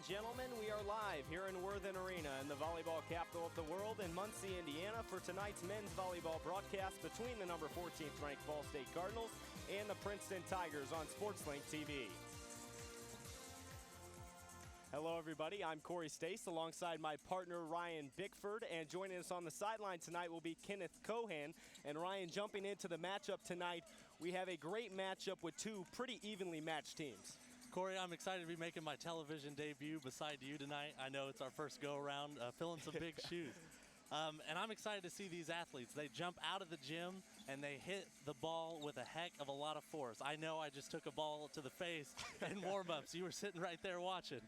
gentlemen, we are live here in Worthen Arena in the volleyball capital of the world in Muncie, Indiana for tonight's men's volleyball broadcast between the number 14th ranked Ball State Cardinals and the Princeton Tigers on SportsLink TV. Hello everybody, I'm Corey Stace alongside my partner Ryan Bickford, and joining us on the sideline tonight will be Kenneth Cohan. And Ryan, jumping into the matchup tonight, we have a great matchup with two pretty evenly matched teams. Corey, I'm excited to be making my television debut beside you tonight. I know it's our first go-around, filling some big shoes. And I'm excited to see these athletes. They jump out of the gym and they hit the ball with a heck of a lot of force. I know I just took a ball to the face in warm-ups. You were sitting right there watching.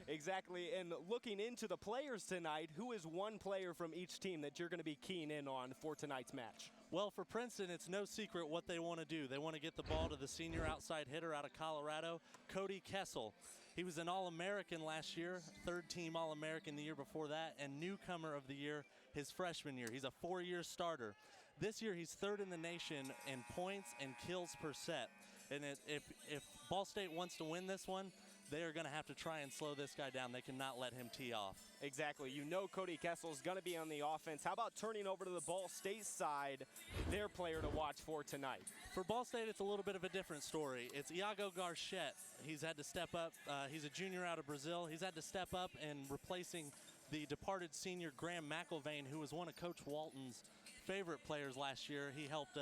Exactly, and looking into the players tonight, who is one player from each team that you're going to be keying in on for tonight's match? Well, for Princeton, it's no secret what they want to do. They want to get the ball to the senior outside hitter out of Colorado, Cody Kessel. He was an All-American last year, third-team All-American the year before that, and newcomer of the year his freshman year. He's a four-year starter. This year, he's third in the nation in points and kills per set. And if Ball State wants to win this one, they are going to have to try and slow this guy down. They cannot let him tee off. Exactly. You know Cody Kessel is going to be on the offense. How about turning over to the Ball State side, their player to watch for tonight? For Ball State, it's a little bit of a different story. It's Iago Garchette. He's had to step up. He's a junior out of Brazil. He's had to step up in replacing the departed senior Graham McIlvain, who was one of Coach Walton's favorite players last year. He helped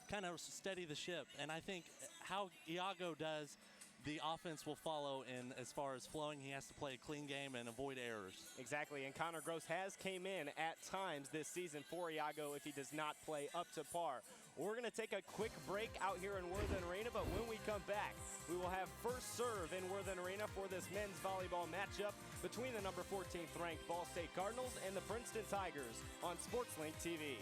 kind of steady the ship. And I think how Iago does, the offense will follow in as far as flowing. He has to play a clean game and avoid errors. Exactly, and Connor Gross has came in at times this season for Iago if he does not play up to par. We're going to take a quick break out here in Worthen Arena, but when we come back, we will have first serve in Worthen Arena for this men's volleyball matchup between the number 14th ranked Ball State Cardinals and the Princeton Tigers on SportsLink TV.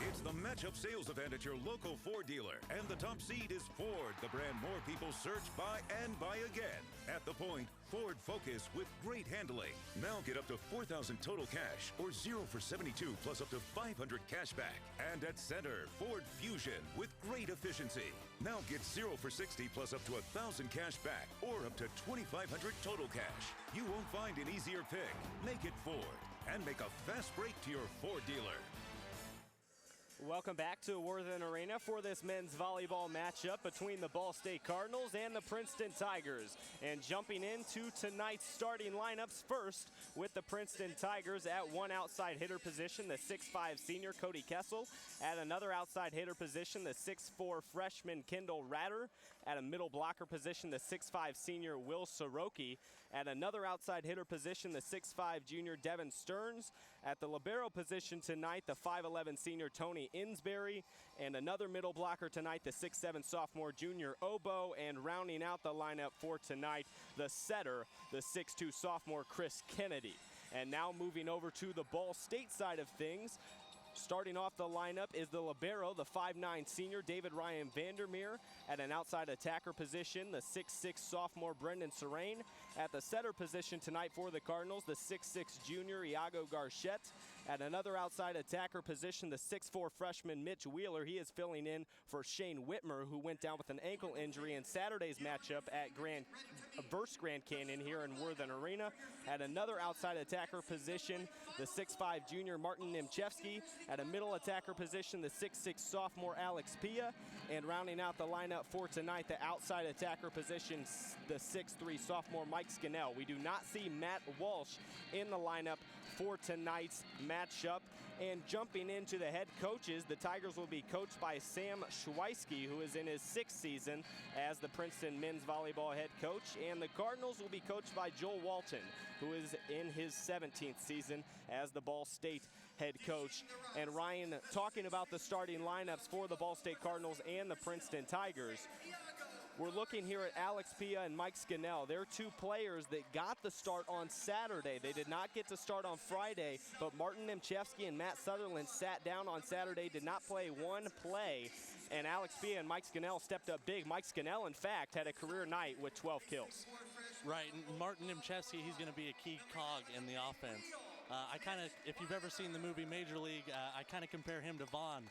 It's the matchup sales event at your local Ford dealer, and the top seed is Ford, the brand more people search, buy, and buy again. At the point, Ford Focus with great handling. Now get up to $4,000 total cash or 0 for 72 plus up to $500 cash back. And at Center, Ford Fusion with great efficiency. Now get 0 for 60 plus up to $1,000 cash back or up to $2,500 total cash. You won't find an easier pick. Make it Ford and make a fast break to your Ford dealer. Welcome back to Worthen Arena for this men's volleyball matchup between the Ball State Cardinals and the Princeton Tigers. And jumping into tonight's starting lineups first with the Princeton Tigers at one outside hitter position, the 6'5 senior Cody Kessel. At another outside hitter position, the 6'4 freshman Kendall Ratter. At a middle blocker position, the 6'5 senior Will Soroki. At another outside hitter position, the 6'5 junior Devin Stearns. At the libero position tonight, the 5'11 senior Tony Insbury, and another middle blocker tonight, the 6'7 sophomore junior Obo, and rounding out the lineup for tonight, the setter, the 6'2 sophomore Chris Kennedy. And now moving over to the Ball State side of things, starting off the lineup is the libero, the 5'9 senior David Ryan Vandermeer. At an outside attacker position, the 6'6 sophomore Brendan Serrain. At the setter position tonight for the Cardinals, the 6'6 junior Iago Garchette. At another outside attacker position, the 6'4 freshman Mitch Wheeler. He is filling in for Shane Whitmer, who went down with an ankle injury in Saturday's matchup at Grand Canyon here in Worthen Arena. At another outside attacker position, the 6'5 junior Martin Nimchevsky. At a middle attacker position, the 6'6 sophomore Alex Pia. And rounding out the lineup for tonight, the outside attacker position, the 6'3 sophomore Mike Scannell. We do not see Matt Walsh in the lineup for tonight's matchup. And jumping into the head coaches, the Tigers will be coached by Sam Schweisky, who is in his 6th season as the Princeton men's volleyball head coach. And the Cardinals will be coached by Joel Walton, who is in his 17th season as the Ball State head coach. And Ryan, talking about the starting lineups for the Ball State Cardinals and the Princeton Tigers, we're looking here at Alex Pia and Mike Scannell. They're two players that got the start on Saturday. They did not get to start on Friday, but Martin Nimchevsky and Matt Sutherland sat down on Saturday, did not play one play, and Alex Pia and Mike Scannell stepped up big. Mike Scannell, in fact, had a career night with 12 kills. Right, and Martin Nimchevsky, he's going to be a key cog in the offense. If you've ever seen the movie Major League, I kind of compare him to Vaughn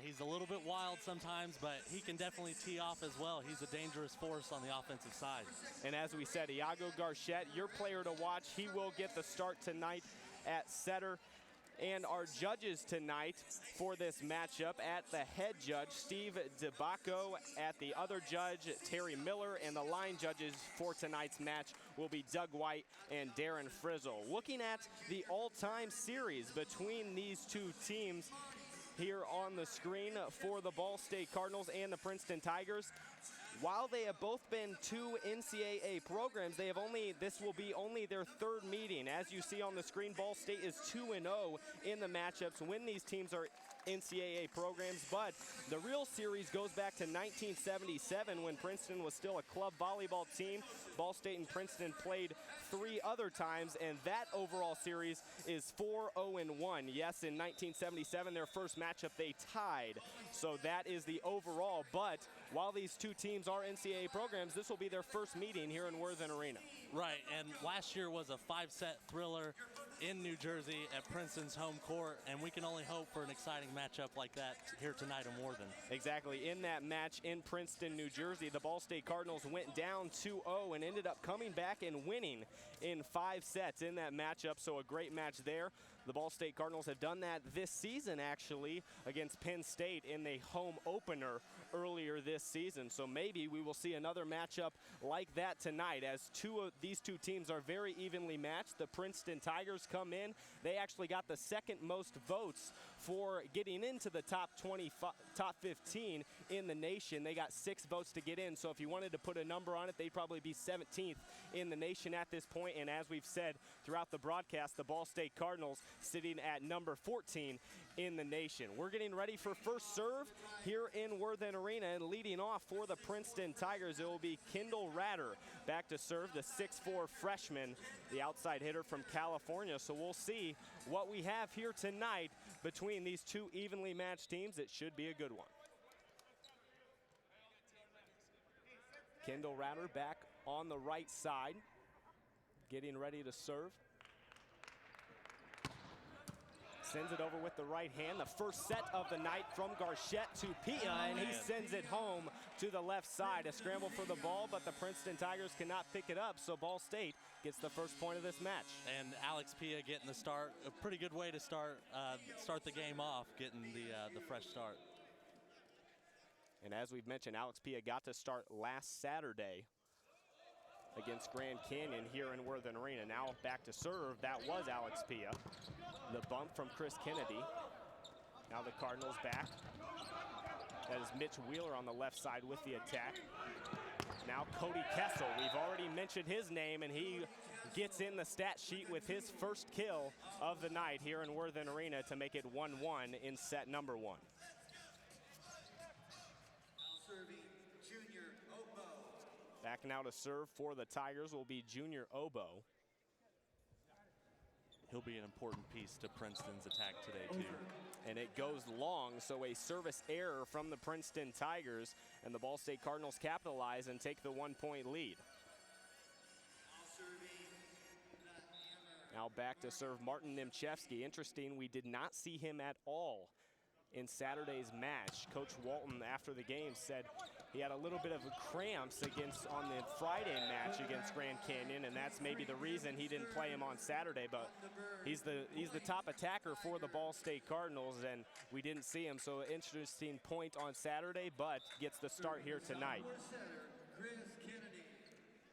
He's a little bit wild sometimes, but he can definitely tee off as well. He's a dangerous force on the offensive side. And as we said, Iago Garchette, your player to watch. He will get the start tonight at setter. And our judges tonight for this matchup, at the head judge, Steve DeBacco, at the other judge, Terry Miller, and the line judges for tonight's match will be Doug White and Darren Frizzle. Looking at the all-time series between these two teams here on the screen for the Ball State Cardinals and the Princeton Tigers, while they have both been two NCAA programs, this will be only their third meeting. As you see on the screen, Ball State is 2-0 in the matchups when these teams are NCAA programs, but the real series goes back to 1977 when Princeton was still a club volleyball team. Ball State and Princeton played 3 other times, and that overall series is 4-0-1. Yes, in 1977, their first matchup, they tied. So that is the overall, but while these two teams are NCAA programs, this will be their first meeting here in Worthen Arena. Right, and last year was a 5-set thriller in New Jersey at Princeton's home court, and we can only hope for an exciting matchup like that here tonight in Worthen. Exactly. In that match in Princeton, New Jersey, the Ball State Cardinals went down 2-0 and ended up coming back and winning in 5 sets in that matchup, so a great match there. The Ball State Cardinals have done that this season, actually, against Penn State in the home opener earlier this season. So maybe we will see another matchup like that tonight, as these two teams are very evenly matched. The Princeton Tigers come in. They actually got the second most votes for getting into the top 15 in the nation. They got 6 votes to get in, so if you wanted to put a number on it, they'd probably be 17th in the nation at this point. And as we've said throughout the broadcast, the Ball State Cardinals sitting at number 14 in the nation. We're getting ready for first serve here in Worthen Arena, and leading off for the Princeton Tigers, it will be Kendall Ratter back to serve, the 6'4" freshman, the outside hitter from California. So we'll see what we have here tonight between these two evenly matched teams. It should be a good one. Kendall Ratter back on the right side, getting ready to serve. Sends it over with the right hand. The first set of the night from Garchette to Pia, and he sends it home to the left side. A scramble for the ball, but the Princeton Tigers cannot pick it up, so Ball State gets the first point of this match. And Alex Pia getting the start, a pretty good way to start the game off, getting the fresh start. And as we've mentioned, Alex Pia got to start last Saturday against Grand Canyon here in Worthen Arena. Now back to serve, that was Alex Pia. The bump from Chris Kennedy. Now the Cardinals back. That is Mitch Wheeler on the left side with the attack. Now Cody Kessel, we've already mentioned his name, and he gets in the stat sheet with his first kill of the night here in Worthen Arena to make it 1-1 in set number 1. Back now to serve for the Tigers will be Junior Obo. He'll be an important piece to Princeton's attack today, too. And it goes long, so a service error from the Princeton Tigers, and the Ball State Cardinals capitalize and take the 1-point lead. Now back to serve Martin Nimchevsky. Interesting, we did not see him at all in Saturday's match. Coach Walton, after the game, said he had a little bit of cramps on the Friday match against Grand Canyon, and that's maybe the reason he didn't play him on Saturday. But he's the top attacker for the Ball State Cardinals, and we didn't see him. So interesting point on Saturday, but gets the start here tonight.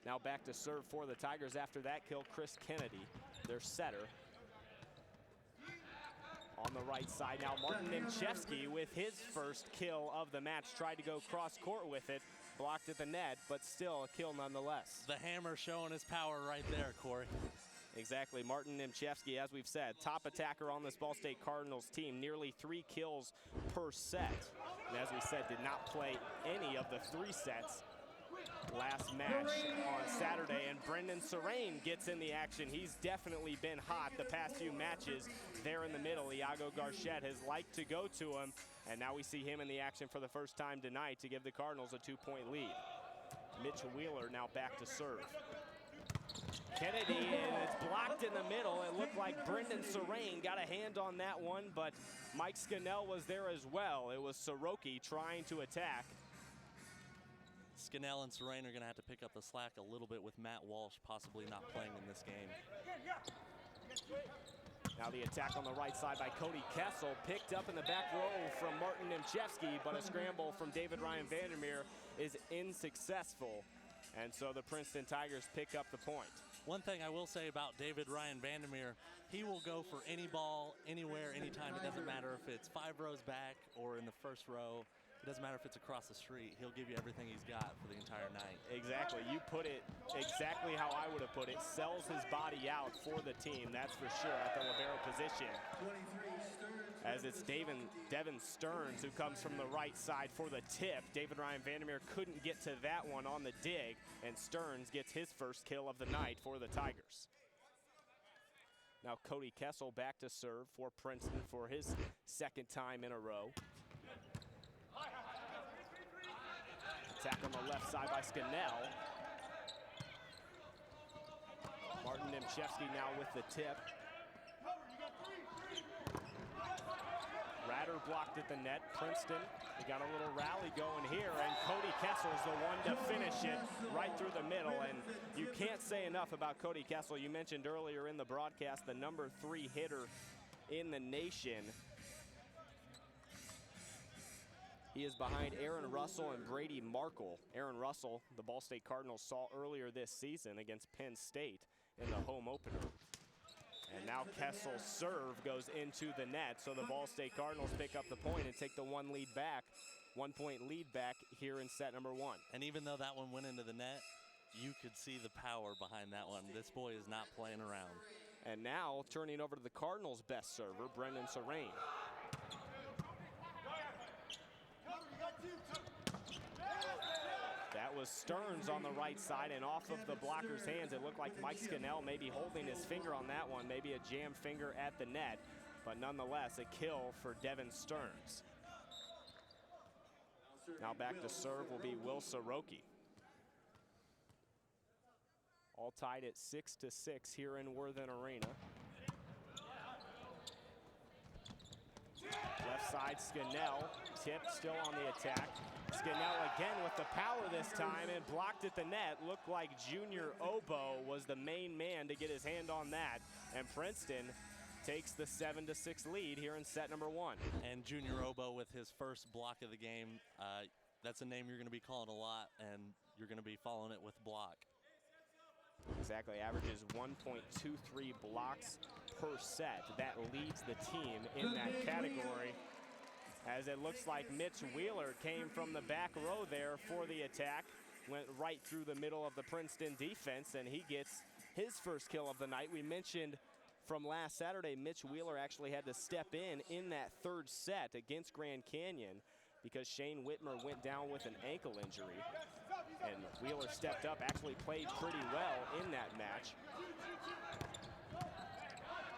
Now back to serve for the Tigers after that kill, Chris Kennedy, their setter. On the right side now, Martin Nimchevsky with his first kill of the match. Tried to go cross court with it, blocked at the net, but still a kill nonetheless. The hammer showing his power right there, Corey. Exactly, Martin Nimchevsky, as we've said, top attacker on this Ball State Cardinals team, nearly 3 kills per set. And as we said, did not play any of the 3 sets last match on Saturday, and Brendan Serrain gets in the action. He's definitely been hot the past few matches there in the middle. Iago Garchette has liked to go to him, and now we see him in the action for the first time tonight to give the Cardinals a 2-point lead. Mitch Wheeler now back to serve. Kennedy, and it's blocked in the middle. It looked like Brendan Serrain got a hand on that one, but Mike Scannell was there as well. It was Soroki trying to attack. Scannell and Serrain are going to have to pick up the slack a little bit with Matt Walsh possibly not playing in this game. Now the attack on the right side by Cody Kessel, picked up in the back row from Martin Nimchevsky, but a scramble from David Ryan Vandermeer is unsuccessful. And so the Princeton Tigers pick up the point. One thing I will say about David Ryan Vandermeer, he will go for any ball, anywhere, anytime. It doesn't matter if it's 5 rows back or in the first row. It doesn't matter if it's across the street. He'll give you everything he's got for the entire night. Exactly. You put it exactly how I would have put it. Sells his body out for the team, that's for sure, at the libero position. As it's Devin Stearns who comes from the right side for the tip. David Ryan Vandermeer couldn't get to that one on the dig, and Stearns gets his first kill of the night for the Tigers. Now Cody Kessel back to serve for Princeton for his second time in a row. Attack on the left side by Scannell. Martin Nimchevsky now with the tip. Ratter blocked at the net. Princeton, we got a little rally going here, and Cody Kessel's the one to finish it right through the middle. And you can't say enough about Cody Kessel. You mentioned earlier in the broadcast the number 3 hitter in the nation. He is behind Aaron Russell and Brady Markle. Aaron Russell, the Ball State Cardinals saw earlier this season against Penn State in the home opener. And now Kessel's serve goes into the net, so the Ball State Cardinals pick up the point and take the 1 point lead back here in set number 1. And even though that one went into the net, you could see the power behind that one. This boy is not playing around. And now turning over to the Cardinals' best server, Brendan Serrain. That was Stearns on the right side and off of the blocker's hands. It looked like Mike Scannell maybe holding his finger on that one, maybe a jam finger at the net, but nonetheless a kill for Devin Stearns. Now back to serve will be Will Soroki. All tied at 6-6 here in Worthen Arena. Left side, Scannell, tip still on the attack. Scannell again with the power this time and blocked at the net. Looked like Junior Obo was the main man to get his hand on that. And Princeton takes the 7-6 lead here in set number 1. And Junior Obo with his first block of the game. That's a name you're going to be calling a lot, and you're going to be following it with block. Exactly, averages 1.23 blocks per set. That leads the team in that category, as it looks like Mitch Wheeler came from the back row there for the attack, went right through the middle of the Princeton defense, and he gets his first kill of the night. We mentioned from last Saturday, Mitch Wheeler actually had to step in that 3rd set against Grand Canyon because Shane Whitmer went down with an ankle injury. And Wheeler stepped up, actually played pretty well in that match.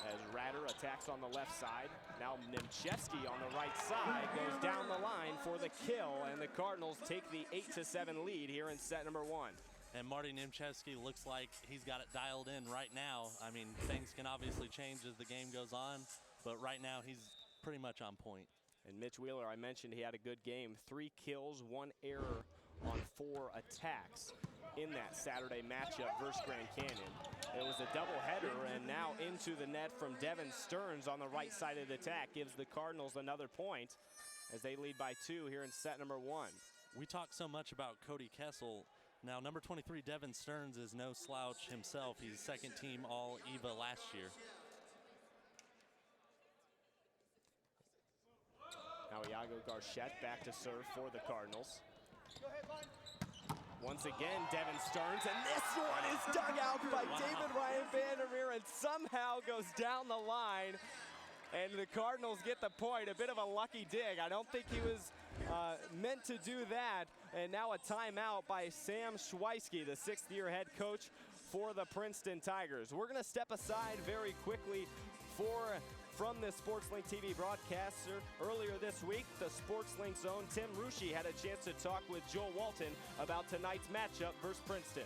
As Ratter attacks on the left side. Now Nimchevsky on the right side goes down the line for the kill, and the Cardinals take the 8-7 lead here in set number 1. And Marty Nimchevsky looks like he's got it dialed in right now. I mean, things can obviously change as the game goes on, but right now he's pretty much on point. And Mitch Wheeler, I mentioned he had a good game. 3 kills, 1 error on 4 attacks in that Saturday matchup versus Grand Canyon. It was a doubleheader, and now into the net from Devin Stearns on the right side of the attack gives the Cardinals another point as they lead by 2 here in set number 1. We talk so much about Cody Kessel. Now, number 23, Devin Stearns, is no slouch himself. He's 2nd team All-EVA last year. Now Iago Garchette back to serve for the Cardinals. Once again, Devin Stearns, and this one is dug out by David Ryan Vandermeer and somehow goes down the line. And the Cardinals get the point. A bit of a lucky dig. I don't think he was meant to do that. And now a timeout by Sam Schweisky, the 6th-year head coach for the Princeton Tigers. We're going to step aside very quickly from the SportsLink TV broadcaster. Earlier this week, the SportsLink's own Tim Rushi had a chance to talk with Joel Walton about tonight's matchup versus Princeton.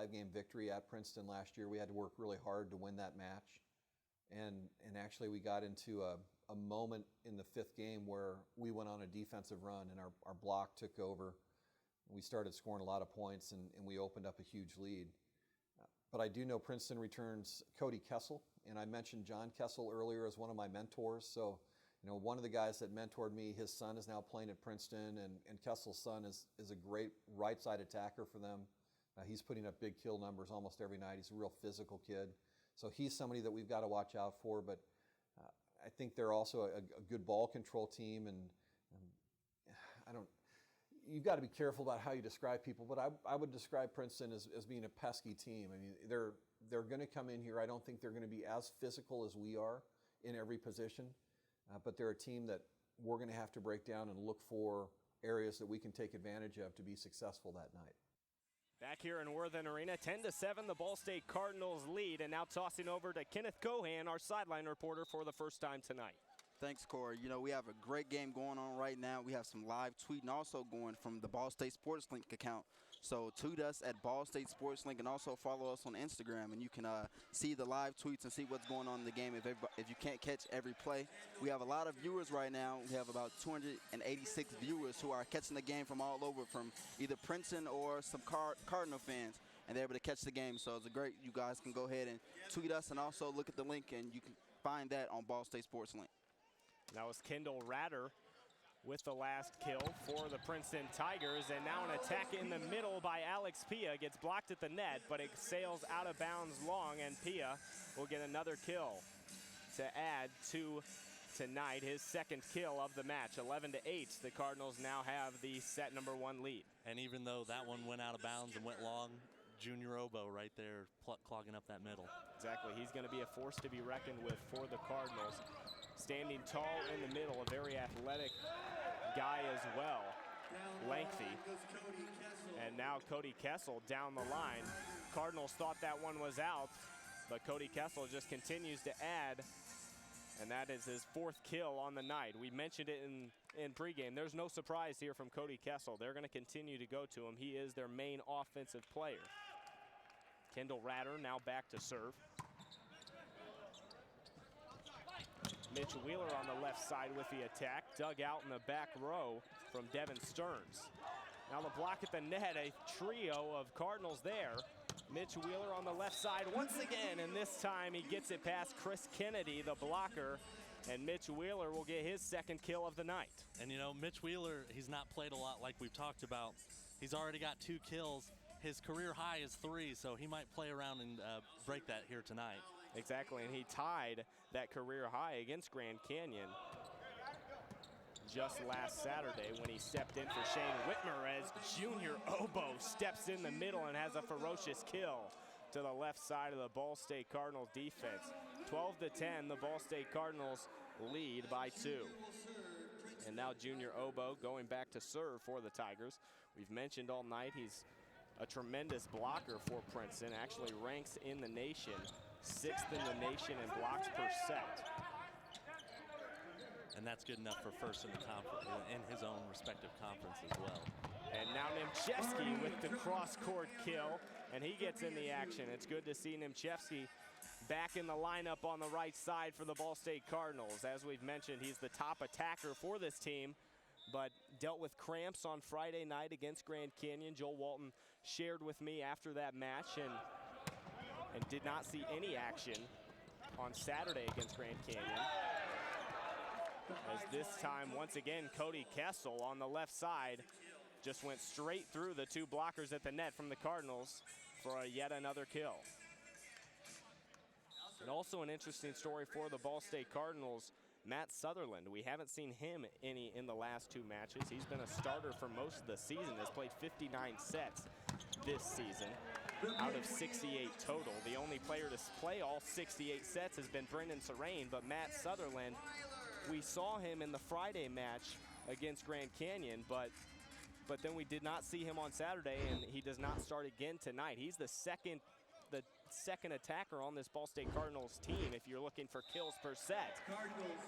5-game victory at Princeton last year. We had to work really hard to win that match. And actually we got into a moment in the 5th game where we went on a defensive run and our block took over. We started scoring a lot of points and we opened up a huge lead. But I do know Princeton returns Cody Kessel, and I mentioned John Kessel earlier as one of my mentors. So, one of the guys that mentored me, his son is now playing at Princeton, and Kessel's son is a great right side attacker for them. He's putting up big kill numbers almost every night. He's a real physical kid. So he's somebody that we've got to watch out for, but I think they're also a good ball control team, and you've got to be careful about how you describe people, but I would describe Princeton as being a pesky team. I mean, they're going to come in here. I don't think they're going to be as physical as we are in every position, but they're a team that we're going to have to break down and look for areas that we can take advantage of to be successful that night. Back here in Worthen Arena, 10-7, the Ball State Cardinals lead, and now tossing over to Kenneth Cohan, our sideline reporter, for the first time tonight. Thanks, Corey. We have a great game going on right now. We have some live tweeting also going from the Ball State Sports Link account. So tweet us at Ball State Sports Link and also follow us on Instagram, and you can see the live tweets and see what's going on in the game if you can't catch every play. We have a lot of viewers right now. We have about 286 viewers who are catching the game from all over, from either Princeton or some Cardinal fans, and they're able to catch the game. So it's great. You guys can go ahead and tweet us and also look at the link, and you can find that on Ball State Sports Link. That was Kendall Ratter with the last kill for the Princeton Tigers, and now an attack in the middle by Alex Pia. Gets blocked at the net, but it sails out of bounds long, and Pia will get another kill to add to tonight, his second kill of the match. 11-8, the Cardinals now have the set number 1 lead. And even though that one went out of bounds and went long, Junior Obo right there clogging up that middle. Exactly, he's going to be a force to be reckoned with for the Cardinals. Standing tall in the middle, a very athletic guy as well, lengthy. And now Cody Kessel down the line. Cardinals thought that one was out, but Cody Kessel just continues to add, and that is his 4th kill on the night. We mentioned it in pregame. There's no surprise here from Cody Kessel. They're going to continue to go to him. He is their main offensive player. Kendall Ratter now back to serve. Mitch Wheeler on the left side with the attack, dug out in the back row from Devin Stearns. Now the block at the net, a trio of Cardinals there. Mitch Wheeler on the left side once again, and this time he gets it past Chris Kennedy, the blocker, and Mitch Wheeler will get his 2nd kill of the night. And Mitch Wheeler, he's not played a lot like we've talked about. He's already got 2 kills. His career high is 3, so he might play around and break that here tonight. Exactly, and he tied that career high against Grand Canyon just last Saturday when he stepped in for Shane Whitmer, as Junior Obo steps in the middle and has a ferocious kill to the left side of the Ball State Cardinals defense. 12-10, the Ball State Cardinals lead by 2. And now Junior Obo going back to serve for the Tigers. We've mentioned all night he's a tremendous blocker for Princeton, actually ranks in the nation 6th in the nation in blocks per set. And that's good enough for first in the conference, in his own respective conference as well. And now Nimchevsky with the cross-court kill, and he gets in the action. It's good to see Nimchevsky back in the lineup on the right side for the Ball State Cardinals. As we've mentioned, he's the top attacker for this team, but dealt with cramps on Friday night against Grand Canyon. Joel Walton shared with me after that match and did not see any action on Saturday against Grand Canyon. As this time, once again, Cody Kessel on the left side just went straight through the 2 blockers at the net from the Cardinals for yet another kill. And also an interesting story for the Ball State Cardinals, Matt Sutherland. We haven't seen him any in the last 2 matches. He's been a starter for most of the season, has played 59 sets this season out of 68 total. The only player to play all 68 sets has been Brendan Serrain, but Matt Sutherland, we saw him in the Friday match against Grand Canyon, but then we did not see him on Saturday, and he does not start again tonight. He's the second attacker on this Ball State Cardinals team if you're looking for kills per set.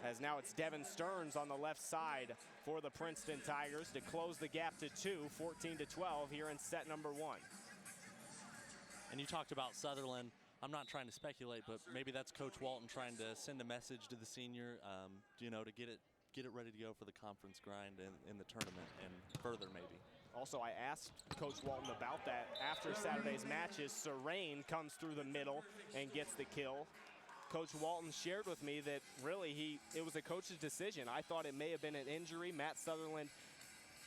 As now it's Devin Stearns on the left side for the Princeton Tigers to close the gap to 2, 14-12 here in set number 1. And you talked about Sutherland. I'm not trying to speculate, but maybe that's Coach Walton trying to send a message to the senior, you know, to get it ready to go for the conference grind in the tournament and further maybe. Also, I asked Coach Walton about that after Saturday's matches. Serene comes through the middle and gets the kill. Coach Walton shared with me that really it was a coach's decision. I thought it may have been an injury. Matt Sutherland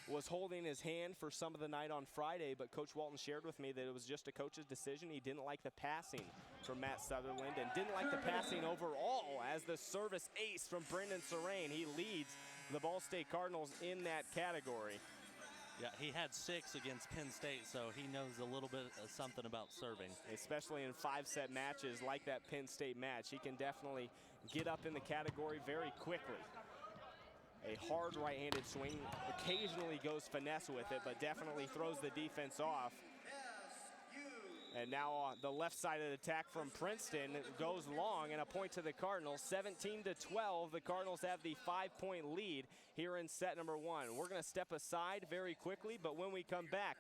was holding his hand for some of the night on Friday, but Coach Walton shared with me that it was just a coach's decision. He didn't like the passing from Matt Sutherland and didn't like the passing overall as the service ace from Brendan Serene. He leads the Ball State Cardinals in that category. Yeah, he had 6 against Penn State, so he knows a little bit of something about serving. Especially in 5-set matches like that Penn State match. He can definitely get up in the category very quickly. A hard right-handed swing, occasionally goes finesse with it, but definitely throws the defense off. And now on the left side of the attack from Princeton goes long, and a point to the Cardinals. 17-12, the Cardinals have the 5-point lead here in set number 1. We're gonna step aside very quickly, but when we come back,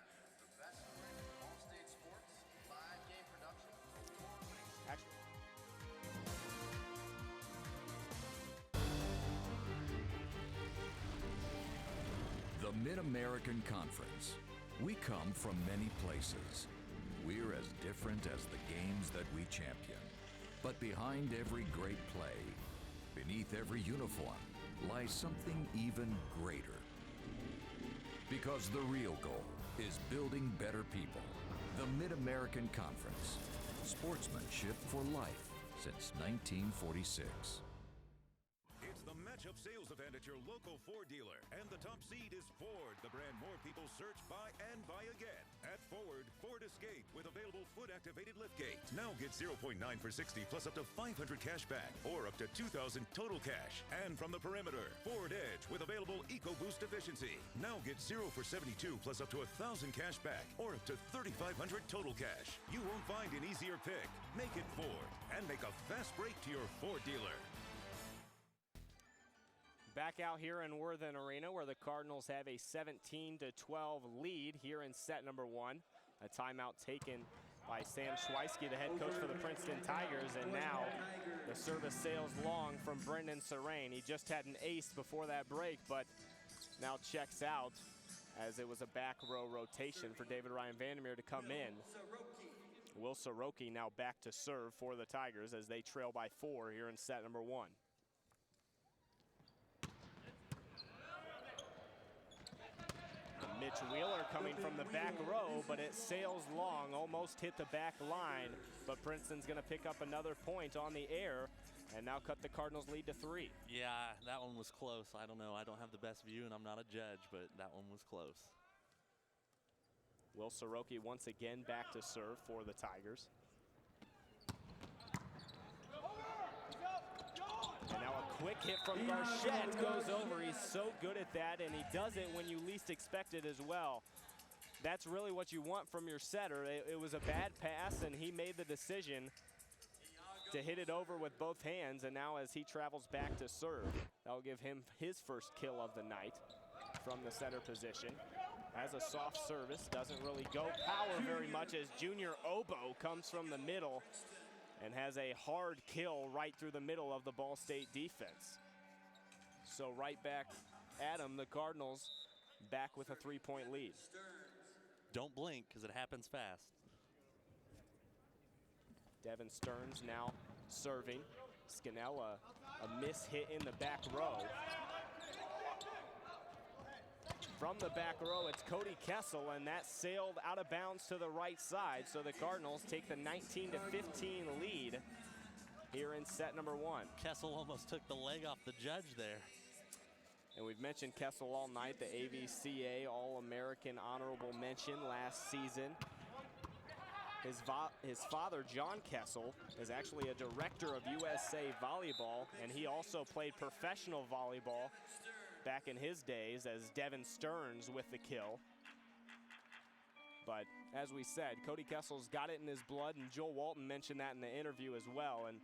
The Mid-American Conference. We come from many places. We're as different as the games that we champion. But behind every great play, beneath every uniform, lies something even greater. Because the real goal is building better people. The Mid-American Conference. Sportsmanship for life since 1946. It's the matchup sales event at your local Ford dealer. And the top seed is Ford, the brand more people search, buy, and buy again. At Ford, Ford Escape with available foot-activated liftgate. Now get 0.9 for 60 plus up to 500 cash back or up to 2,000 total cash. And from the perimeter, Ford Edge with available EcoBoost efficiency. Now get 0 for 72 plus up to 1,000 cash back or up to 3,500 total cash. You won't find an easier pick. Make it Ford and make a fast break to your Ford dealer. back out here in Worthen Arena where the Cardinals have a 17-12 lead here in set number 1. A timeout taken by Sam Schweisky, the head coach for the Princeton Tigers, and now the service sails long from Brendan Serene. He just had an ace before that break, but now checks out as it was a back row rotation for David Ryan Vandermeer to come in. Will Soroki now back to serve for the Tigers as they trail by 4 here in set number 1. Mitch Wheeler coming from the back row, but it sails long, almost hit the back line, but Princeton's gonna pick up another point on the air and now cut the Cardinals lead to 3. Yeah, that one was close. I don't know, I don't have the best view and I'm not a judge, but that one was close. Will Soroki once again back to serve for the Tigers. And now a quick hit from Garchette goes over. He's so good at that, and he does it when you least expect it as well. That's really what you want from your setter. It was a bad pass, and he made the decision to hit it over with both hands, and now as he travels back to serve, that'll give him his first kill of the night from the setter position. Has a soft service, doesn't really go power very much as Junior Obo comes from the middle and has a hard kill right through the middle of the Ball State defense. So right back at him, the Cardinals back with a 3-point lead. Don't blink, because it happens fast. Devin Stearns now serving. Scannell, a miss hit in the back row. From the back row, it's Cody Kessel, and that sailed out of bounds to the right side. So the Cardinals take the 19-15 lead here in set number 1. Kessel almost took the leg off the judge there. And we've mentioned Kessel all night, the AVCA All-American honorable mention last season. His father, John Kessel, is actually a director of USA Volleyball, and he also played professional volleyball back in his days as Devin Stearns with the kill. But as we said, Cody Kessel's got it in his blood, and Joel Walton mentioned that in the interview as well. And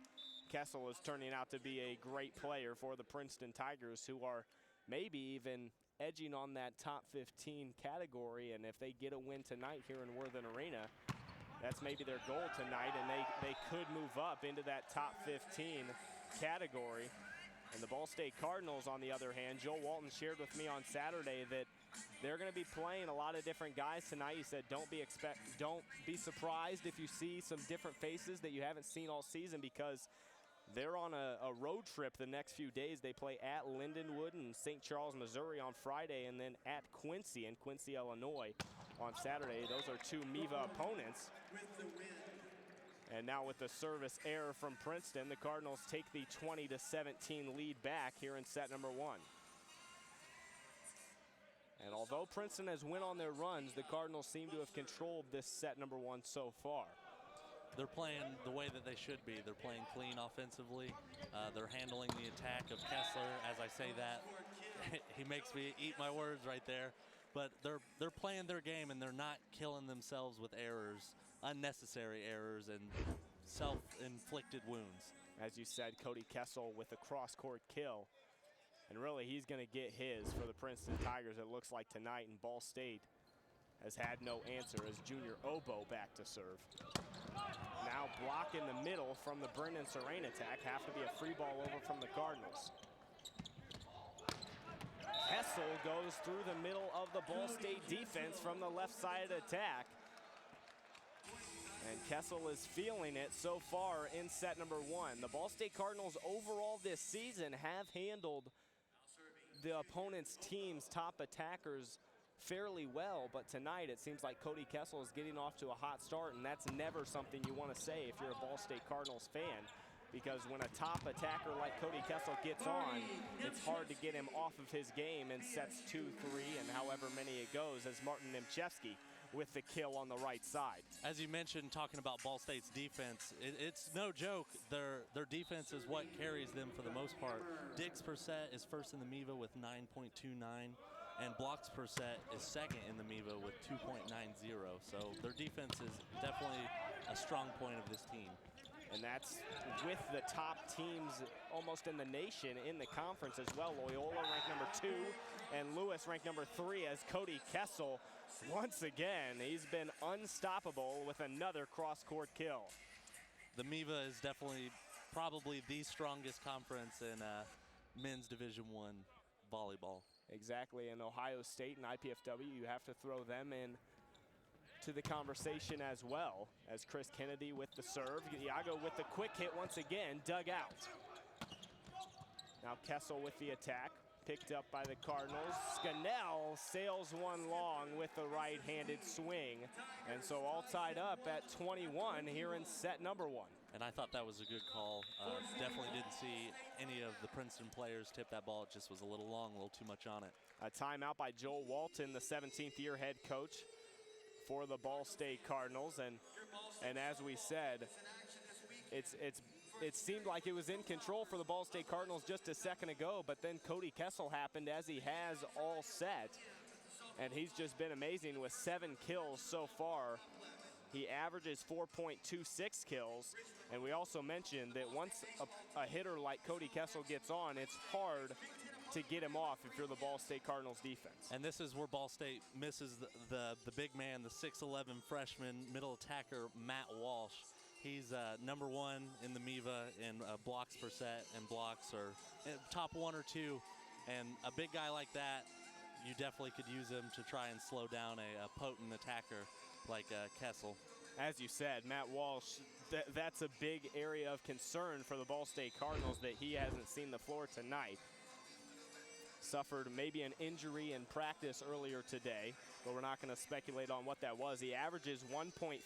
Kessel is turning out to be a great player for the Princeton Tigers, who are maybe even edging on that top 15 category. And if they get a win tonight here in Worthen Arena, That's maybe their goal tonight, and they could move up into that top 15 category. And the Ball State Cardinals, on the other hand, Joe Walton shared with me on Saturday that they're going to be playing a lot of different guys tonight. He said, don't be surprised if you see some different faces that you haven't seen all season, because they're on a road trip the next few days. They play at Lindenwood and St. Charles, Missouri on Friday, and then at Quincy in Quincy, Illinois on Saturday. Those are two MIVA opponents. And now with the service error from Princeton, the Cardinals take the 20-17 lead back here in set number 1. And although Princeton has went on their runs, the Cardinals seem to have controlled this set number 1 so far. They're playing the way that they should be. They're playing clean offensively. They're handling the attack of Kessler. As I say that, he makes me eat my words right there. But they're playing their game, and they're not killing themselves with errors, unnecessary errors, and self-inflicted wounds. As you said, Cody Kessel with a cross-court kill. And really, he's going to get his for the Princeton Tigers, it looks like tonight. And Ball State has had no answer as Junior Obo back to serve. Now block in the middle from the Brendan Serrain attack. Have to be a free ball over from the Cardinals. Kessel goes through the middle of the Ball State defense from the left side attack. And Kessel is feeling it so far in set number 1. The Ball State Cardinals overall this season have handled the opponent's team's top attackers fairly well, but tonight it seems like Cody Kessel is getting off to a hot start, and that's never something you want to say if you're a Ball State Cardinals fan, because when a top attacker like Cody Kessel gets on, it's hard to get him off of his game in sets 2, 3, and however many it goes, as Martin Nemchevsky with the kill on the right side. As you mentioned, talking about Ball State's defense, it's no joke. Their defense is what carries them for the most part. Digs per set is first in the MIVA with 9.29, and blocks per set is second in the MIVA with 2.90. So their defense is definitely a strong point of this team. And that's with the top teams almost in the nation in the conference as well. Loyola ranked number 2 and Lewis ranked number 3, as Cody Kessel, once again, he's been unstoppable with another cross-court kill. The MIVA is definitely probably the strongest conference in men's Division I volleyball. Exactly, and Ohio State and IPFW, you have to throw them in to the conversation as well, as Chris Kennedy with the serve. Iago with the quick hit once again, dug out. Now Kessel with the attack, picked up by the Cardinals. Scannell sails one long with the right-handed swing. And so all tied up at 21 here in set number 1. And I thought that was a good call. Definitely didn't see any of the Princeton players tip that ball. It just was a little long, a little too much on it. A timeout by Joel Walton, the 17th year head coach for the Ball State Cardinals. And as we said, it seemed like it was in control for the Ball State Cardinals just a second ago, but then Cody Kessel happened, as he has all set. And he's just been amazing with 7 kills so far. He averages 4.26 kills. And we also mentioned that once a hitter like Cody Kessel gets on, it's hard to get him off if you're the Ball State Cardinals defense. And this is where Ball State misses the big man, the 6'11 freshman middle attacker, Matt Walsh. He's number 1 in the MIVA in blocks per set, and blocks are top 1 or 2. And a big guy like that, you definitely could use him to try and slow down a potent attacker like Kessel. As you said, Matt Walsh, that's a big area of concern for the Ball State Cardinals, that he hasn't seen the floor tonight. Suffered maybe an injury in practice earlier today, but we're not going to speculate on what that was. He averages 1.55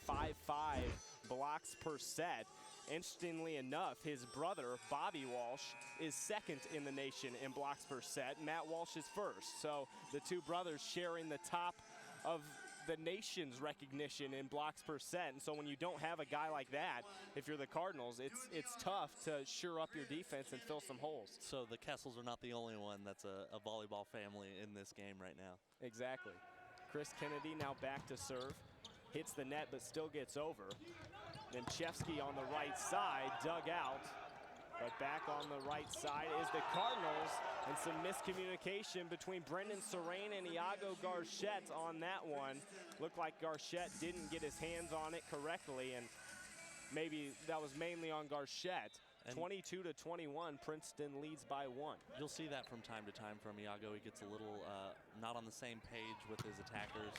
blocks per set. Interestingly enough, his brother, Bobby Walsh, is second in the nation in blocks per set. Matt Walsh is first. So the two brothers sharing the top of the nation's recognition in blocks per set. And so when you don't have a guy like that, if you're the Cardinals, it's tough to shore up your defense and fill some holes. So the Kessels are not the only one that's a volleyball family in this game right now. Exactly. Chris Kennedy now back to serve. Hits the net but still gets over. Nemchevsky on the right side, dug out. But back on the right side is the Cardinals, and some miscommunication between Brendan Serrain and Iago Garchette on that one. Looked like Garchette didn't get his hands on it correctly, and maybe that was mainly on Garchette. 22-21, Princeton leads by 1. You'll see that from time to time from Iago. He gets a little not on the same page with his attackers.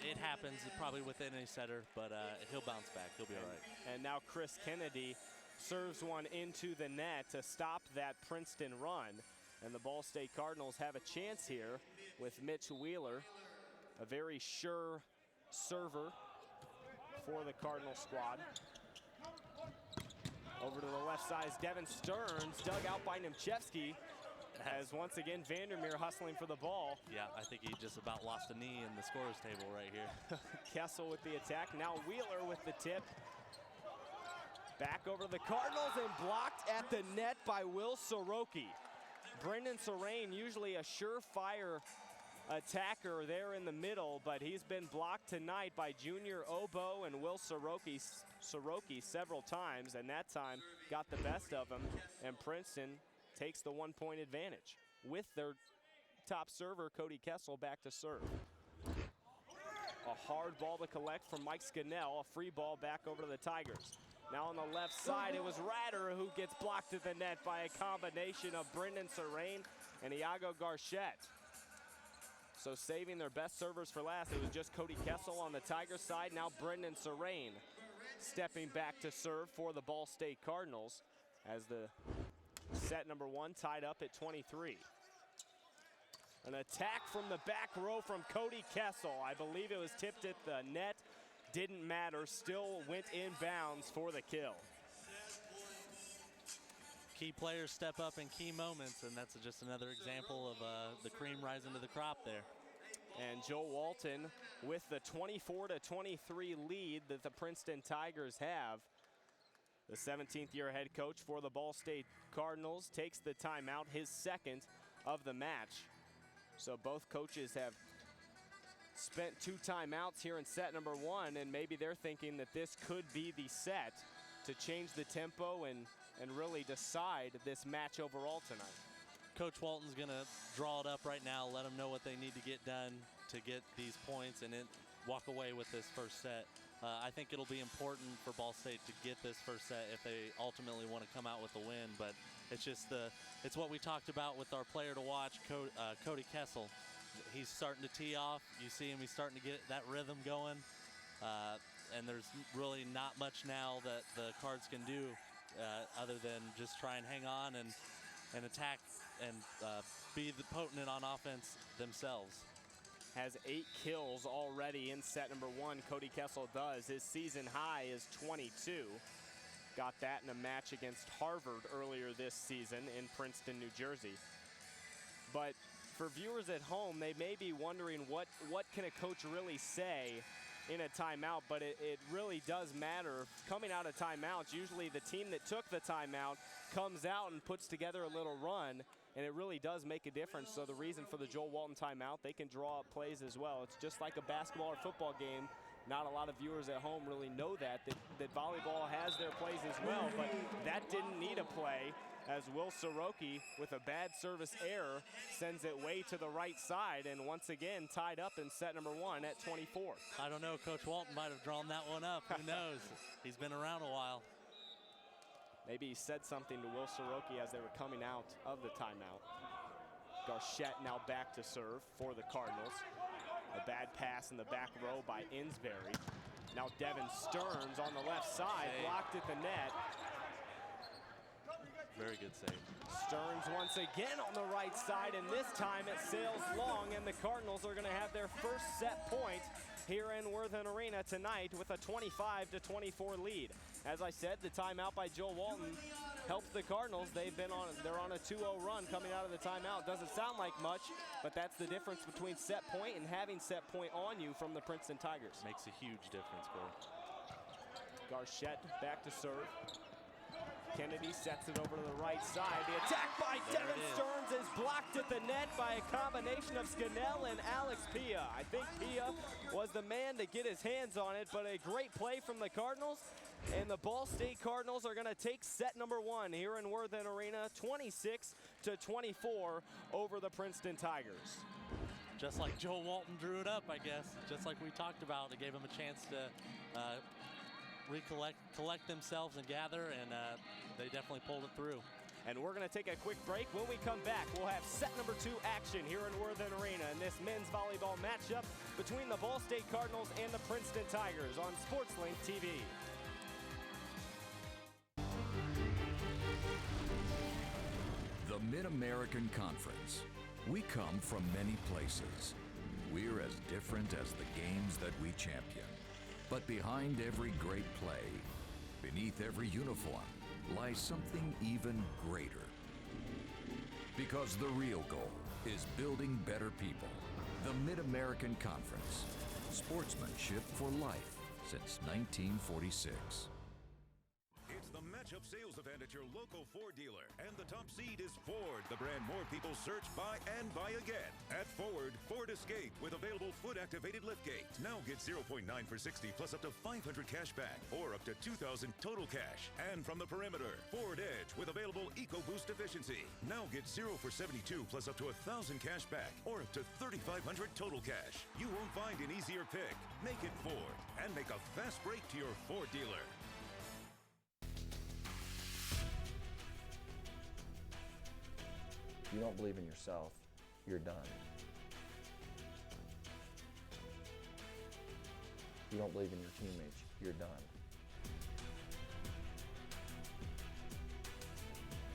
It happens probably with any setter, but he'll bounce back. He'll be all right. And now Chris Kennedy serves one into the net to stop that Princeton run. And the Ball State Cardinals have a chance here with Mitch Wheeler, a very sure server for the Cardinal squad. Over to the left side is Devin Stearns, dug out by Nemchevsky, as once again Vandermeer hustling for the ball. Yeah, I think he just about lost a knee in the scorer's table right here. Kessel with the attack, now Wheeler with the tip. Back over to the Cardinals and blocked at the net by Will Soroki. Brendan Serrain, usually a surefire attacker there in the middle, but he's been blocked tonight by Junior Obo and Will Soroki several times, and that time got the best of him, and Princeton takes the 1-point advantage with their top server, Cody Kessel, back to serve. A hard ball to collect from Mike Scannell, a free ball back over to the Tigers. Now on the left side, it was Ratter who gets blocked at the net by a combination of Brendan Serrain and Iago Garchette. So saving their best servers for last, it was just Cody Kessel on the Tigers side. Now Brendan Serrain stepping back to serve for the Ball State Cardinals as the set number 1 tied up at 23. An attack from the back row from Cody Kessel. I believe it was tipped at the net. Didn't matter, still went inbounds for the kill. Key players step up in key moments, and that's just another example of the cream rising to the crop there. And Joe Walton with the 24-23 lead that the Princeton Tigers have. The 17th-year head coach for the Ball State Cardinals takes the timeout, his second of the match. So both coaches have spent 2 timeouts here in set number 1, and maybe they're thinking that this could be the set to change the tempo and really decide this match overall tonight. Coach Walton's going to draw it up right now, let them know what they need to get done to get these points and walk away with this first set. I think it'll be important for Ball State to get this first set if they ultimately want to come out with a win, but it's just it's what we talked about with our player to watch, Cody Kessel. He's starting to tee off. You see him, he's starting to get that rhythm going, and there's really not much now that the Cards can do other than just try and hang on and attack and be the potent on offense themselves. Has 8 kills already in set number 1, Cody Kessel does. His season high is 22. Got that in a match against Harvard earlier this season in Princeton, New Jersey. But for viewers at home, they may be wondering what can a coach really say in a timeout, but it really does matter. Coming out of timeouts, usually the team that took the timeout comes out and puts together a little run, and it really does make a difference. So the reason for the Joel Walton timeout, they can draw up plays as well. It's just like a basketball or football game. Not a lot of viewers at home really know that volleyball has their plays as well, but that didn't need a play as Will Soroki, with a bad service error, sends it way to the right side, and once again tied up in set number 1 at 24. I don't know, Coach Walton might have drawn that one up. Who knows? He's been around a while. Maybe he said something to Will Soroki as they were coming out of the timeout. Garchette now back to serve for the Cardinals. A bad pass in the back row by Insbury. Now Devin Stearns on the left side, blocked at the net. Very good save. Stearns once again on the right side, and this time it sails long, and the Cardinals are going to have their first set point here in Worthen Arena tonight with a 25-24 lead. As I said, the timeout by Joe Walton helped the Cardinals. They're on a 2-0 run coming out of the timeout. Doesn't sound like much, but that's the difference between set point and having set point on you from the Princeton Tigers. Makes a huge difference, Corey. Garchette back to serve. Kennedy sets it over to the right side. The attack by Devin Stearns is blocked at the net by a combination of Scannell and Alex Pia. I think Pia was the man to get his hands on it, but a great play from the Cardinals And the Ball State Cardinals are going to take set number 1 here in Worthen Arena, 26-24 over the Princeton Tigers. Just like Joe Walton drew it up, I guess. Just like we talked about, it gave them a chance to collect themselves and gather, and they definitely pulled it through. And we're going to take a quick break. When we come back, we'll have set number 2 action here in Worthen Arena in this men's volleyball matchup between the Ball State Cardinals and the Princeton Tigers on SportsLink TV. The Mid-American Conference. We come from many places. We're as different as the games that we champion. But behind every great play, beneath every uniform, lies something even greater. Because the real goal is building better people. The Mid-American Conference. Sportsmanship for life since 1946. It's the matchup sales event at your local Ford dealer. And the top seed is Ford, the brand more people search, buy, and buy again. At Ford, Ford Escape with available foot-activated liftgate. Now get 0.9 for 60 plus up to 500 cash back or up to 2,000 total cash. And from the perimeter, Ford Edge with available EcoBoost efficiency. Now get 0 for 72 plus up to 1,000 cash back or up to 3,500 total cash. You won't find an easier pick. Make it Ford and make a fast break to your Ford dealer. If you don't believe in yourself, you're done. If you don't believe in your teammates, you're done.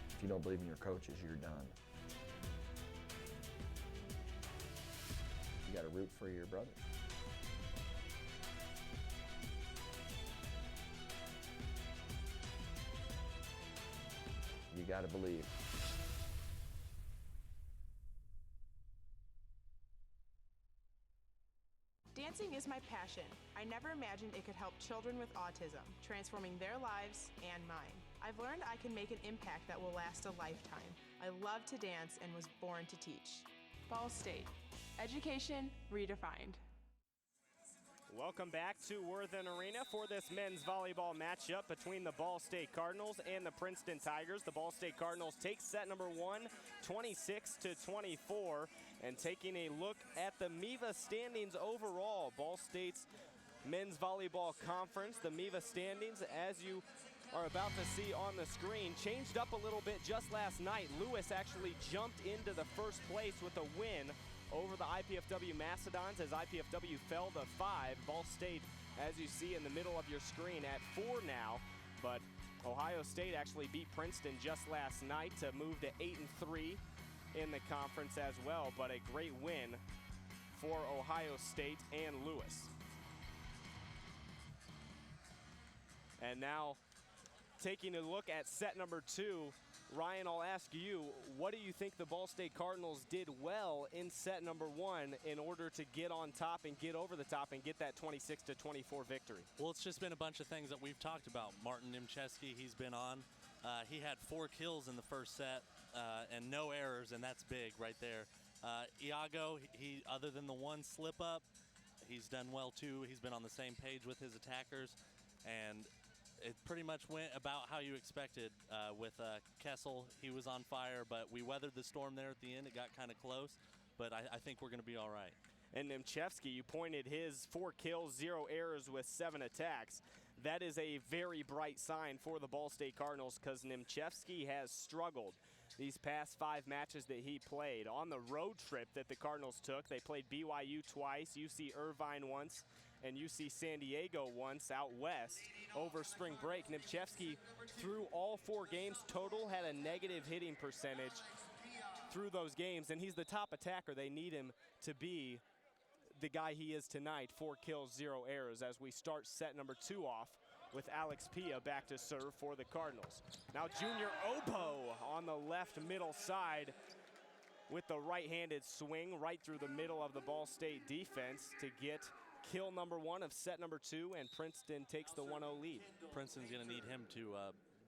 If you don't believe in your coaches, you're done. You got to root for your brothers. You got to believe. Dancing is my passion. I never imagined it could help children with autism, transforming their lives and mine. I've learned I can make an impact that will last a lifetime. I love to dance and was born to teach. Ball State. Education redefined. Welcome back to Worthen Arena for this men's volleyball matchup between the Ball State Cardinals and the Princeton Tigers. The Ball State Cardinals take set number 1, 26-24. And taking a look at the MIVA standings overall, Ball State's men's volleyball conference, the MIVA standings, as you are about to see on the screen, changed up a little bit just last night. Lewis actually jumped into the first place with a win over the IPFW Macedons as IPFW fell to 5. Ball State, as you see in the middle of your screen, at 4 now. But Ohio State actually beat Princeton just last night to move to 8-3 in the conference as well. But a great win for Ohio State and Lewis. And now taking a look at set number 2, Ryan, I'll ask you, what do you think the Ball State Cardinals did well in set number 1 in order to get on top and get over the top and get that 26-24 victory? Well, it's just been a bunch of things that we've talked about. Martin Nimcheski, he's been on. He had 4 kills in the first set and no errors, and that's big right there. Iago, he other than the one slip up, he's done well too. He's been on the same page with his attackers, and it pretty much went about how you expected with Kessel. He was on fire, but we weathered the storm there at the end. It got kind of close, but I think we're going to be all right. And Nimchevsky, you pointed his 4 kills, 0 errors with 7 attacks. That is a very bright sign for the Ball State Cardinals because Nimchevsky has struggled these past 5 matches that he played. On the road trip that the Cardinals took, they played BYU twice, UC Irvine once, and UC San Diego once out west over spring break. Nimchevsky, through all 4 games total, had a negative hitting percentage through those games, and he's the top attacker. They need him to be the guy he is tonight. 4 kills, 0 errors as we start set number 2 off with Alex Pia back to serve for the Cardinals. Now Junior Obo on the left middle side with the right-handed swing right through the middle of the Ball State defense to get kill number 1 of set number 2, and Princeton takes the 1-0 lead. Princeton's going to need him to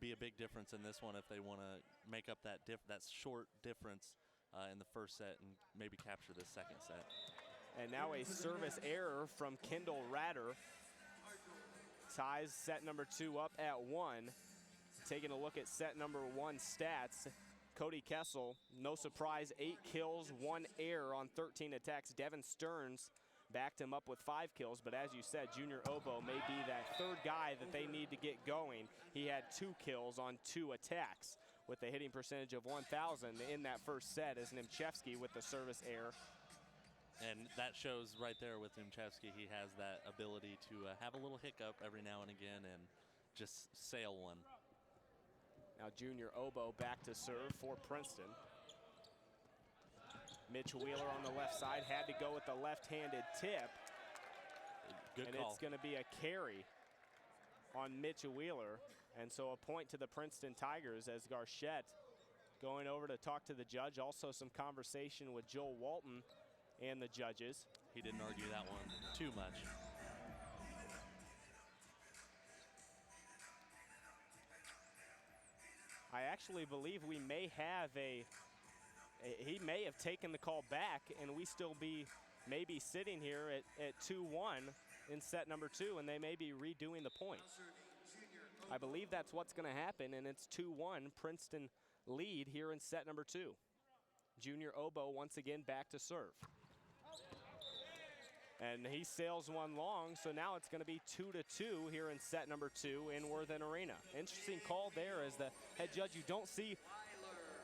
be a big difference in this one if they want to make up that short difference in the first set and maybe capture this second set. And now a service error from Kendall Ratter. ties set number 2 up at 1. Taking a look at set number 1 stats, Cody Kessel, no surprise, 8 kills, 1 error on 13 attacks. Devin Stearns backed him up with 5 kills, but as you said, Junior Obo may be that third guy that they need to get going. He had 2 kills on 2 attacks with a hitting percentage of 1,000 in that first set as Nimchevsky with the service error. And that shows right there with Nimchevsky, he has that ability to have a little hiccup every now and again and just sail one. Now Junior Obo back to serve for Princeton. Mitch Wheeler on the left side had to go with the left-handed tip. Good and call. It's going to be a carry on Mitch Wheeler. And so a point to the Princeton Tigers as Garchette going over to talk to the judge. Also some conversation with Joel Walton and the judges. He didn't argue that one too much. I actually believe we may have he may have taken the call back and we still be maybe sitting here at 2-1 in set number 2 and they may be redoing the point. I believe that's what's going to happen, and it's 2-1 Princeton lead here in set number 2. Junior Obo once again back to serve. And he sails one long, so now it's going to be 2-2 here in set number 2 in Worthen Arena. Interesting call there as the head judge. You don't see,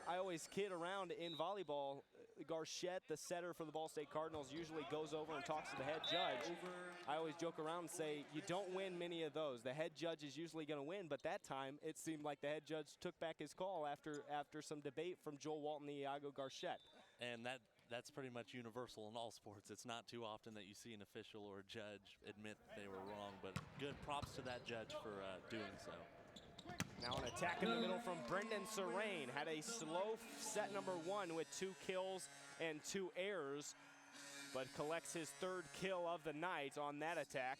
I always kid around in volleyball, Garchette, the setter for the Ball State Cardinals, usually goes over and talks to the head judge. I always joke around and say, you don't win many of those. The head judge is usually going to win, but that time it seemed like the head judge took back his call after some debate from Joel Walton and Iago Garchette. And that's pretty much universal in all sports. It's not too often that you see an official or a judge admit they were wrong, but good props to that judge for doing so. Now an attack in the middle from Brendan Serrain. Had a slow set number 1 with 2 kills and 2 errors, but collects his 3rd kill of the night on that attack.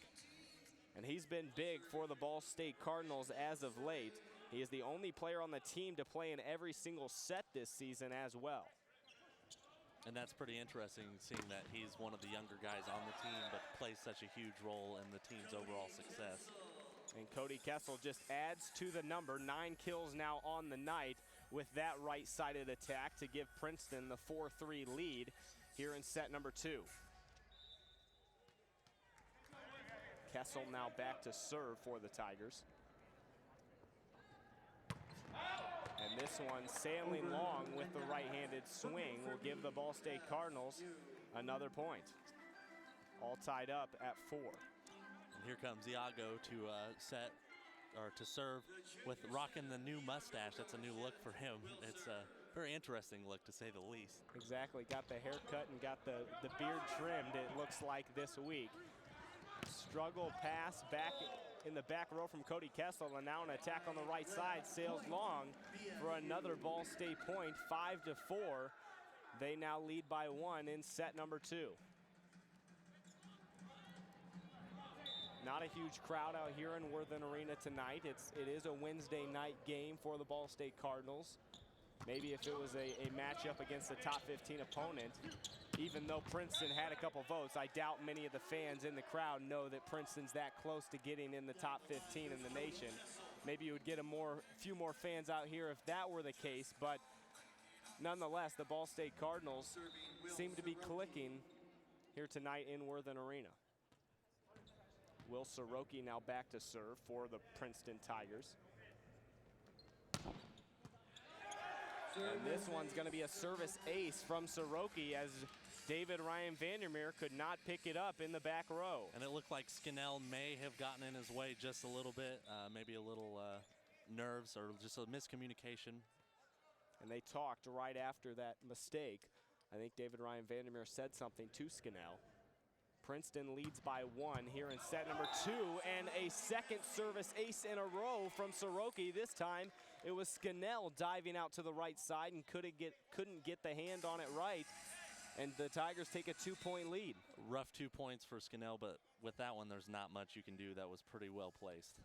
And he's been big for the Ball State Cardinals as of late. He is the only player on the team to play in every single set this season as well. And that's pretty interesting, seeing that he's one of the younger guys on the team, but plays such a huge role in the team's overall success. And Cody Kessel just adds to the number. 9 kills now on the night with that right-sided attack to give Princeton the 4-3 lead here in set number 2. Kessel now back to serve for the Tigers. And this one sailing long with the right-handed swing will give the Ball State Cardinals another point. All tied up at 4. And here comes Iago to serve with rocking the new mustache. That's a new look for him. It's a very interesting look, to say the least. Exactly, got the haircut and got the beard trimmed, it looks like, this week. Struggle pass back in the back row from Cody Kessel, and now an attack on the right side, sails long for another Ball State point, 5-4. They now lead by 1 in set number 2. Not a huge crowd out here in Worthen Arena tonight. It is a Wednesday night game for the Ball State Cardinals. Maybe if it was a matchup against a top 15 opponent, even though Princeton had a couple votes, I doubt many of the fans in the crowd know that Princeton's that close to getting in the top 15 in the nation. Maybe you would get a few more fans out here if that were the case, but nonetheless, the Ball State Cardinals seem to be clicking here tonight in Worthen Arena. Will Soroki now back to serve for the Princeton Tigers. And this one's going to be a service ace from Soroki as David Ryan Vandermeer could not pick it up in the back row. And it looked like Skinnell may have gotten in his way just a little bit, maybe a little nerves or just a miscommunication. And they talked right after that mistake. I think David Ryan Vandermeer said something to Skinnell. Princeton leads by 1 here in set number 2, and a second service ace in a row from Soroki. This time it was Skinnell diving out to the right side and couldn't get the hand on it right, and the Tigers take a 2-point lead. Rough 2 points for Skinnell, but with that one there's not much you can do. That was pretty well placed.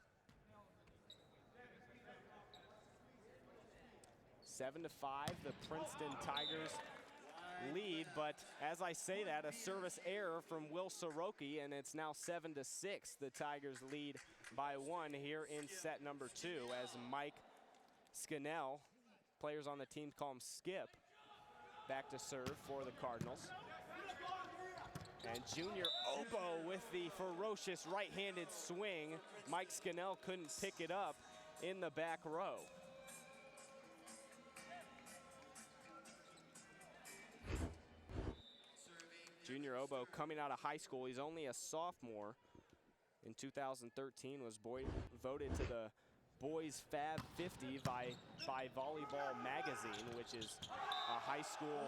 7-5, the Princeton Tigers lead, but as I say that, a service error from Will Soroki, and it's now 7-6. The Tigers lead by 1 here in set number 2 as Mike Scannell, players on the team call him Skip, back to serve for the Cardinals. And Junior Obo with the ferocious right-handed swing. Mike Scannell couldn't pick it up in the back row. Junior Obo coming out of high school. He's only a sophomore. In 2013 was voted to the Boys Fab 50 by Volleyball Magazine, which is a high school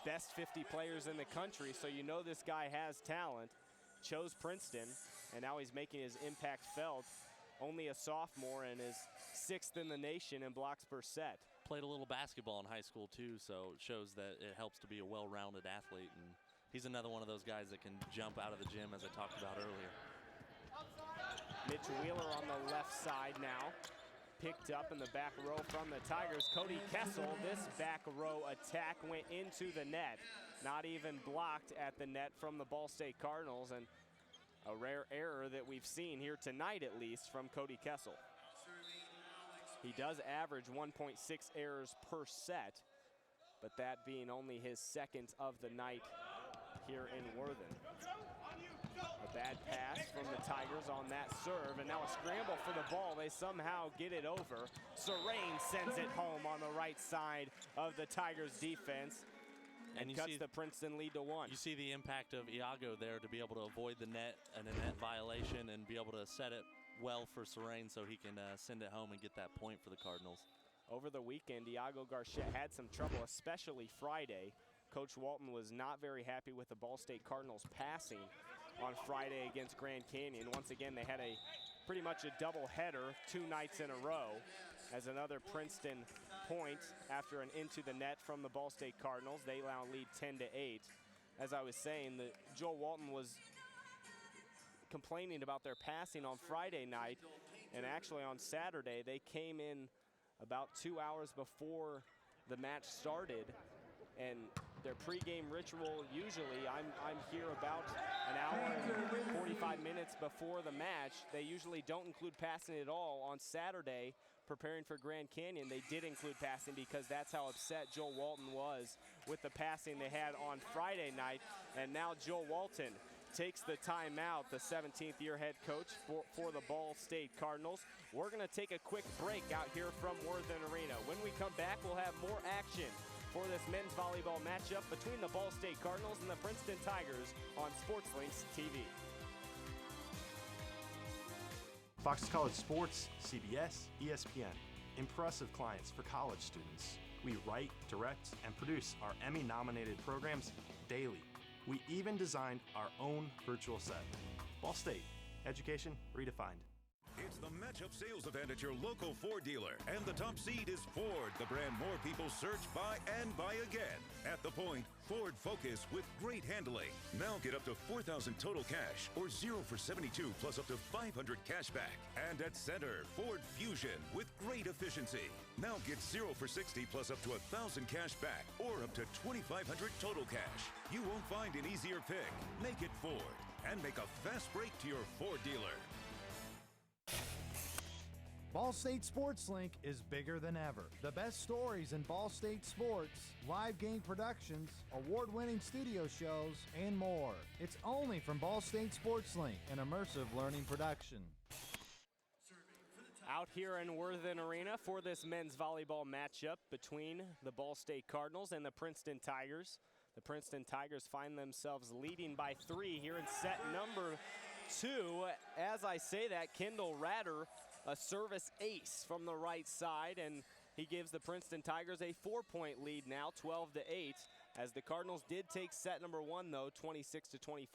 best 50 players in the country. So you know this guy has talent. Chose Princeton, and now he's making his impact felt. Only a sophomore and is 6th in the nation in blocks per set. Played a little basketball in high school too, so it shows that it helps to be a well-rounded athlete, and he's another one of those guys that can jump out of the gym, as I talked about earlier. Mitch Wheeler on the left side now. Picked up in the back row from the Tigers. Cody Kessel, this back row attack went into the net. Not even blocked at the net from the Ball State Cardinals, and a rare error that we've seen here tonight, at least, from Cody Kessel. He does average 1.6 errors per set, but that being only his 2nd of the night here in Worthen. A bad pass from the Tigers on that serve, and now a scramble for the ball. They somehow get it over. Serene sends it home on the right side of the Tigers defense and cuts the Princeton lead to 1. You see the impact of Iago there to be able to avoid the net and a net violation and be able to set it well for Serene so he can send it home and get that point for the Cardinals. Over the weekend, Iago Garchette had some trouble, especially Friday. Coach Walton was not very happy with the Ball State Cardinals passing on Friday against Grand Canyon. Once again, they had pretty much a double header 2 nights in a row, as another Princeton point after an into the net from the Ball State Cardinals. They now lead 10-8. As I was saying, Joel Walton was complaining about their passing on Friday night, and actually on Saturday they came in about 2 hours before the match started, and their pregame ritual, usually I'm here about an hour and 45 minutes before the match. They usually don't include passing at all. On Saturday, preparing for Grand Canyon, they did include passing because that's how upset Joel Walton was with the passing they had on Friday night. And now Joel Walton takes the timeout, the 17th year head coach for the Ball State Cardinals. We're going to take a quick break out here from Worthen Arena. When we come back, we'll have more action for this men's volleyball matchup between the Ball State Cardinals and the Princeton Tigers on SportsLinks TV. Fox College Sports, CBS, ESPN. Impressive clients for college students. We write, direct, and produce our Emmy-nominated programs daily. We even designed our own virtual set. Ball State, education redefined. It's the matchup sales event at your local Ford dealer, and the top seed is Ford, the brand more people search, buy, and buy again. At the point, Ford Focus with great handling. Now get up to $4,000 total cash, or 0 for 72 plus up to $500 cash back. And at Center, Ford Fusion with great efficiency. Now get 0 for 60 plus up to $1,000 cash back, or up to $2,500 total cash. You won't find an easier pick. Make it Ford, and make a fast break to your Ford dealer. Ball State Sports Link is bigger than ever. The best stories in Ball State sports, live game productions, award-winning studio shows, and more. It's only from Ball State Sports Link, an immersive learning production. Out here in Worthen Arena for this men's volleyball matchup between the Ball State Cardinals and the Princeton Tigers. The Princeton Tigers find themselves leading by 3 here in set number 2. As I say that, Kendall Ratter, a service ace from the right side, and he gives the Princeton Tigers a 4-point lead now, 12-8, as the Cardinals did take set number 1, though, 26-24.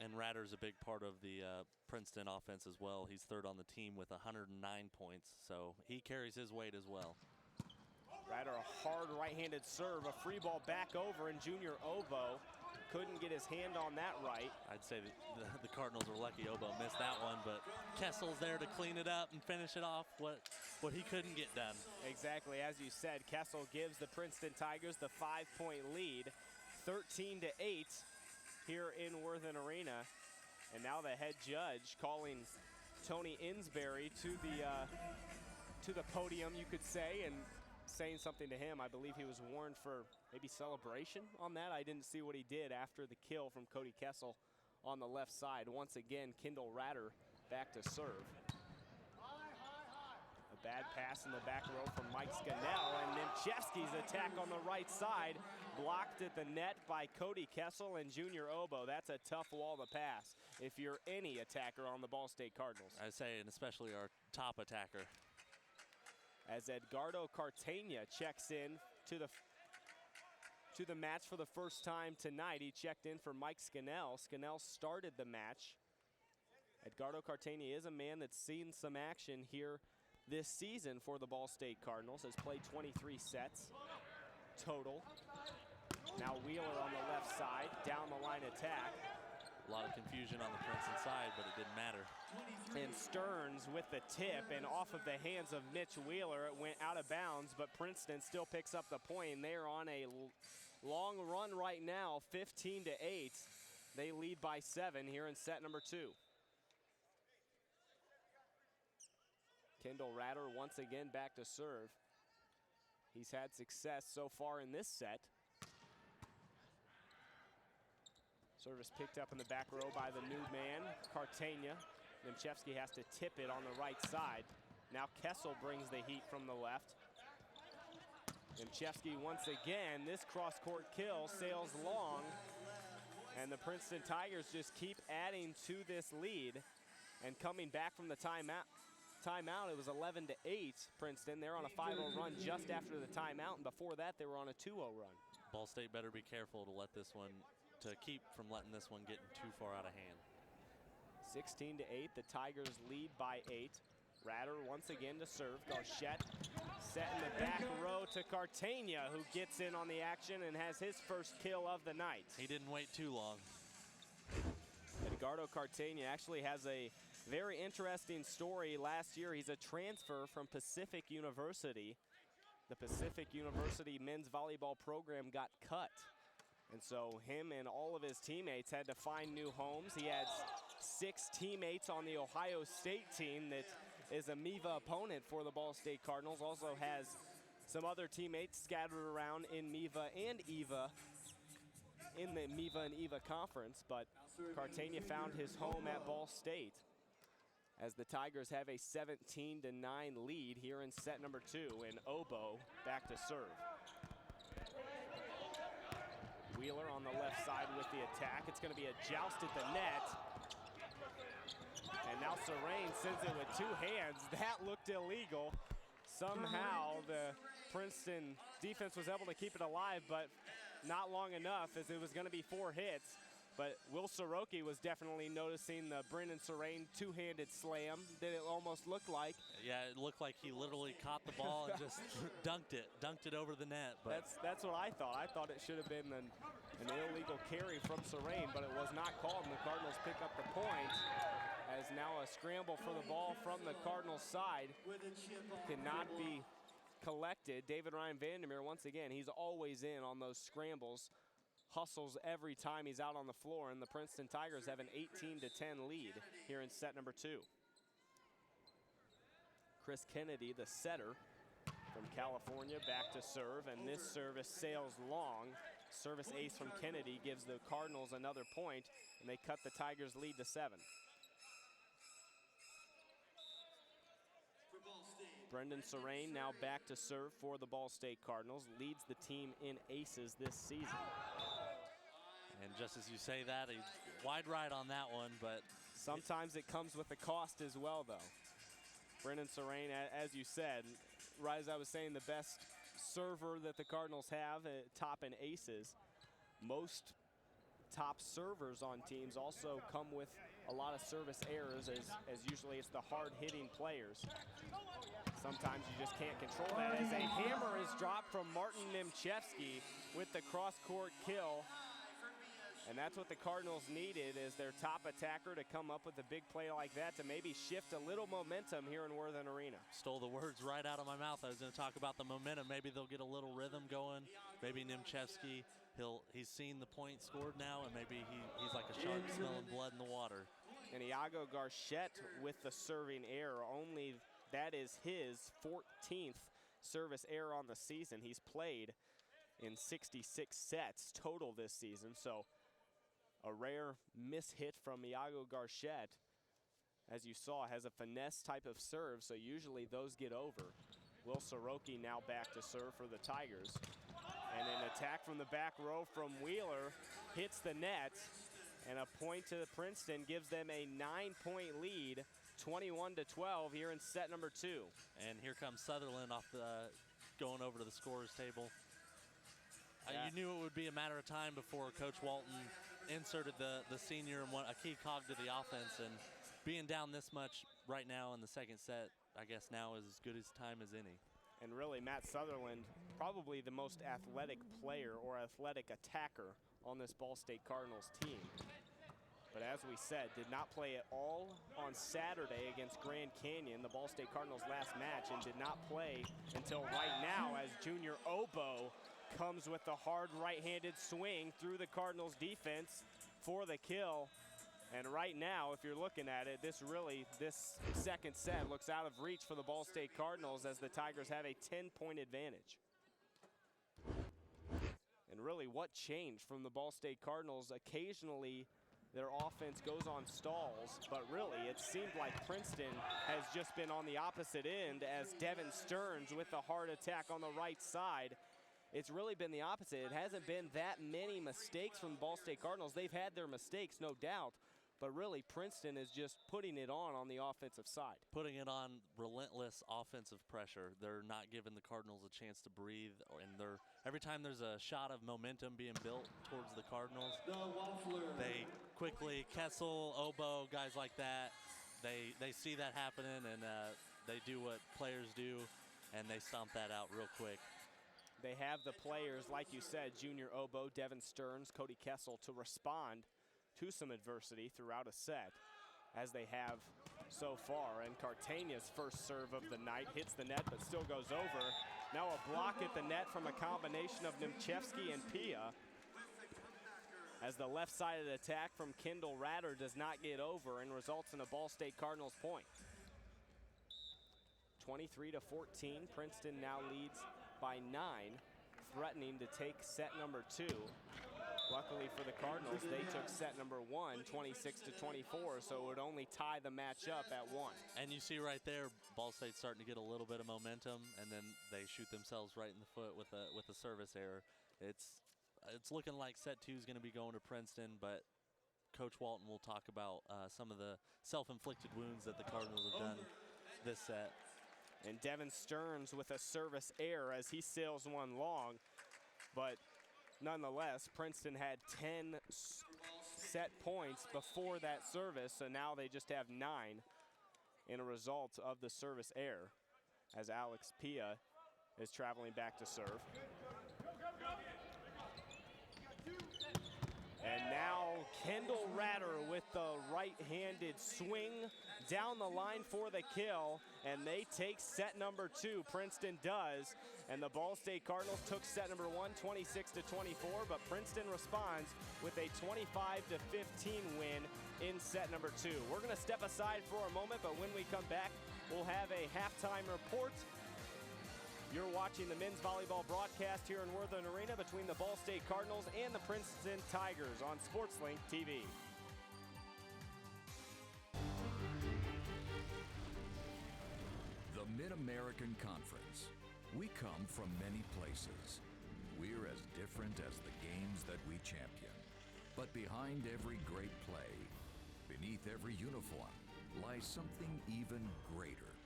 And Ratter's a big part of the Princeton offense as well. He's 3rd on the team with 109 points, so he carries his weight as well. Ratter, a hard right-handed serve, a free ball back over, and Junior Obo couldn't get his hand on that right. I'd say the Cardinals are lucky Obo missed that one, but Kessel's there to clean it up and finish it off, what he couldn't get done. Exactly, as you said, Kessel gives the Princeton Tigers the 5-point lead, 13-8 here in Worthen Arena. And now the head judge calling Tony Insbury to the podium, you could say, and saying something to him. I believe he was warned for maybe celebration on that. I didn't see what he did after the kill from Cody Kessel on the left side. Once again, Kendall Ratter back to serve. A bad pass in the back row from Mike Scannell, and Nimchevsky's attack on the right side blocked at the net by Cody Kessel and Junior Obo. That's a tough wall to pass if you're any attacker on the Ball State Cardinals. I say, and especially our top attacker. As Edgardo Cartagena checks in to the match for the first time tonight. He checked in for Mike Scannell. Scannell started the match. Edgardo Cartagena is a man that's seen some action here this season for the Ball State Cardinals. Has played 23 sets total. Now Wheeler on the left side, down the line attack. A lot of confusion on the Princeton side, but it didn't matter. And Stearns with the tip, and off of the hands of Mitch Wheeler, it went out of bounds, but Princeton still picks up the point. And they're on a long run right now, 15-8. They lead by 7 here in set number 2. Kendall Ratter once again back to serve. He's had success so far in this set. Service picked up in the back row by the new man, Cartagena. Nimchevsky has to tip it on the right side. Now Kessel brings the heat from the left. Nimchevsky once again, this cross-court kill sails long. And the Princeton Tigers just keep adding to this lead. And coming back from the timeout, it was 11-8, Princeton. They're on a 5-0 run just after the timeout, and before that they were on a 2-0 run. Ball State better be careful to keep from letting this one get too far out of hand. 16-8, the Tigers lead by 8. Ratter once again to serve. Garchette set in the back row to Cartagena, who gets in on the action and has his first kill of the night. He didn't wait too long. Edgardo Cartagena actually has a very interesting story. Last year, he's a transfer from Pacific University. The Pacific University men's volleyball program got cut. And so him and all of his teammates had to find new homes. He had 6 teammates on the Ohio State team that is a MIVA opponent for the Ball State Cardinals. Also has some other teammates scattered around in MIVA and EVA, in the MIVA and EVA conference. But Cartagena found his home at Ball State as the Tigers have a 17-9 lead here in set number 2. And Obo back to serve. Wheeler on the left side with the attack. It's going to be a joust at the net. And now Serene sends it with 2 hands. That looked illegal. Somehow the Princeton defense was able to keep it alive, but not long enough, as it was going to be 4 hits. But Will Soroki was definitely noticing the Brendan Serene 2-handed slam that it almost looked like. Yeah, it looked like he literally caught the ball and just dunked it over the net. But that's what I thought. I thought it should have been an illegal carry from Serene, but it was not called, and the Cardinals pick up the point. As now a scramble for the ball from the Cardinals side cannot be collected. David Ryan Vandermeer, once again, he's always in on those scrambles. Hustles every time he's out on the floor, and the Princeton Tigers have an 18-10 lead here in set number 2. Chris Kennedy, the setter from California, back to serve, and this service sails long. Service ace from Kennedy gives the Cardinals another point, and they cut the Tigers' lead to 7. Brendan Serene now back to serve for the Ball State Cardinals, leads the team in aces this season. And just as you say that, a wide right on that one, but sometimes it comes with a cost as well, though. Brendan Serene, as you said, right as I was saying, the best server that the Cardinals have, top in aces. Most top servers on teams also come with a lot of service errors, as usually it's the hard-hitting players. Sometimes you just can't control that, as a hammer is dropped from Martin Nimchevsky with the cross-court kill. And that's what the Cardinals needed, is their top attacker to come up with a big play like that to maybe shift a little momentum here in Worthen Arena. Stole the words right out of my mouth. I was going to talk about the momentum. Maybe they'll get a little rhythm going. Maybe Nimchevsky, he's seen the point scored now, and maybe he's like a shark smelling blood in the water. And Iago Garchette with the serving error. Only that is his 14th service error on the season. He's played in 66 sets total this season. So a rare mishit from Iago Garchette. As you saw, has a finesse type of serve, so usually those get over. Will Soroki now back to serve for the Tigers. And an attack from the back row from Wheeler hits the net. And a point to Princeton gives them a 9-point lead, 21-12 here in set number 2. And here comes Sutherland off the going over to the scorer's table. Yeah. You knew it would be a matter of time before Coach Walton inserted the senior and a key cog to the offense. And being down this much right now in the second set, I guess now is as good as time as any. And really, Matt Sutherland, probably the most athletic player or athletic attacker on this Ball State Cardinals team. But as we said, did not play at all on Saturday against Grand Canyon, the Ball State Cardinals' last match, and did not play until right now as Junior Obo comes with the hard right-handed swing through the Cardinals' defense for the kill. And right now, if you're looking at it, this second set looks out of reach for the Ball State Cardinals as the Tigers have a 10-point advantage. And really, what changed from the Ball State Cardinals? Occasionally, their offense goes on stalls, but really, it seemed like Princeton has just been on the opposite end as Devin Stearns with the hard attack on the right side. It's really been the opposite. It hasn't been that many mistakes from the Ball State Cardinals. They've had their mistakes, no doubt, but really, Princeton is just putting it on the offensive side. Putting it on relentless offensive pressure. They're not giving the Cardinals a chance to breathe, and every time there's a shot of momentum being built towards the Cardinals, they quickly, Kessel, Obo, guys like that, they see that happening, and they do what players do, and they stomp that out real quick. They have the players, like you said, Junior Obo, Devin Stearns, Cody Kessel, to respond to some adversity throughout a set, as they have so far. And Cartagna's first serve of the night hits the net but still goes over. Now a block at the net from a combination of Nimchevsky and Pia, as the left-sided attack from Kendall Ratter does not get over and results in a Ball State Cardinals point. 23-14, Princeton now leads by 9, threatening to take set number 2. Luckily for the Cardinals, they took set number 1, 26-24, so it would only tie the match up at 1. And you see right there, Ball State's starting to get a little bit of momentum, and then they shoot themselves right in the foot with a service error. It's looking like set 2 is going to be going to Princeton, but Coach Walton will talk about some of the self-inflicted wounds that the Cardinals have done this set. And Devin Stearns with a service error as he sails one long, but nonetheless, Princeton had 10 set points before that service, so now they just have 9 in a result of the service error as Alex Pia is traveling back to serve. And now Kendall Ratter with the right-handed swing down the line for the kill, and they take set number 2. Princeton does, and the Ball State Cardinals took set number 1, 26-24, but Princeton responds with a 25-15 win in set number 2. We're going to step aside for a moment, but when we come back, we'll have a halftime report. You're watching the men's volleyball broadcast here in Worthen Arena between the Ball State Cardinals and the Princeton Tigers on SportsLink TV. The Mid-American Conference. We come from many places. We're as different as the games that we champion. But behind every great play, beneath every uniform, lies something even greater.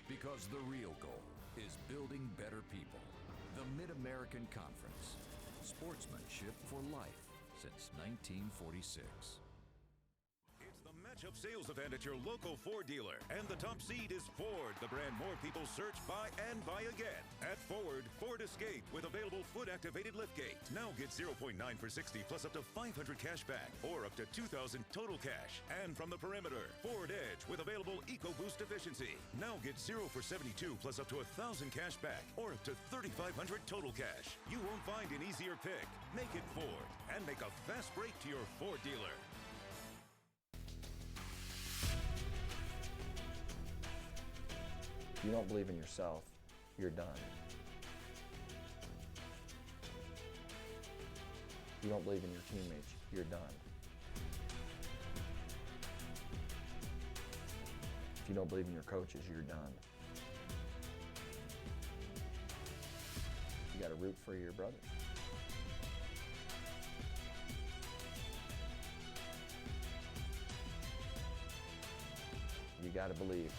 Because the real goal is building better people. The Mid-American Conference. Sportsmanship for life since 1946. It's the matchup sales event at your local Ford dealer. And the top seed is Ford, the brand more people search, buy, and buy again. At Ford, Ford Escape with available foot-activated liftgate. Now get 0.9 for 60 plus up to 500 cash back or up to 2,000 total cash. And from the perimeter, Ford Edge with available EcoBoost efficiency. Now get 0 for 72 plus up to 1,000 cash back or up to 3,500 total cash. You won't find an easier pick. Make it Ford and make a fast break to your Ford dealer. If you don't believe in yourself, you're done. If you don't believe in your teammates, you're done. If you don't believe in your coaches, you're done. You got to root for your brothers. You got to believe.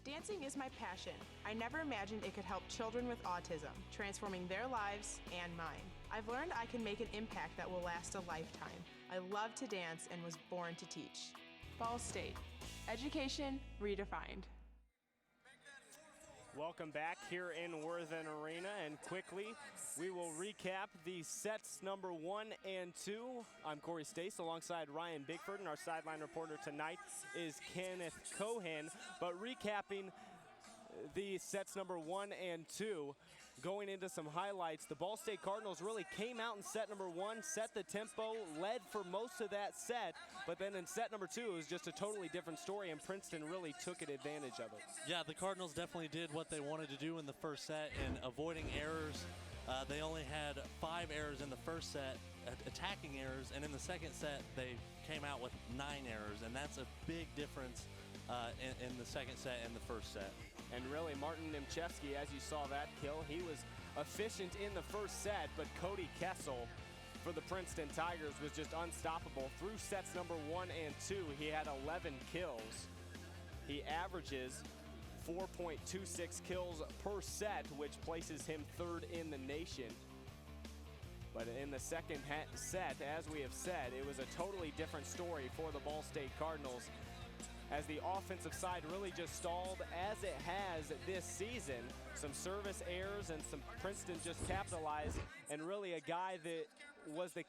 Dancing is my passion. I never imagined it could help children with autism, transforming their lives and mine. I've learned I can make an impact that will last a lifetime. I love to dance and was born to teach. Ball State. Education redefined. Welcome back here in Worthen Arena, and quickly we will recap the sets number 1 and 2. I'm Corey Stace alongside Ryan Bigford, and our sideline reporter tonight is Kenneth Cohen. But recapping the sets number 1 and 2, going into some highlights, the Ball State Cardinals really came out in set number 1, set the tempo, led for most of that set, but then in set number 2 it was just a totally different story, and Princeton really took advantage of it. Yeah, the Cardinals definitely did what they wanted to do in the first set in avoiding errors. They only had 5 errors in the first set, attacking errors, and in the second set they came out with 9 errors, and that's a big difference in the second set and the first set. And really, Martin Nimchevsky, as you saw that kill, he was efficient in the first set, but Cody Kessel for the Princeton Tigers was just unstoppable. Through sets number 1 and 2, he had 11 kills. He averages 4.26 kills per set, which places him 3rd in the nation. But in the second set, as we have said, it was a totally different story for the Ball State Cardinals, as the offensive side really just stalled as it has this season. Some service errors and some Princeton just capitalized, and really a guy that was the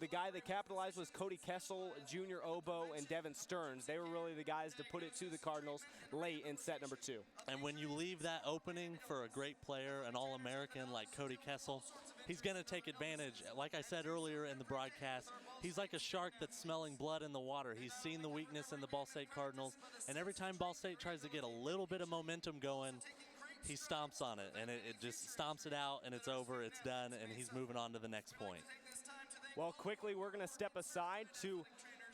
guy that capitalized was Cody Kessel, Junior Oboe, and Devin Stearns. They were really the guys to put it to the Cardinals late in set number 2. And when you leave that opening for a great player, an All-American like Cody Kessel, he's going to take advantage. Like I said earlier in the broadcast, he's like a shark that's smelling blood in the water. He's seen the weakness in the Ball State Cardinals, and every time Ball State tries to get a little bit of momentum going, he stomps on it, and it just stomps it out, and it's over, it's done, and he's moving on to the next point. Well, quickly, we're going to step aside to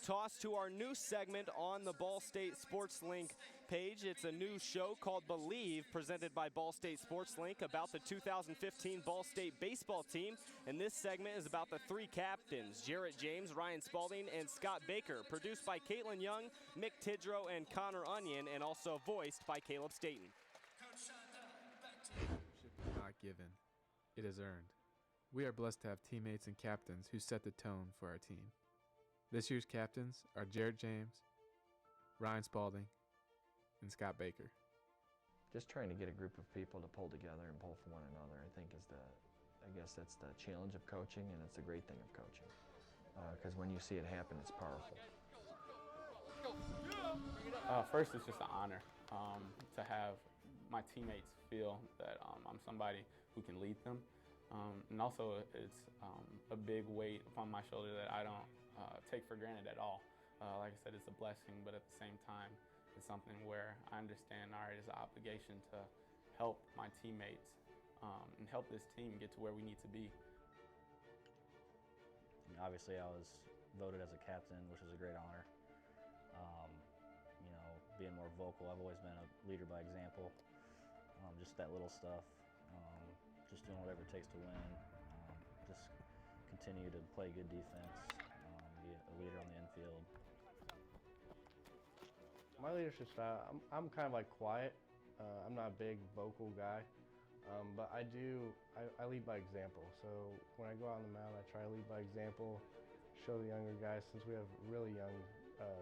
toss to our new segment on the Ball State Sports Link page. It's a new show called Believe, presented by Ball State Sports Link, about the 2015 Ball State baseball team. And this segment is about the 3 captains, Jarrett James, Ryan Spalding, and Scott Baker. Produced by Caitlin Young, Mick Tidrow, and Connor Onion, and also voiced by Caleb Staten. Is not given, it is earned. We are blessed to have teammates and captains who set the tone for our team. This year's captains are Jarrett James, Ryan Spalding, and Scott Baker. Just trying to get a group of people to pull together and pull for one another, I think I guess that's the challenge of coaching, and it's a great thing of coaching. Because when you see it happen, it's powerful. First, it's just an honor to have my teammates feel that I'm somebody who can lead them. And also, it's a big weight upon my shoulder that I don't take for granted at all. Like I said, it's a blessing, but at the same time, it's something where I understand, all right, it's an obligation to help my teammates and help this team get to where we need to be. Obviously, I was voted as a captain, which is a great honor. Being more vocal, I've always been a leader by example. Just that little stuff. Just doing whatever it takes to win, just continue to play good defense, be a leader on the infield. My leadership style, I'm kind of like quiet. I'm not a big vocal guy, but I lead by example. So when I go out on the mound, I try to lead by example, show the younger guys, since we have really young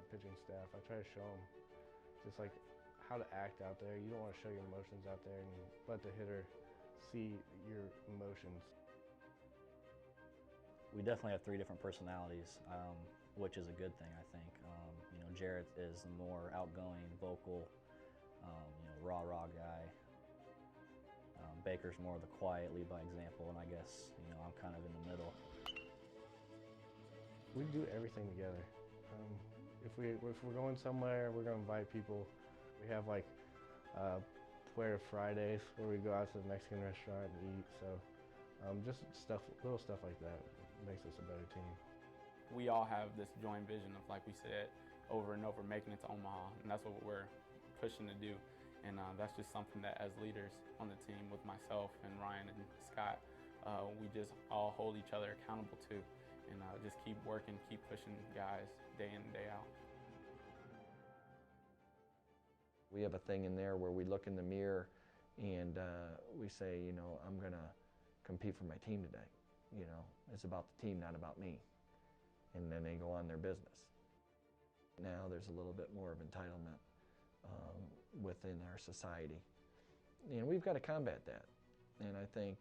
pitching staff, I try to show them just like how to act out there. You don't want to show your emotions out there and let the hitter see your emotions. We definitely have 3 different personalities, which is a good thing, I think. Jarrett is the more outgoing, vocal, rah-rah guy. Baker's more of the quiet, lead by example, and I guess, I'm kind of in the middle. We do everything together. If we're going somewhere, we're gonna invite people. We have like Player Fridays where we go out to the Mexican restaurant and eat. So just little stuff like that makes us a better team. We all have this joint vision of, like we said, over and over, making it to Omaha, and that's what we're pushing to do. And that's just something that as leaders on the team with myself and Ryan and Scott, we just all hold each other accountable to, and just keep working, keep pushing guys day in and day out. We have a thing in there where we look in the mirror and we say, you know, I'm going to compete for my team today. You know, it's about the team, not about me. And then they go on their business. Now there's a little bit more of entitlement within our society. And we've got to combat that. And I think,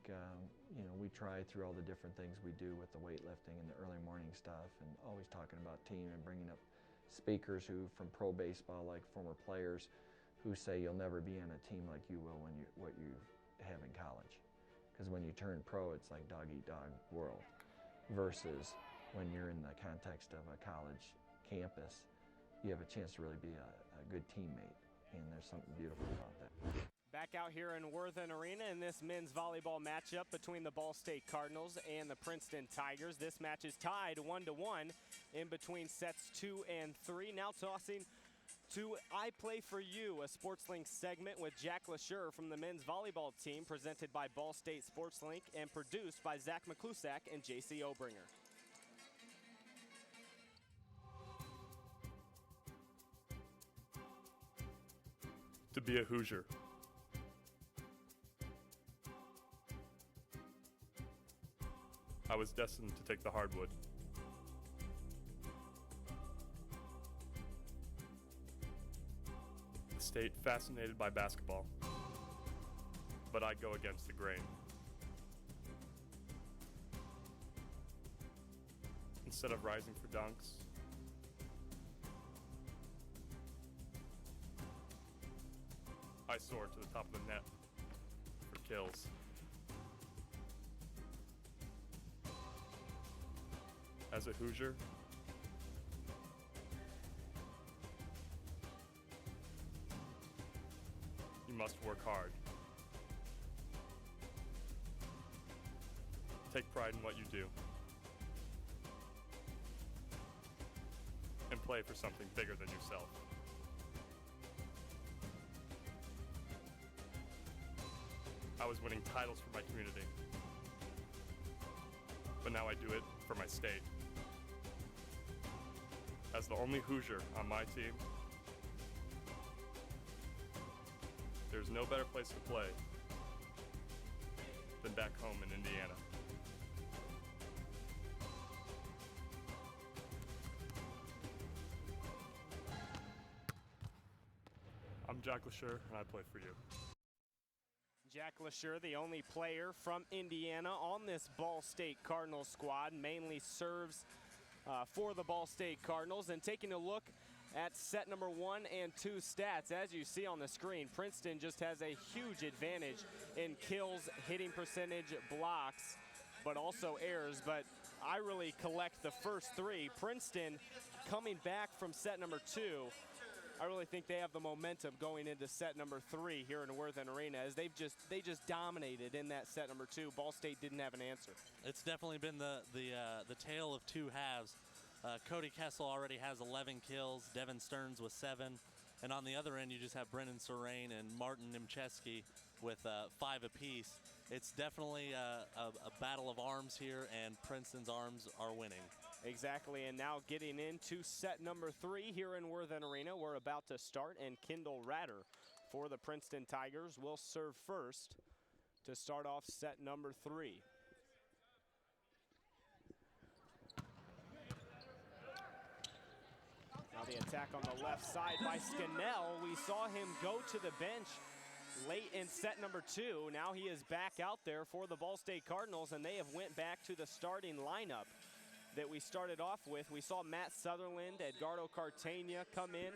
you know, we try through all the different things we do with the weightlifting and the early morning stuff, and always talking about team and bringing up speakers who, from pro baseball, like former players, who say you'll never be on a team like you will when what you have in college. Because when you turn pro, it's like dog eat dog world, versus when you're in the context of a college campus, you have a chance to really be a good teammate, and there's something beautiful about that. Back out here in Worthen Arena in this men's volleyball matchup between the Ball State Cardinals and the Princeton Tigers. This match is tied 1-1 in between sets 2 and 3. Now tossing to I Play For You, a SportsLink segment with Jack LaSure from the men's volleyball team, presented by Ball State SportsLink and produced by Zach McClusack and JC Obringer. To be a Hoosier. I was destined to take the hardwood. The state fascinated by basketball, but I go against the grain. Instead of rising for dunks, I soar to the top of the net for kills. As a Hoosier, you must work hard. Take pride in what you do. And play for something bigger than yourself. I was winning titles for my community, but now I do it for my state. As the only Hoosier on my team, there's no better place to play than back home in Indiana. I'm Jack LaSure, and I play for you. Jack LaSure, the only player from Indiana on this Ball State Cardinals squad, mainly serves for the Ball State Cardinals. And taking a look at set number 1 and 2 stats, as you see on the screen, Princeton just has a huge advantage in kills, hitting percentage, blocks, but also errors. But I really collect the first 3. Princeton coming back from set number 2. I really think they have the momentum going into set number 3 here in Worthen Arena, as they just dominated in that set number 2. Ball State didn't have an answer. It's definitely been the tale of two halves. Cody Kessel already has 11 kills, Devin Stearns with 7, and on the other end you just have Brennan Serrain and Martin Nimcheski with 5 apiece. It's definitely a battle of arms here, and Princeton's arms are winning. Exactly, and now getting into set number 3 here in Worthen Arena. We're about to start, and Kendall Ratter for the Princeton Tigers will serve first to start off set number 3. Now the attack on the left side by Scannell. We saw him go to the bench late in set number 2. Now he is back out there for the Ball State Cardinals, and they have went back to the starting lineup that we started off with. We saw Matt Sutherland, Edgardo Cartagena come in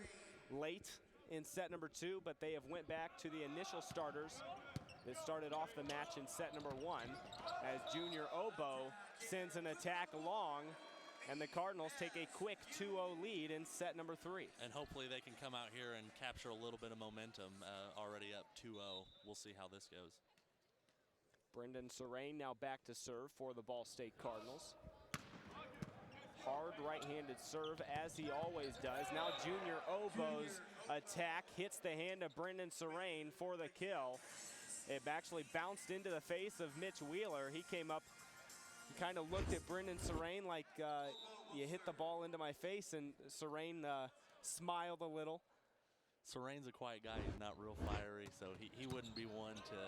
late in set number 2, but they have went back to the initial starters that started off the match in set number 1, as Junior Obo sends an attack long And the Cardinals take a quick 2-0 lead in set number 3. And hopefully they can come out here and capture a little bit of momentum, already up 2-0. We'll see how this goes. Brendan Serrain now back to serve for the Ball State Cardinals. Hard right-handed serve, as he always does. Now Junior Obo's attack hits the hand of Brendan Serrain for the kill. It actually bounced into the face of Mitch Wheeler. He came up, he kind of looked at Brendan Serrain like, you hit the ball into my face, and Serrain smiled a little. Serrain's a quiet guy. He's not real fiery, so he wouldn't be one to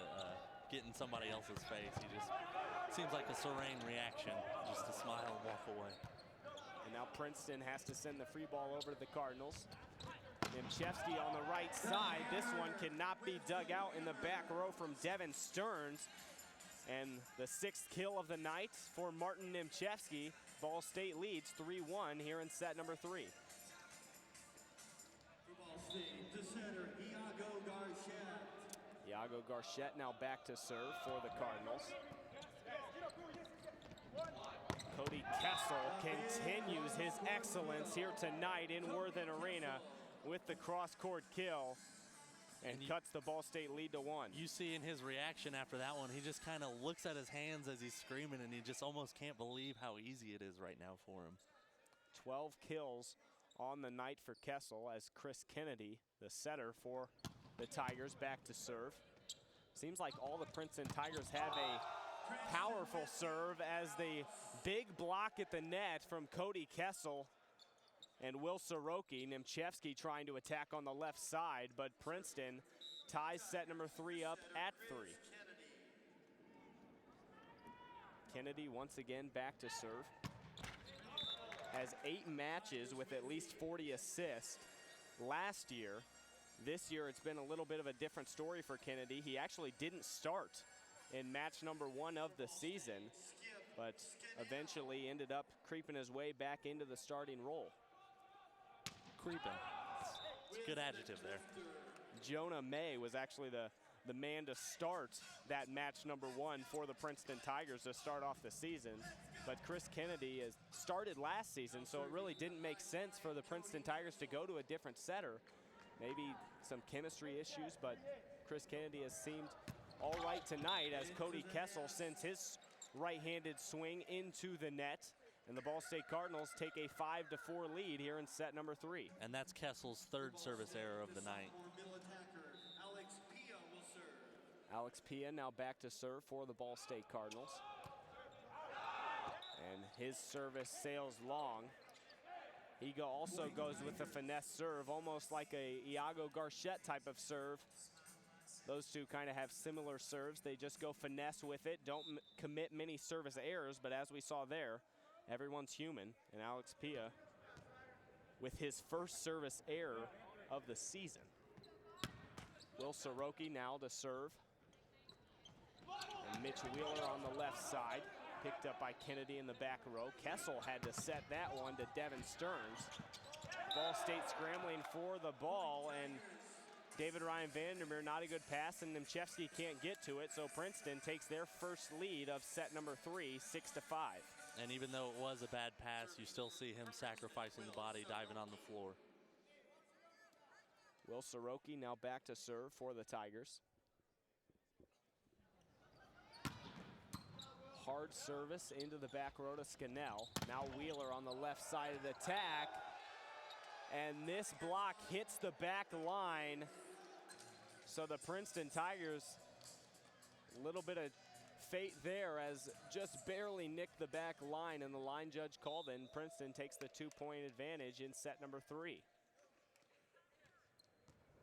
get in somebody else's face. He just seems like a Serrain reaction, just to smile and walk away. And now Princeton has to send the free ball over to the Cardinals. Nimchevsky on the right side. This one cannot be dug out in the back row from Devin Stearns. And the 6th kill of the night for Martin Nimchevsky. Ball State leads 3-1 here in set number 3. Ball State, the center, Iago Garchette. Iago Garchette now back to serve for the Cardinals. Cody Kessel continues his excellence here tonight in Worthen Arena with the cross-court kill and cuts the Ball State lead to 1. You see in his reaction after that one, he just kind of looks at his hands as he's screaming, and he just almost can't believe how easy it is right now for him. 12 kills on the night for Kessel as Chris Kennedy, the setter for the Tigers, back to serve. Seems like all the Princeton Tigers have a powerful serve, as the big block at the net from Cody Kessel and Will Soroki. Nimchevsky trying to attack on the left side, but Princeton ties set number 3 up at 3. Kennedy once again back to serve. Has 8 matches with at least 40 assists last year. This year it's been a little bit of a different story for Kennedy. He actually didn't start in match number 1 of the season, but eventually ended up creeping his way back into the starting role. Creeping. It's a good adjective there. Jonah May was actually the man to start that match number 1 for the Princeton Tigers to start off the season. But Chris Kennedy has started last season, so it really didn't make sense for the Princeton Tigers to go to a different setter. Maybe some chemistry issues, but Chris Kennedy has seemed all right tonight as Cody Kessel sends his right-handed swing into the net. And the Ball State Cardinals take a 5-4 lead here in set number 3. And that's Kessel's 3rd service error of the night. Alex Pia now back to serve for the Ball State Cardinals. And his service sails long. He also goes with a finesse serve, almost like a Iago Garchette type of serve. Those two kind of have similar serves. They just go finesse with it, don't commit many service errors, but as we saw there, everyone's human. And Alex Pia with his first service error of the season. Will Soroki now to serve. And Mitch Wheeler on the left side, picked up by Kennedy in the back row. Kessel had to set that one to Devin Stearns. Ball State scrambling for the ball, and David Ryan Vandermeer, not a good pass, and Nimchevsky can't get to it, so Princeton takes their first lead of set number 3, 6-5. And even though it was a bad pass, you still see him sacrificing the body, diving on the floor. Will Soroki now back to serve for the Tigers. Hard service into the back row to Scannell. Now Wheeler on the left side of the attack. And this block hits the back line. So the Princeton Tigers, a little bit of fate there as just barely nicked the back line, and the line judge called in. Princeton takes the 2-point advantage in set number 3.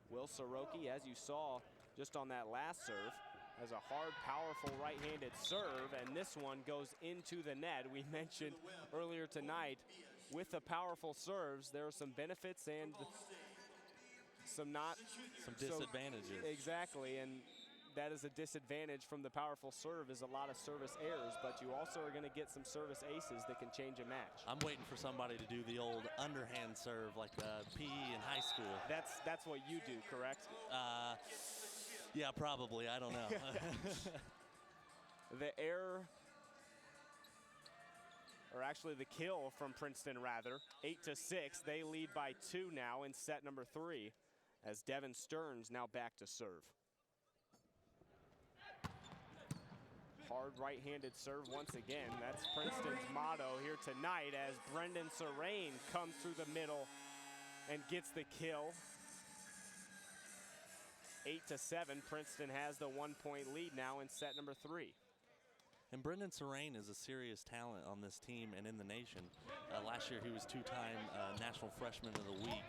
Will Soroki, as you saw just on that last serve, has a hard, powerful right-handed serve, and this one goes into the net. We mentioned earlier tonight, with the powerful serves, there are some benefits and some disadvantages. Exactly, and that is a disadvantage from the powerful serve, is a lot of service errors, but you also are going to get some service aces that can change a match. I'm waiting for somebody to do the old underhand serve like PE in high school. That's what you do, correct? Yeah, probably. I don't know. The error or actually the kill from Princeton rather. 8-6, they lead by 2 now in set number 3 as Devin Stearns now back to serve. Hard right-handed serve once again. That's Princeton's motto here tonight as Brendan Serrain comes through the middle and gets the kill. 8-7, Princeton has the 1-point lead now in set number 3. And Brendan Serrain is a serious talent on this team and in the nation. Last year he was 2-time National Freshman of the Week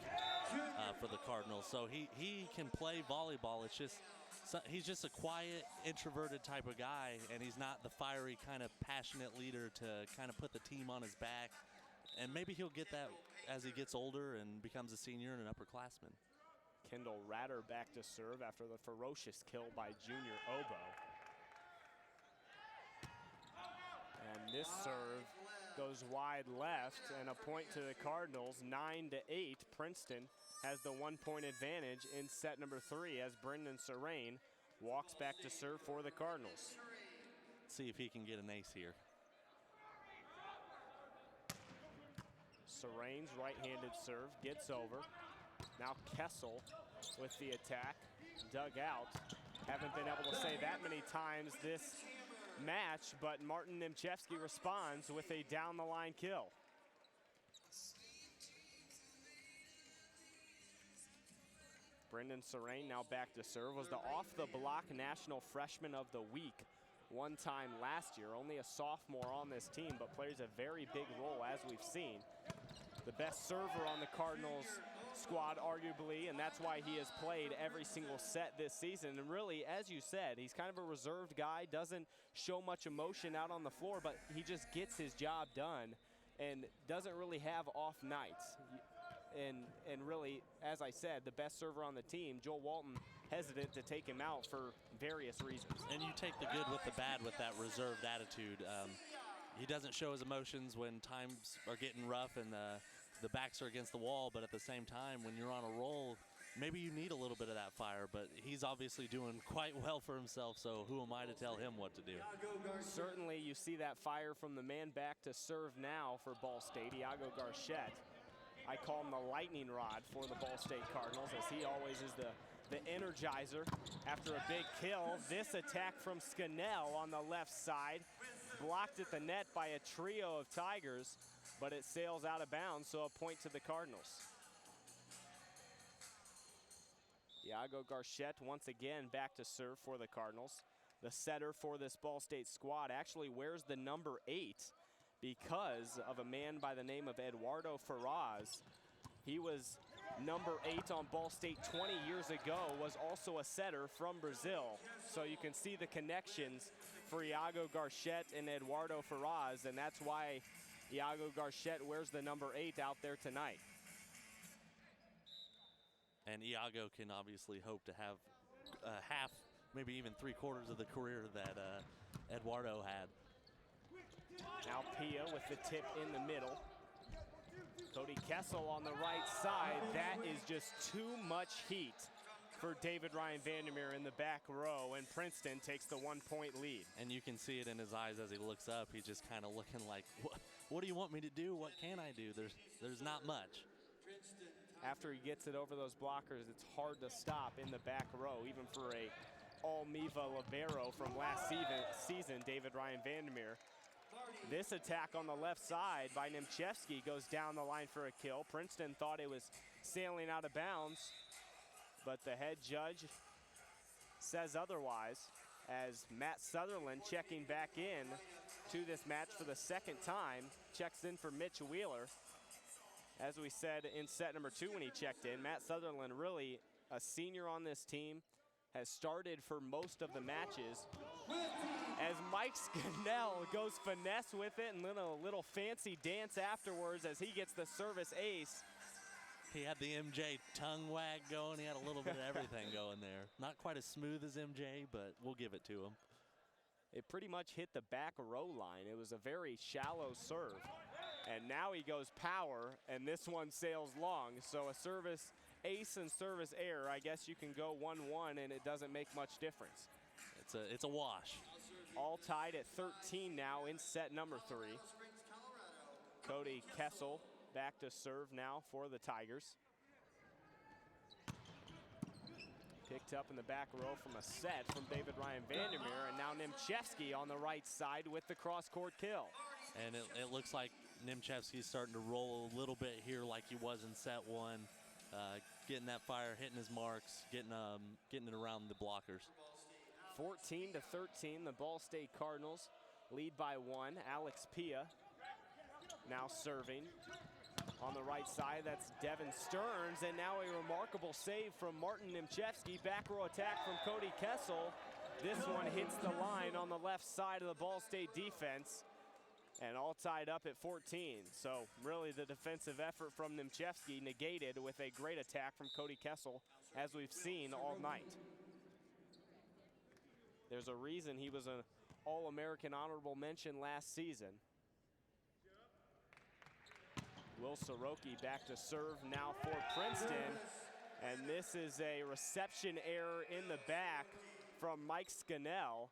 for the Cardinals. So he can play volleyball. It's just, he's just a quiet, introverted type of guy, and he's not the fiery kind of passionate leader to kind of put the team on his back. And maybe he'll get that as he gets older and becomes a senior and an upperclassman. Kendall Ratter back to serve after the ferocious kill by Junior Obo. And this serve goes wide left and a point to the Cardinals. 9-8, Princeton has the 1-point advantage in set number 3 as Brendan Serrain walks back to serve for the Cardinals. See if he can get an ace here. Serrain's right-handed serve gets over. Now Kessel with the attack, dug out. Haven't been able to say that many times this match, but Martin Nemchevsky responds with a down-the-line kill. Brendan Serrain now back to serve. Was the off-the-block National Freshman of the Week one time last year. Only a sophomore on this team, but plays a very big role as we've seen. The best server on the Cardinals squad, arguably, and that's why he has played every single set this season. And really, as you said, he's kind of a reserved guy, doesn't show much emotion out on the floor, but he just gets his job done and doesn't really have off nights. And really, as I said, the best server on the team, Joel Walton, hesitant to take him out for various reasons. And you take the good with the bad with that reserved attitude. He doesn't show his emotions when times are getting rough and the backs are against the wall, but at the same time, when you're on a roll, maybe you need a little bit of that fire, but he's obviously doing quite well for himself, so who am I to tell him what to do? Certainly you see that fire from the man back to serve now for Ball State, Iago Garchette. I call him the lightning rod for the Ball State Cardinals, as he always is the energizer after a big kill. This attack from Scannell on the left side, blocked at the net by a trio of Tigers, but it sails out of bounds, so a point to the Cardinals. Iago Garchette once again back to serve for the Cardinals. The setter for this Ball State squad actually wears the number 8 because of a man by the name of Eduardo Ferraz. He was number 8 on Ball State 20 years ago, was also a setter from Brazil. So you can see the connections for Iago Garchette and Eduardo Ferraz, and that's why Iago Garchette wears the number 8 out there tonight. And Iago can obviously hope to have half, maybe even 3/4 of the career that Eduardo had. Now Pia with the tip in the middle. Cody Kessel on the right side. That is just too much heat for David Ryan Vandermeer in the back row, and Princeton takes the 1-point lead. And you can see it in his eyes as he looks up. He's just kind of looking like, what do you want me to do? What can I do? There's not much. After he gets it over those blockers, it's hard to stop in the back row, even for a all-Miva libero from last season, David Ryan Vandermeer. This attack on the left side by Nemchevsky goes down the line for a kill. Princeton thought it was sailing out of bounds, but the head judge says otherwise, as Matt Sutherland checking back in to this match for the second time, checks in for Mitch Wheeler. As we said in set number 2 when he checked in, Matt Sutherland, really a senior on this team, has started for most of the matches. As Mike Scannell goes finesse with it and a little fancy dance afterwards as he gets the service ace. He had the MJ tongue wag going. He had a little bit of everything going there. Not quite as smooth as MJ, but we'll give it to him. It pretty much hit the back row line. It was a very shallow serve. And now he goes power, and this one sails long. So a service ace and service error, I guess you can go 1-1, and it doesn't make much difference. It's a wash. All tied at 13 now in set number 3. Cody Kessel back to serve now for the Tigers. Picked up in the back row from a set from David Ryan Vandermeer, and now Nimchevsky on the right side with the cross-court kill. And it looks like Nimchevsky's starting to roll a little bit here like he was in set one, getting that fire, hitting his marks, getting it around the blockers. 14-13, the Ball State Cardinals lead by 1. Alex Pia now serving. On the right side, that's Devin Stearns, and now a remarkable save from Martin Nimchevsky. Back row attack from Cody Kessel. This one hits the line on the left side of the Ball State defense, and all tied up at 14. So really the defensive effort from Nimchevsky negated with a great attack from Cody Kessel, as we've seen all night. There's a reason he was an All-American honorable mention last season. Will Soroki back to serve now for Princeton. And this is a reception error in the back from Mike Scannell.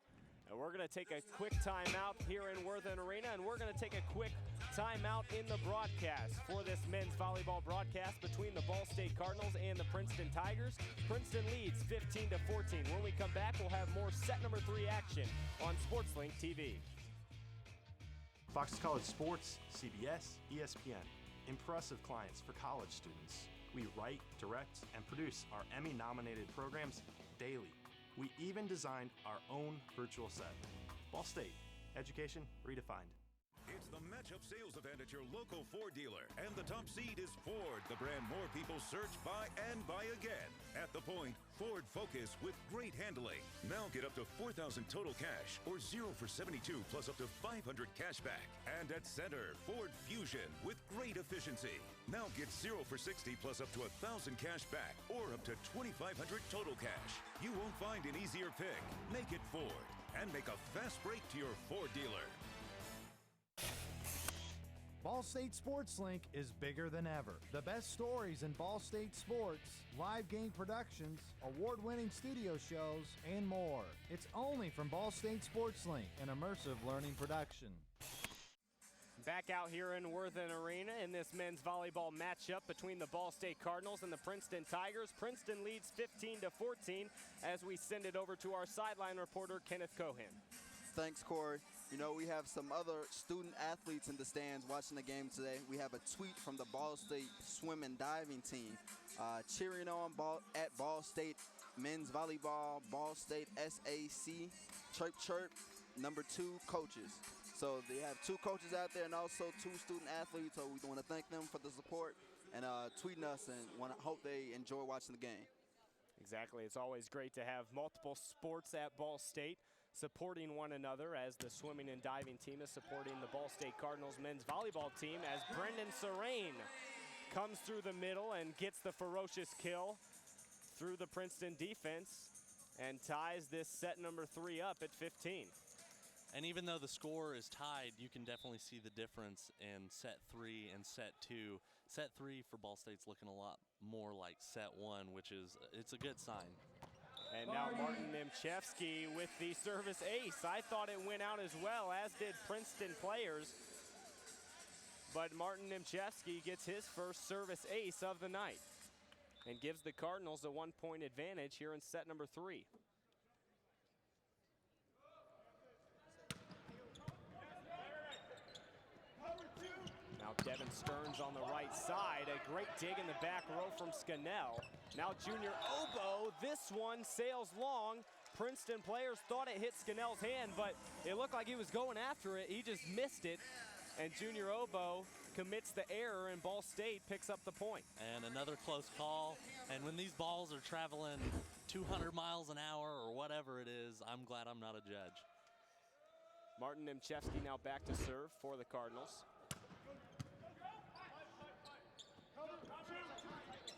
And we're going to take a quick timeout here in Worthen Arena, and we're going to take a quick timeout in the broadcast for this men's volleyball broadcast between the Ball State Cardinals and the Princeton Tigers. Princeton leads 15-14. When we come back, we'll have more set number 3 action on SportsLink TV. Fox College Sports, CBS, ESPN. Impressive clients for college students. We write, direct, and produce our Emmy-nominated programs daily. We even designed our own virtual set. Ball State, education redefined. It's the matchup sales event at your local Ford dealer, and the top seed is Ford, the brand more people search, buy, and buy again. At the point, Ford Focus with great handling. Now get up to $4,000 total cash, or 0 for 72 plus up to $500 cash back. And at Center, Ford Fusion with great efficiency. Now get 0 for 60 plus up to $1,000 cash back, or up to $2,500 total cash. You won't find an easier pick. Make it Ford, and make a fast break to your Ford dealer. Ball State Sports Link is bigger than ever. The best stories in Ball State sports, live game productions, award-winning studio shows, and more. It's only from Ball State Sports Link, an immersive learning production. Back out here in Worthen Arena in this men's volleyball matchup between the Ball State Cardinals and the Princeton Tigers. Princeton leads 15-14 as we send it over to our sideline reporter, Kenneth Cohen. Thanks, Corey. You know, we have some other student athletes in the stands watching the game today. We have a tweet from the Ball State swim and diving team cheering on at Ball State men's volleyball, Ball State SAC, chirp chirp, number 2 coaches. So they have 2 coaches out there and also 2 student athletes. So we want to thank them for the support and tweeting us, and hope they enjoy watching the game. Exactly. It's always great to have multiple sports at Ball State supporting one another, as the swimming and diving team is supporting the Ball State Cardinals men's volleyball team, as Brendan Serrain comes through the middle and gets the ferocious kill through the Princeton defense and ties this set number 3 up at 15. And even though the score is tied, you can definitely see the difference in set 3 and set 2. Set 3 for Ball State's looking a lot more like set 1, which is, it's a good sign. And now Martin Nimchevsky with the service ace. I thought it went out as well, as did Princeton players. But Martin Nimchevsky gets his first service ace of the night and gives the Cardinals a 1-point advantage here in set number 3. Now Devin Stearns on the right side. A great dig in the back row from Scannell. Now Junior Oboe. This one sails long. Princeton players thought it hit Scannell's hand, but it looked like he was going after it. He just missed it. And Junior Oboe commits the error, and Ball State picks up the point. And another close call. And when these balls are traveling 200 miles an hour or whatever it is, I'm glad I'm not a judge. Martin Nimchevsky now back to serve for the Cardinals.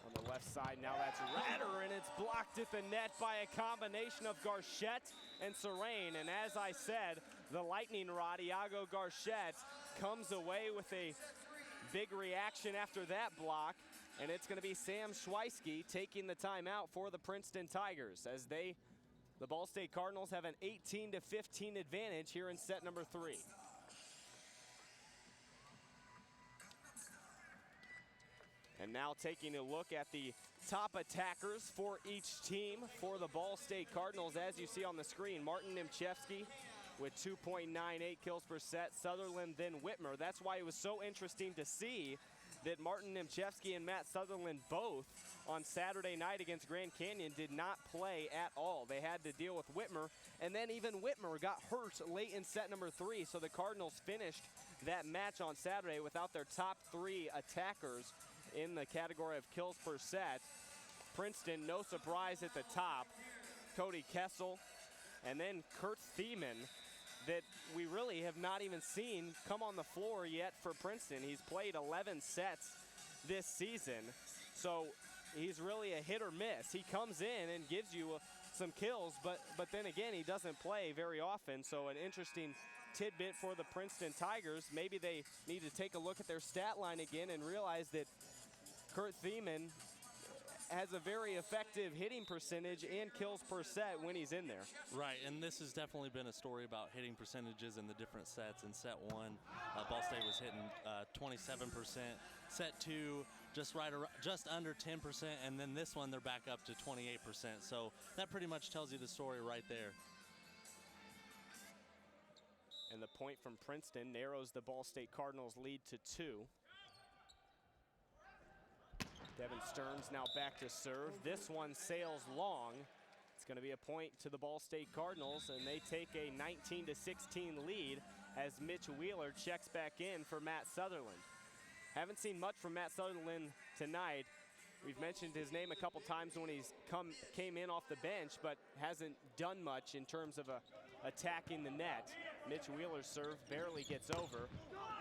On the left side, now that's Ratter, and it's blocked at the net by a combination of Garchette and Serrain. And as I said, the lightning rod, Iago Garchette, comes away with a big reaction after that block. And it's going to be Sam Schweisky taking the timeout for the Princeton Tigers, as the Ball State Cardinals have an 18-15 advantage here in set number 3. And now taking a look at the top attackers for each team for the Ball State Cardinals. As you see on the screen, Martin Nimchevsky with 2.98 kills per set, Sutherland, then Whitmer. That's why it was so interesting to see that Martin Nimchevsky and Matt Sutherland both on Saturday night against Grand Canyon did not play at all. They had to deal with Whitmer, and then even Whitmer got hurt late in set number 3, so the Cardinals finished that match on Saturday without their top 3 attackers in the category of kills per set. Princeton, no surprise at the top, Cody Kessel, and then Kurt Thiemann, that we really have not even seen come on the floor yet for Princeton. He's played 11 sets this season, so he's really a hit or miss. He comes in and gives you some kills, but then again, he doesn't play very often, so an interesting tidbit for the Princeton Tigers. Maybe they need to take a look at their stat line again and realize that Kurt Thiemann has a very effective hitting percentage and kills per set when he's in there. Right, and this has definitely been a story about hitting percentages in the different sets. In set 1, Ball State was hitting 27%. Set 2, just under 10%, and then this one they're back up to 28%. So that pretty much tells you the story right there. And the point from Princeton narrows the Ball State Cardinals lead to 2. Devin Stearns now back to serve. This one sails long. It's going to be a point to the Ball State Cardinals, and they take a 19-16 lead as Mitch Wheeler checks back in for Matt Sutherland. Haven't seen much from Matt Sutherland tonight. We've mentioned his name a couple times when he's came in off the bench, but hasn't done much in terms of attacking the net. Mitch Wheeler's serve barely gets over.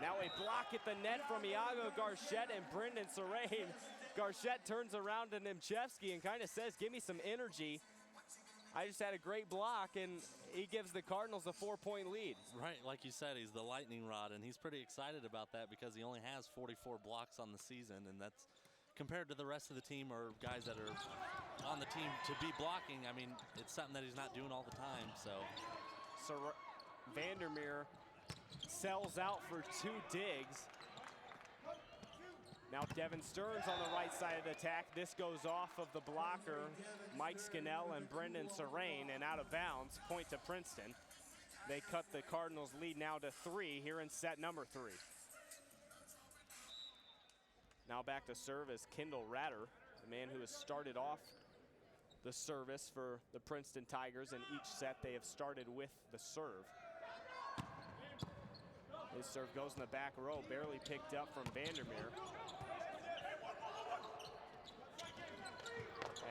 Now a block at the net from Iago Garchette and Brendan Serrain. Garchette turns around to Nimchevsky and kind of says, give me some energy. I just had a great block, and he gives the Cardinals a 4-point lead. Right, like you said, he's the lightning rod, and he's pretty excited about that because he only has 44 blocks on the season, and that's compared to the rest of the team or guys that are on the team to be blocking. I mean, it's something that he's not doing all the time. So Vandermeer sells out for 2 digs. Now Devin Stearns on the right side of the attack. This goes off of the blocker, Mike Scannell and Brendan Serrain, and out of bounds, point to Princeton. They cut the Cardinals lead now to 3 here in set number 3. Now back to serve is Kendall Ratter, the man who has started off the service for the Princeton Tigers. In each set they have started with the serve. His serve goes in the back row, barely picked up from Vandermeer.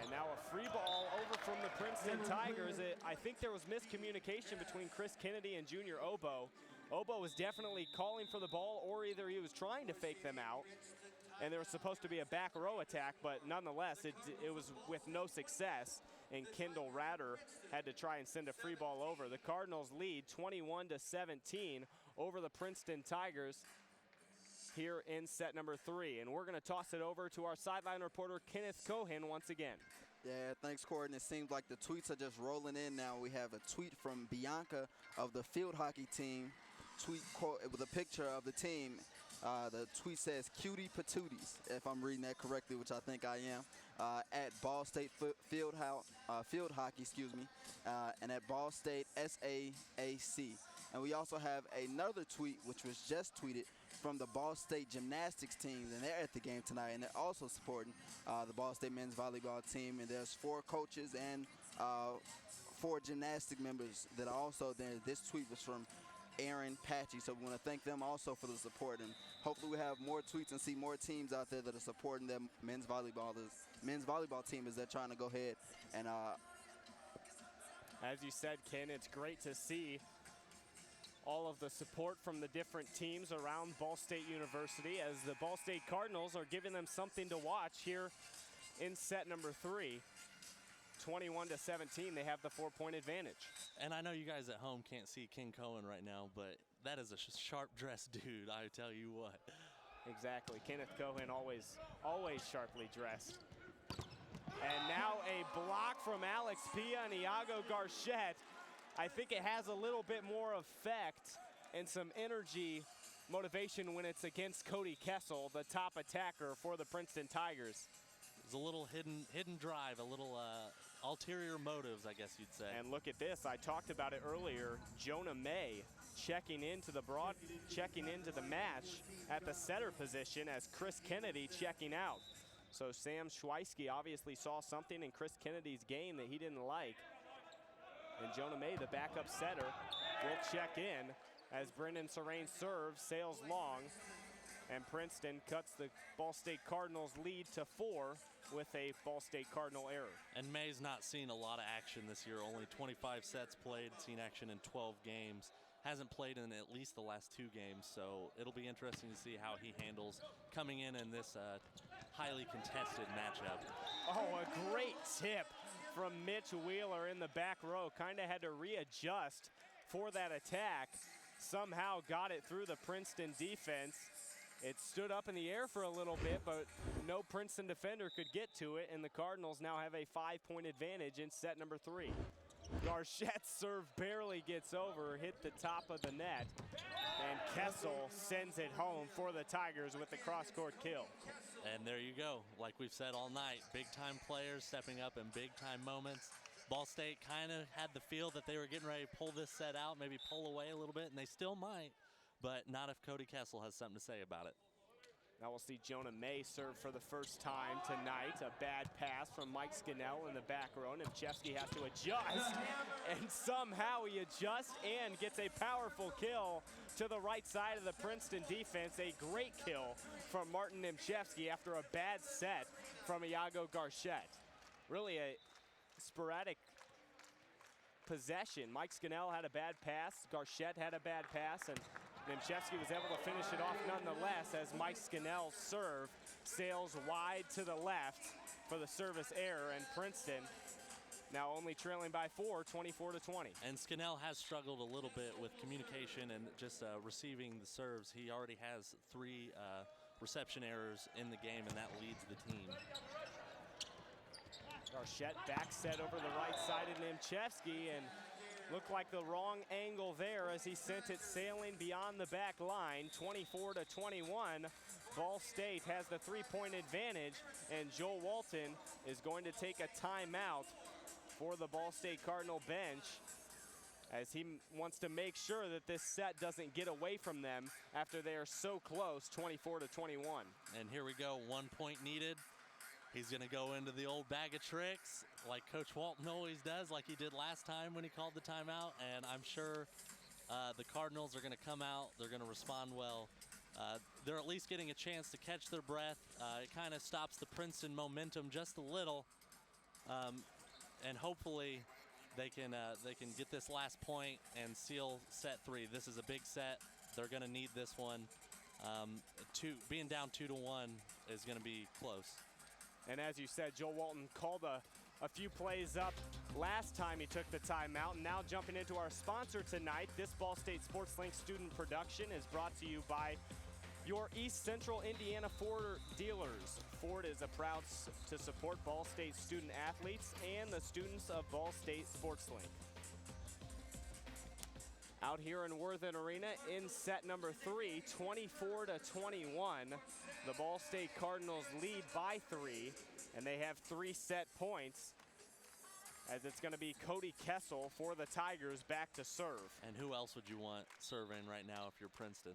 And now a free ball over from the Princeton Tigers. I think there was miscommunication between Chris Kennedy and Junior Obo. Obo was definitely calling for the ball, or either he was trying to fake them out, and there was supposed to be a back row attack, but nonetheless, it was with no success, and Kendall Ratter had to try and send a free ball over. The Cardinals lead 21-17 over the Princeton Tigers here in set number 3. And we're going to toss it over to our sideline reporter, Kenneth Cohen, once again. Yeah, thanks, Courtney. It seems like the tweets are just rolling in now. We have a tweet from Bianca of the field hockey team, tweet quote with a picture of the team. The tweet says, cutie patooties, if I'm reading that correctly, which I think I am, at Ball State field hockey, and at Ball State SAAC. And we also have another tweet, which was just tweeted from the Ball State gymnastics team, and they're at the game tonight, and they're also supporting the Ball State men's volleyball team. And there's 4 coaches and 4 gymnastic members that are also there. This tweet was from Aaron Patchy, so we want to thank them also for the support, and hopefully we have more tweets and see more teams out there that are supporting their men's volleyball team as they're trying to go ahead. And as you said, Ken, it's great to see all of the support from the different teams around Ball State University as the Ball State Cardinals are giving them something to watch here in set number 3. 21-17, they have the 4-point advantage. And I know you guys at home can't see Ken Cohen right now, but that is a sharp-dressed dude, I tell you what. Exactly, Kenneth Cohen always sharply dressed. And now a block from Alex Pia and Iago Garchette. I think it has a little bit more effect and some energy motivation when it's against Cody Kessel, the top attacker for the Princeton Tigers. There's a little hidden drive, a little ulterior motives, I guess you'd say. And look at this, I talked about it earlier. Jonah May checking into the match at the setter position as Chris Kennedy checking out. So Sam Schweisky obviously saw something in Chris Kennedy's game that he didn't like. And Jonah May, the backup setter, will check in as Brendan Serain serves, sails long, and Princeton cuts the Ball State Cardinals lead to 4 with a Ball State Cardinal error. And May's not seen a lot of action this year, only 25 sets played, seen action in 12 games. Hasn't played in at least the last 2 games, so it'll be interesting to see how he handles coming in this highly contested matchup. Oh, a great tip from Mitch Wheeler in the back row. Kind of had to readjust for that attack. Somehow got it through the Princeton defense. It stood up in the air for a little bit, but no Princeton defender could get to it, and the Cardinals now have a 5-point advantage in set number 3. Garchette's serve barely gets over, hit the top of the net, and Kessel sends it home for the Tigers with the cross-court kill. And there you go. Like we've said all night, big-time players stepping up in big-time moments. Ball State kind of had the feel that they were getting ready to pull this set out, maybe pull away a little bit, and they still might, but not if Cody Kessel has something to say about it. Now we'll see Jonah May serve for the first time tonight. A bad pass from Mike Scannell in the back row. Nemchevsky has to adjust, and somehow he adjusts and gets a powerful kill to the right side of the Princeton defense. A great kill from Martin Nemchevsky after a bad set from Iago Garchette. Really a sporadic possession. Mike Scannell had a bad pass, Garchette had a bad pass, and Nemchevsky was able to finish it off nonetheless as Mike Scannell's serve sails wide to the left for the service error, and Princeton now only trailing by 4, 24-20. And Scannell has struggled a little bit with communication and just receiving the serves. He already has 3 reception errors in the game, and that leads the team. Garchette back set over the right side of Nemchevsky, and looked like the wrong angle there as he sent it sailing beyond the back line. 24-21. Ball State has the 3-point advantage, and Joel Walton is going to take a timeout for the Ball State Cardinal bench as he wants to make sure that this set doesn't get away from them after they are so close, 24-21. And here we go, 1 point needed. He's going to go into the old bag of tricks like Coach Walton always does, like he did last time when he called the timeout. And I'm sure the Cardinals are going to come out. They're going to respond well. They're at least getting a chance to catch their breath. It kind of stops the Princeton momentum just a little. And hopefully they can get this last point and seal set 3. This is a big set. They're going to need this one. Being down 2-1 is going to be close. And as you said, Joel Walton called a few plays up last time he took the timeout. And now jumping into our sponsor tonight, this Ball State Sports Link student production is brought to you by your East Central Indiana Ford dealers. Ford is proud to support Ball State student athletes and the students of Ball State Sports Link. Out here in Worthen Arena in set number 3, 24-21. The Ball State Cardinals lead by 3, and they have 3 set points as it's going to be Cody Kessel for the Tigers back to serve. And who else would you want serving right now if you're Princeton?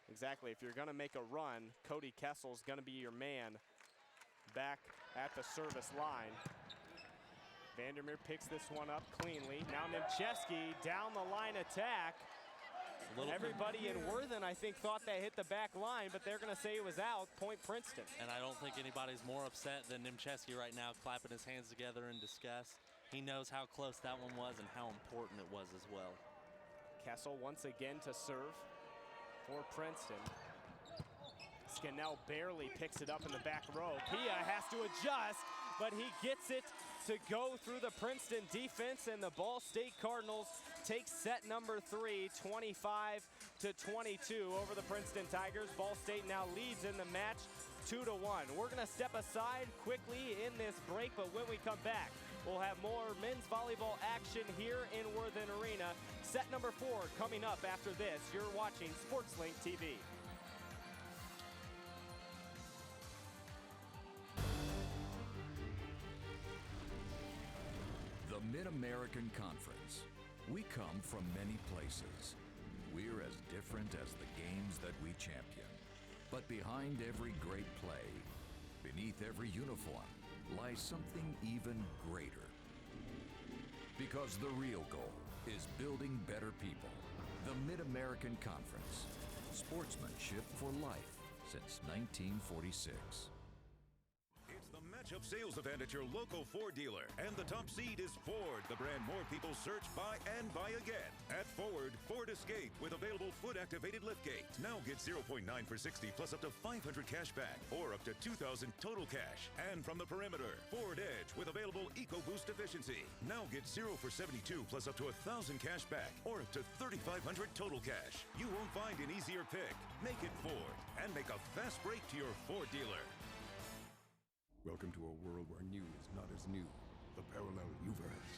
Exactly. If you're going to make a run, Cody Kessel's going to be your man back at the service line. Vandermeer picks this one up cleanly. Now Nemchevsky down the line attack. Everybody in Worthen, I think, thought that hit the back line, but they're going to say it was out. Point Princeton. And I don't think anybody's more upset than Nemchevsky right now, clapping his hands together in disgust. He knows how close that one was and how important it was as well. Kessel once again to serve for Princeton. Scannell barely picks it up in the back row. Pia has to adjust, but he gets it to go through the Princeton defense, and the Ball State Cardinals take set number 3, 25-22 over the Princeton Tigers. Ball State now leads in the match 2-1. We're going to step aside quickly in this break, but when we come back, We'll have more men's volleyball action here in Worthen Arena. Set number 4 coming up after this. You're watching SportsLink TV. The Mid-American Conference. We come from many places. We're as different as the games that we champion. But behind every great play, beneath every uniform, lies something even greater. Because the real goal is building better people. The Mid-American Conference. Sportsmanship for life since 1946. It's the matchup sales event at your local Ford dealer. And the top seed is Ford, the brand more people search, buy, and buy again. At Ford, Ford Escape with available foot-activated liftgate. Now get 0.9 for 60 plus up to 500 cash back or up to 2,000 total cash. And from the perimeter, Ford Edge with available EcoBoost efficiency. Now get 0 for 72 plus up to 1,000 cash back or up to 3,500 total cash. You won't find an easier pick. Make it Ford and make a fast break to your Ford dealer. Welcome to a world where new is not as new. The parallel universe.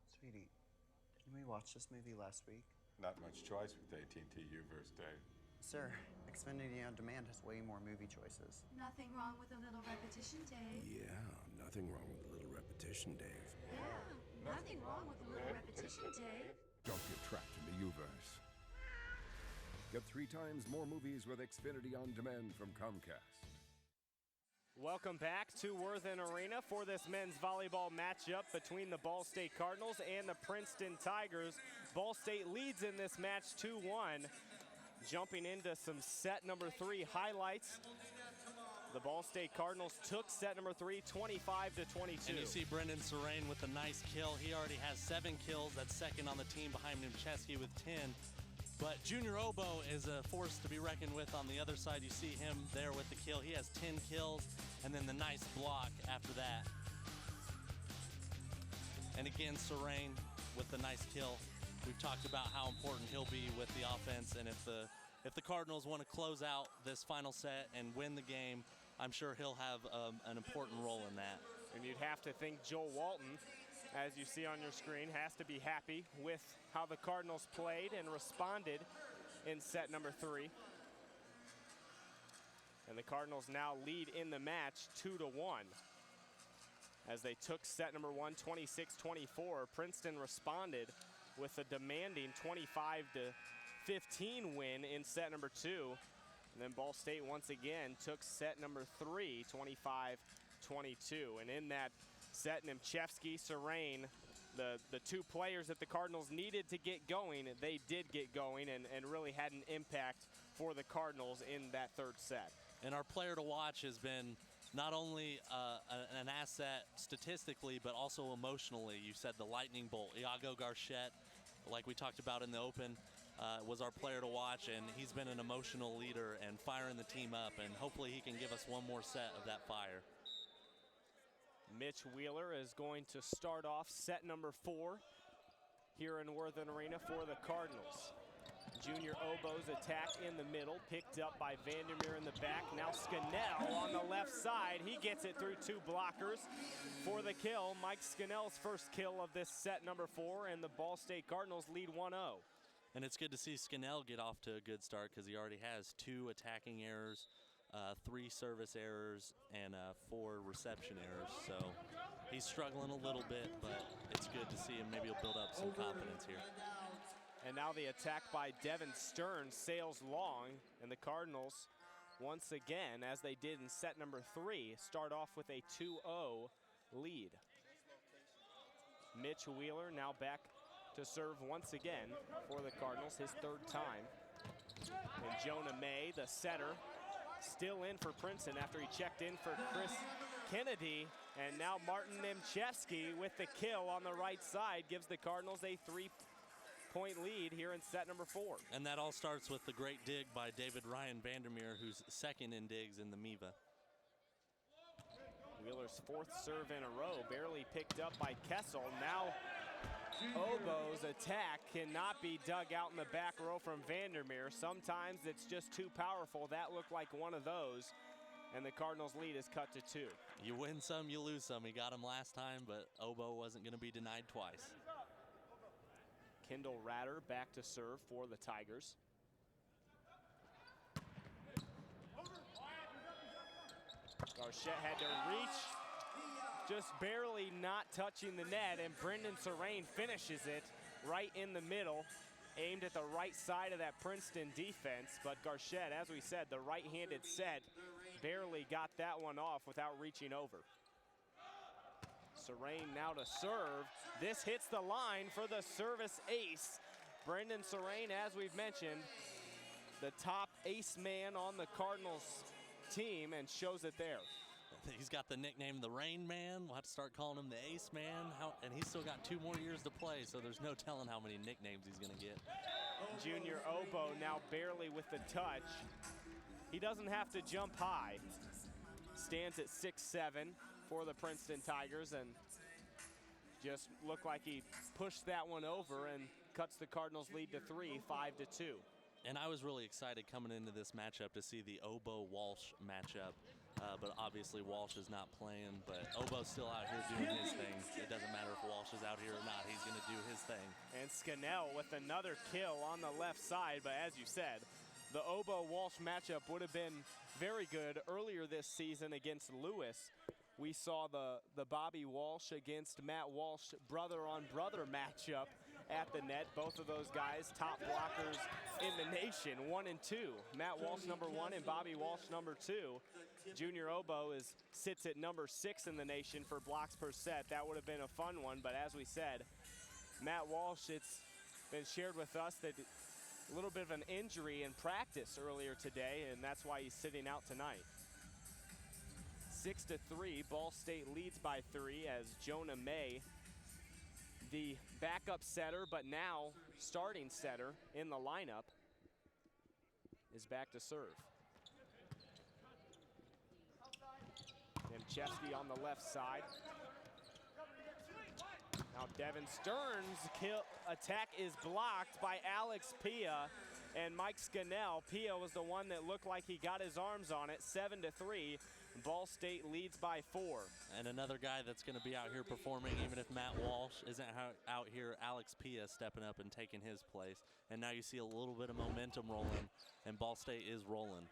Sweetie, didn't we watch this movie last week? Not much choice with AT&T Uverse, Dave. Sir, Xfinity On Demand has way more movie choices. Nothing wrong with a little repetition, Dave. Yeah, nothing wrong with a little repetition, Dave. Yeah, nothing wrong with a little repetition, Dave. Don't get trapped in the Uverse. Get 3 times more movies with Xfinity On Demand from Comcast. Welcome back to Worthen Arena for this men's volleyball matchup between the Ball State Cardinals and the Princeton Tigers. Ball State leads in this match 2-1. Jumping into some set number 3 highlights. The Ball State Cardinals took set number 3, 25-22. And you see Brendan Serrain with a nice kill. He already has 7 kills. That's second on the team behind Nimcheski with 10. But Junior Obo is a force to be reckoned with on the other side. You see him there with the kill. He has 10 kills, and then the nice block after that. And again, Serrain with the nice kill. We've talked about how important he'll be with the offense, and if the Cardinals want to close out this final set and win the game, I'm sure he'll have an important role in that. And you'd have to think Joel Walton, as you see on your screen, has to be happy with how the Cardinals played and responded in set number 3. And the Cardinals now lead in the match 2-1. As they took set number 1, 26-24, Princeton responded with a demanding 25-15 win in set number 2. And then Ball State once again took set number 3, 25-22. And in that set, Nimcheski, Serrain, the 2 players that the Cardinals needed to get going, they did get going and really had an impact for the Cardinals in that 3rd set. And our player to watch has been not only an asset statistically, but also emotionally. You said the lightning bolt. Iago Garchette, like we talked about in the Open, was our player to watch, and he's been an emotional leader and firing the team up, and hopefully he can give us one more set of that fire. Mitch Wheeler is going to start off set number 4 here in Worthen Arena for the Cardinals. Junior Obo's attack in the middle, picked up by Vandermeer in the back. Now Scannell on the left side. He gets it through 2 blockers for the kill. Mike Scannell's first kill of this set number 4, and the Ball State Cardinals lead 1-0. And it's good to see Scannell get off to a good start because he already has 2 attacking errors, 3 service errors, and 4 reception errors. So he's struggling a little bit, but it's good to see him. Maybe he'll build up some confidence here. And now the attack by Devin Stern sails long, and the Cardinals, once again, as they did in set number 3, start off with a 2-0 lead. Mitch Wheeler now back to serve once again for the Cardinals, his 3rd time. And Jonah May, the setter, still in for Princeton after he checked in for Chris Kennedy. And now Martin Nimcheski with the kill on the right side gives the Cardinals a 3-point lead here in set number 4. And that all starts with the great dig by David Ryan Vandermeer, who's 2nd in digs in the MIVA. Wheeler's 4th serve in a row, barely picked up by Kessel. Now Obo's attack cannot be dug out in the back row from Vandermeer. Sometimes it's just too powerful. That looked like one of those. and the Cardinals' lead is cut to 2. You win some, you lose some. He got him last time, but Obo wasn't going to be denied twice. Kendall Ratter back to serve for the Tigers. Garchette had to reach, just barely not touching the net, and Brendan Serrain finishes it right in the middle, aimed at the right side of that Princeton defense. But Garchette, as we said, the right-handed set, barely got that one off without reaching over. Serrain now to serve. This hits the line for the service ace. Brendan Serrain, as we've mentioned, the top ace man on the Cardinals team, and shows it there. He's got the nickname the Rain Man. We'll have to start calling him the Ace Man. And he's still got 2 more years to play, so there's no telling how many nicknames he's going to get. Junior Obo now barely with the touch. He doesn't have to jump high. Stands at 6'7" for the Princeton Tigers, and just looked like he pushed that one over and cuts the Cardinals' lead to 3, 5-2. And I was really excited coming into this matchup to see the Obo-Walsh matchup. But obviously Walsh is not playing, but Obo's still out here doing his thing. It doesn't matter if Walsh is out here or not, he's gonna do his thing. And Scannell with another kill on the left side, but as you said, the Obo-Walsh matchup would have been very good earlier this season against Lewis. We saw the Bobby Walsh against Matt Walsh brother-on-brother matchup at the net. Both of those guys top blockers in the nation, 1 and 2. Matt Walsh #1 and Bobby Walsh #2. Junior Obo sits at #6 in the nation for blocks per set. That would have been a fun one, but as we said, Matt Walsh, it's been shared with us that a little bit of an injury in practice earlier today, and that's why he's sitting out tonight. 6-3, Ball State leads by 3 as Jonah May, the backup setter, but now starting setter in the lineup, is back to serve. Nemchevsky on the left side. Now Devin Stearns' attack is blocked by Alex Pia and Mike Scannell. Pia was the one that looked like he got his arms on it. 7-3. Ball State leads by 4. And another guy that's going to be out here performing, even if Matt Walsh isn't out here, Alex Pia stepping up and taking his place. And now you see a little bit of momentum rolling, and Ball State is rolling.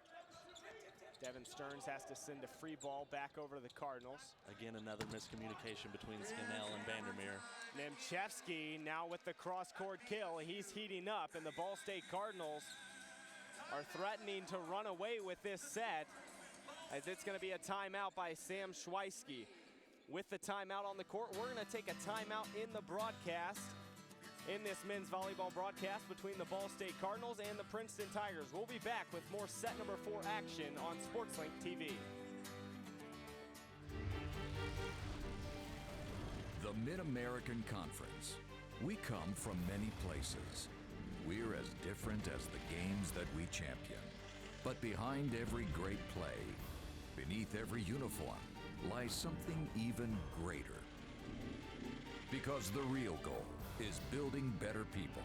Devin Stearns has to send a free ball back over to the Cardinals. Again, another miscommunication between Scannell and Vandermeer. Nemchevsky now with the cross-court kill. He's heating up, and the Ball State Cardinals are threatening to run away with this set, as it's going to be a timeout by Sam Schweisky. With the timeout on the court, we're going to take a timeout in the broadcast, in this men's volleyball broadcast between the Ball State Cardinals and the Princeton Tigers. We'll be back with more set #4 action on SportsLink TV. The Mid-American Conference. We come from many places. We're as different as the games that we champion. But behind every great play, beneath every uniform, lies something even greater. Because the real goal is building better people.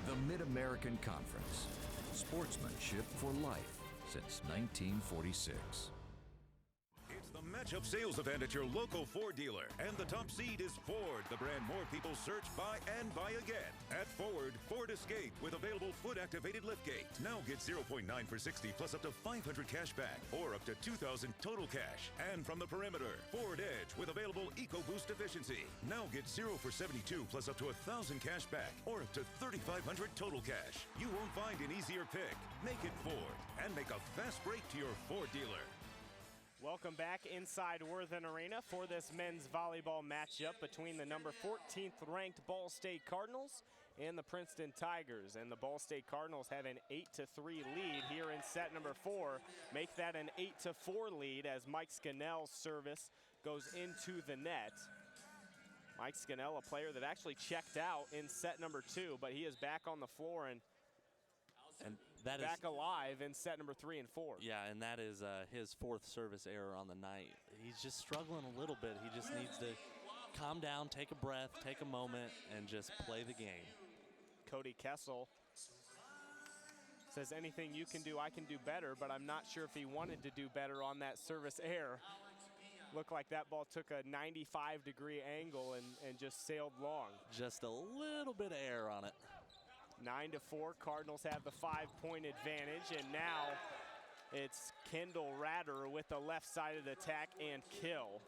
The Mid-American Conference. Sportsmanship for life since 1946. It's the matchup sales event at your local Ford dealer, and the top seed is Ford, the brand more people search, buy, and buy again. At Ford, Ford Escape with available foot-activated liftgate. Now get 0.9 for 60 plus up to 500 cash back, or up to 2,000 total cash. And from the perimeter, Ford Edge with available EcoBoost efficiency. Now get 0 for 72 plus up to 1,000 cash back, or up to 3,500 total cash. You won't find an easier pick. Make it Ford, and make a fast break to your Ford dealer. Welcome back inside Worthen Arena for this men's volleyball matchup between the number 14th ranked Ball State Cardinals and the Princeton Tigers. And the Ball State Cardinals have an 8-3 lead here in set #4. Make that an 8-4 lead as Mike Scannell's service goes into the net. Mike Scannell, a player that actually checked out in set #2, but he is back on the floor and that back is alive in set #3 and 4. Yeah, and that is his 4th service error on the night. He's just struggling a little bit. He just needs to calm down, take a breath, take a moment, and just play the game. Cody Kessel Says anything you can do, I can do better, but I'm not sure if he wanted to do better on that service error. Looked like that ball took a 95-degree angle and just sailed long. Just a little bit of air on it. 9-4, Cardinals have the 5-point advantage, and now it's Kendall Ratter with the left side of the attack and kill.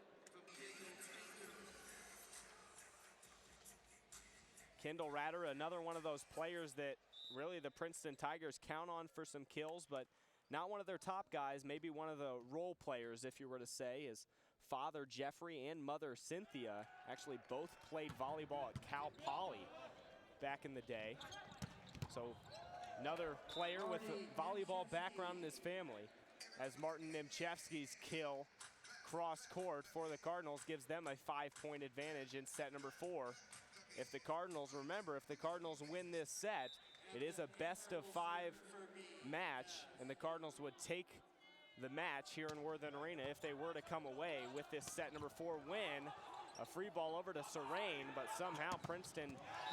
Kendall Ratter, another one of those players that really the Princeton Tigers count on for some kills, but not one of their top guys, maybe one of the role players, if you were to say. His father, Jeffrey, and mother, Cynthia, actually both played volleyball at Cal Poly back in the day. So another player with a volleyball background in his family, as Martin Nemchevsky's kill cross court for the Cardinals gives them a 5-point advantage in set number 4. If the Cardinals, remember, if the Cardinals win this set, it is a best-of-5 match, and the Cardinals would take the match here in Worthen Arena if they were to come away with this set number 4 win. A free ball over to Serene, but somehow Princeton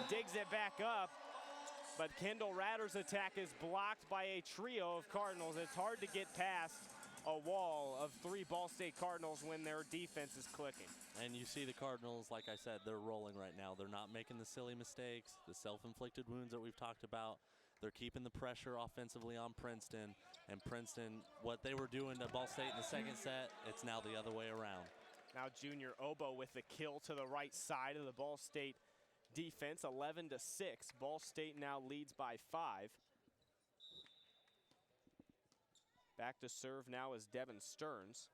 digs it back up. But Kendall Ratter's attack is blocked by a trio of Cardinals. It's hard to get past a wall of 3 Ball State Cardinals when their defense is clicking. And you see the Cardinals, like I said, they're rolling right now. They're not making the silly mistakes, the self-inflicted wounds that we've talked about. They're keeping the pressure offensively on Princeton. And Princeton, what they were doing to Ball State in the second set, it's now the other way around. Now Junior Obo with the kill to the right side of the Ball State defense, 11-6. Ball State now leads by 5. Back to serve now is Devin Stearns.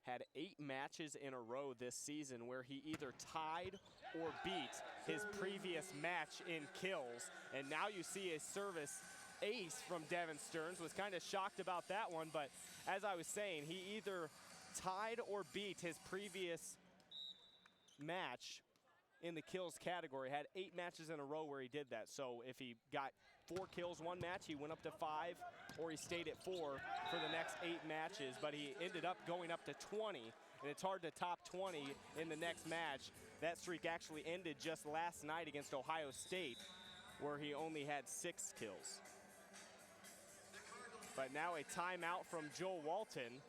Had 8 matches in a row this season where he either tied or beat his previous match in kills. And now you see a service ace from Devin Stearns. Was kind of shocked about that one, but as I was saying, he either tied or beat his previous match in the kills category. Had 8 matches in a row where he did that. So if he got 4 kills one match, he went up to 5, or he stayed at 4 for the next 8 matches, but he ended up going up to 20, and it's hard to top 20 in the next match. That streak actually ended just last night against Ohio State, where he only had 6 kills. But now a timeout from Joel Walton,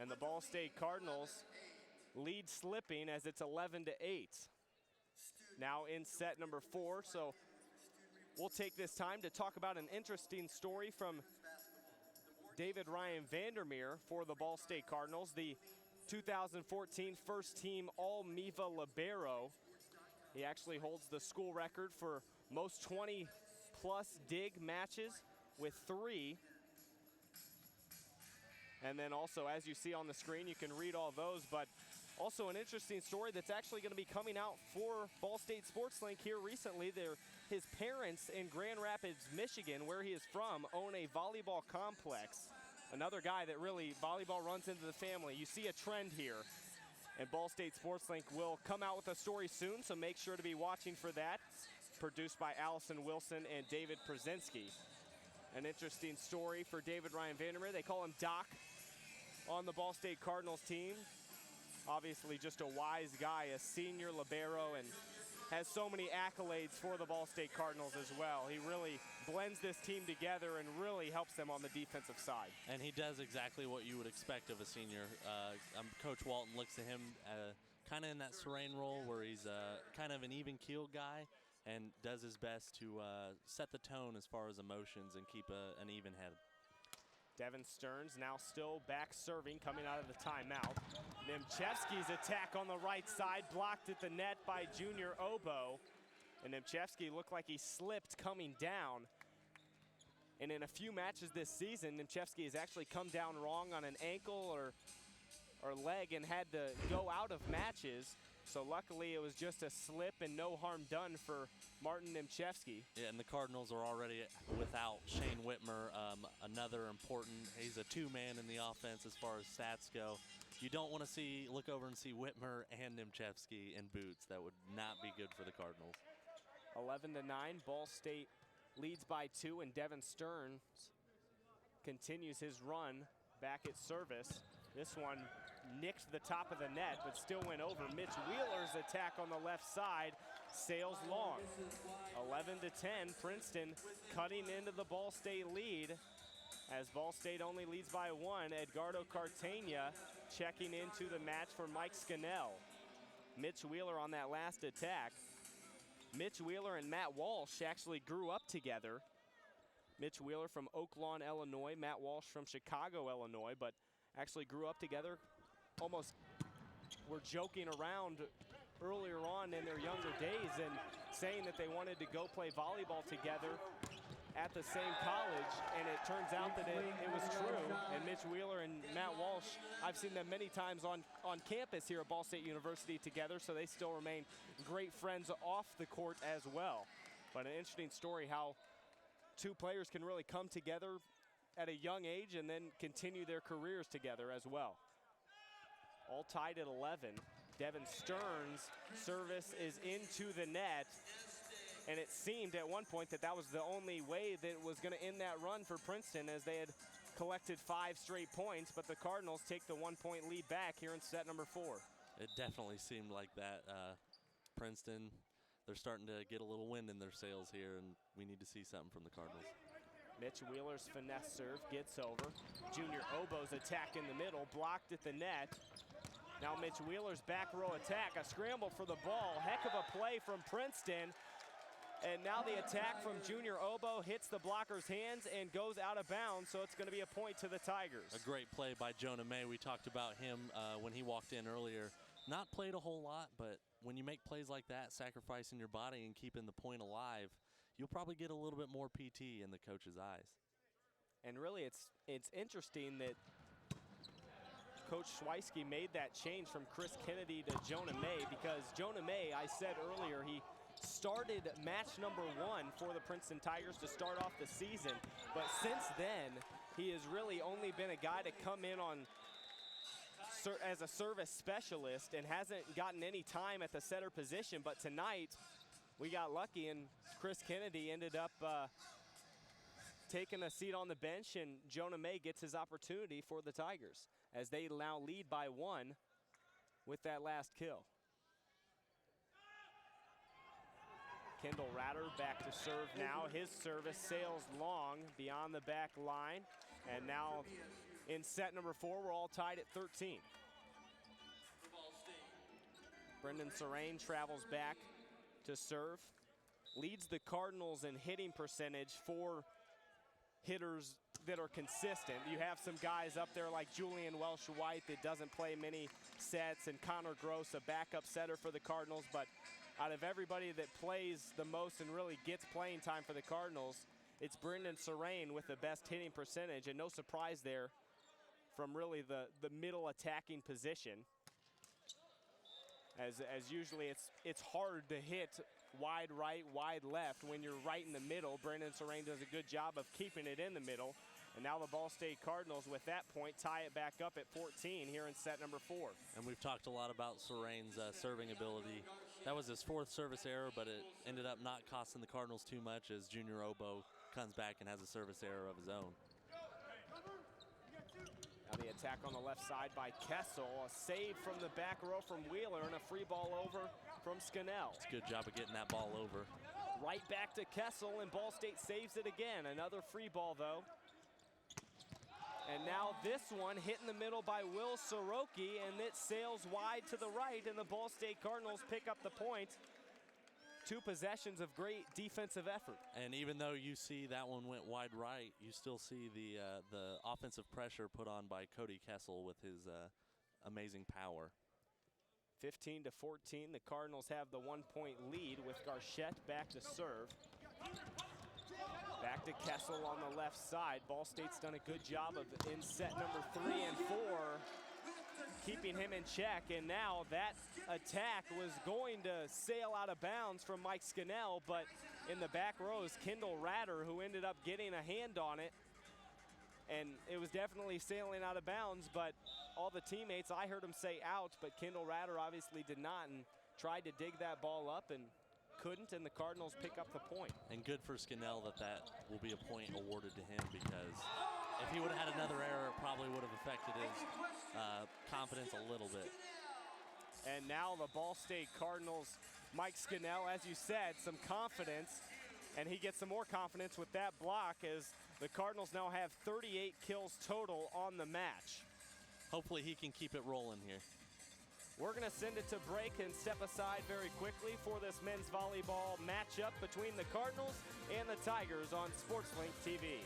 and the Ball State Cardinals lead slipping as it's 11-8. Now in set number 4, so we'll take this time to talk about an interesting story from David Ryan Vandermeer for the Ball State Cardinals, the 2014 first team All-MIVA Libero. He actually holds the school record for most 20-plus dig matches with 3. And then also, as you see on the screen, you can read all those, but also an interesting story that's actually going to be coming out for Ball State Sports Link here recently. His parents in Grand Rapids, Michigan, where he is from, own a volleyball complex. Another guy that really, volleyball runs into the family. You see a trend here. And Ball State Sports Link will come out with a story soon, so make sure to be watching for that. Produced by Allison Wilson and David Przenski. An interesting story for David Ryan Vandermeer. They call him Doc on the Ball State Cardinals team. Obviously just a wise guy, a senior libero, and has so many accolades for the Ball State Cardinals as well. He really blends this team together and really helps them on the defensive side. And he does exactly what you would expect of a senior. Coach Walton looks to him kind of in that Serene role where he's kind of an even-keeled guy and does his best to set the tone as far as emotions and keep an even head. Devin Stearns now still back serving, coming out of the timeout. Nemchevsky's attack on the right side, blocked at the net by Junior Obo. And Nemchevsky looked like he slipped coming down. And in a few matches this season, Nemchevsky has actually come down wrong on an ankle or leg and had to go out of matches. So luckily it was just a slip and no harm done for Martin Nemchevsky. Yeah, and the Cardinals are already without Shane Whitmer, another important, he's a 2-man in the offense as far as stats go. You don't want to look over and see Whitmer and Nemchevsky in boots. That would not be good for the Cardinals. 11-9, Ball State leads by 2, and Devin Stearns continues his run back at service. This one nicked the top of the net, but still went over. Mitch Wheeler's attack on the left side sails long. 11-10, Princeton cutting into the Ball State lead, as Ball State only leads by 1. Edgardo Cartagena checking into the match for Mike Scannell. Mitch Wheeler on that last attack. Mitch Wheeler and Matt Walsh actually grew up together. Mitch Wheeler from Oak Lawn, Illinois. Matt Walsh from Chicago, Illinois, but actually grew up together. Almost were joking around earlier on in their younger days and saying that they wanted to go play volleyball together at the same college, and it turns out that it was true. And Mitch Wheeler and Matt Walsh, I've seen them many times on campus here at Ball State University together, so they still remain great friends off the court as well. But an interesting story how two players can really come together at a young age and then continue their careers together as well. All tied at 11. Devin Stearns' service is into the net. And it seemed at one point that was the only way that it was going to end that run for Princeton, as they had collected 5 straight points, but the Cardinals take the 1-point lead back here in set number 4. It definitely seemed like that. Princeton, they're starting to get a little wind in their sails here, and we need to see something from the Cardinals. Mitch Wheeler's finesse serve gets over. Junior Obo's attack in the middle, blocked at the net. Now Mitch Wheeler's back row attack, a scramble for the ball. Heck of a play from Princeton. And now the attack from Junior Obo hits the blocker's hands and goes out of bounds, so it's going to be a point to the Tigers. A great play by Jonah May. We talked about him when he walked in earlier. Not played a whole lot, but when you make plays like that, sacrificing your body and keeping the point alive, you'll probably get a little bit more PT in the coach's eyes. And really, it's interesting that Coach Schweisky made that change from Chris Kennedy to Jonah May, because Jonah May, I said earlier, he started match number 1 for the Princeton Tigers to start off the season, but since then he has really only been a guy to come in on as a service specialist and hasn't gotten any time at the setter position. But tonight we got lucky and Chris Kennedy ended up taking a seat on the bench, and Jonah May gets his opportunity for the Tigers as they now lead by 1 with that last kill. Kendall Ratter back to serve now. His service sails long beyond the back line. And now in set number 4, we're all tied at 13. Brendan Serrain travels back to serve. Leads the Cardinals in hitting percentage for hitters that are consistent. You have some guys up there like Julian Welsh-White that doesn't play many sets, and Connor Gross, a backup setter for the Cardinals, but out of everybody that plays the most and really gets playing time for the Cardinals, it's Brendan Serrain with the best hitting percentage, and no surprise there from really the middle attacking position. As usually it's hard to hit wide right, wide left when you're right in the middle. Brendan Serrain does a good job of keeping it in the middle. And now the Ball State Cardinals, with that point, tie it back up at 14 here in set number 4. And we've talked a lot about Serrain's serving ability. That was his 4th service error, but it ended up not costing the Cardinals too much as Junior Obo comes back and has a service error of his own. Now the attack on the left side by Kessel. A save from the back row from Wheeler, and a free ball over from Scannell. It's a good job of getting that ball over. Right back to Kessel, and Ball State saves it again. Another free ball, though. And now this one hit in the middle by Will Soroki, and it sails wide to the right, and the Ball State Cardinals pick up the point. 2 possessions of great defensive effort. And even though you see that one went wide right, you still see the offensive pressure put on by Cody Kessel with his amazing power. 15-14, the Cardinals have the 1-point lead with Garchette back to serve. Back to Kessel on the left side. Ball State's done a good job of, in set number 3 and 4, keeping him in check. And now that attack was going to sail out of bounds from Mike Scannell, but in the back row is Kendall Ratter, who ended up getting a hand on it. And it was definitely sailing out of bounds, but all the teammates, I heard them say out, but Kendall Ratter obviously did not and tried to dig that ball up and couldn't, and the Cardinals pick up the point. And good for Scannell that will be a point awarded to him, because if he would have had another error, it probably would have affected his confidence a little bit. And now the Ball State Cardinals, Mike Scannell, as you said, some confidence, and he gets some more confidence with that block as the Cardinals now have 38 kills total on the match. Hopefully he can keep it rolling here. We're going to send it to break and step aside very quickly for this men's volleyball matchup between the Cardinals and the Tigers on SportsLink TV.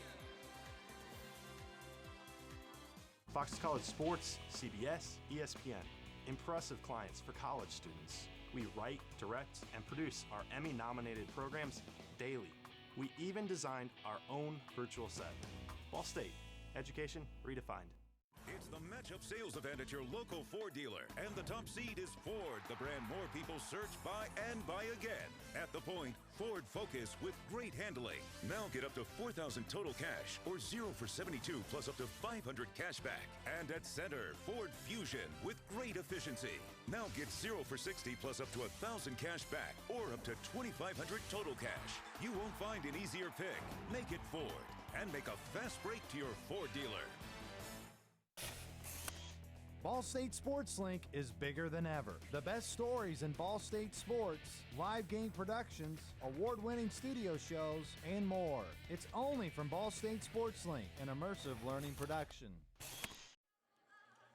Fox College Sports, CBS, ESPN. Impressive clients for college students. We write, direct, and produce our Emmy-nominated programs daily. We even designed our own virtual set. Ball State, education redefined. It's the matchup sales event at your local Ford dealer, and the top seed is Ford, the brand more people search, buy, and buy again. At the point, Ford Focus with great handling. Now get up to $4,000 total cash, or 0 for 72 plus up to $500 cash back. And at Center, Ford Fusion with great efficiency. Now get 0 for 60 plus up to $1,000 cash back, or up to $2,500 total cash. You won't find an easier pick. Make it Ford, and make a fast break to your Ford dealer. Ball State Sports Link is bigger than ever. The best stories in Ball State sports, live game productions, award-winning studio shows, and more. It's only from Ball State Sports Link, an immersive learning production.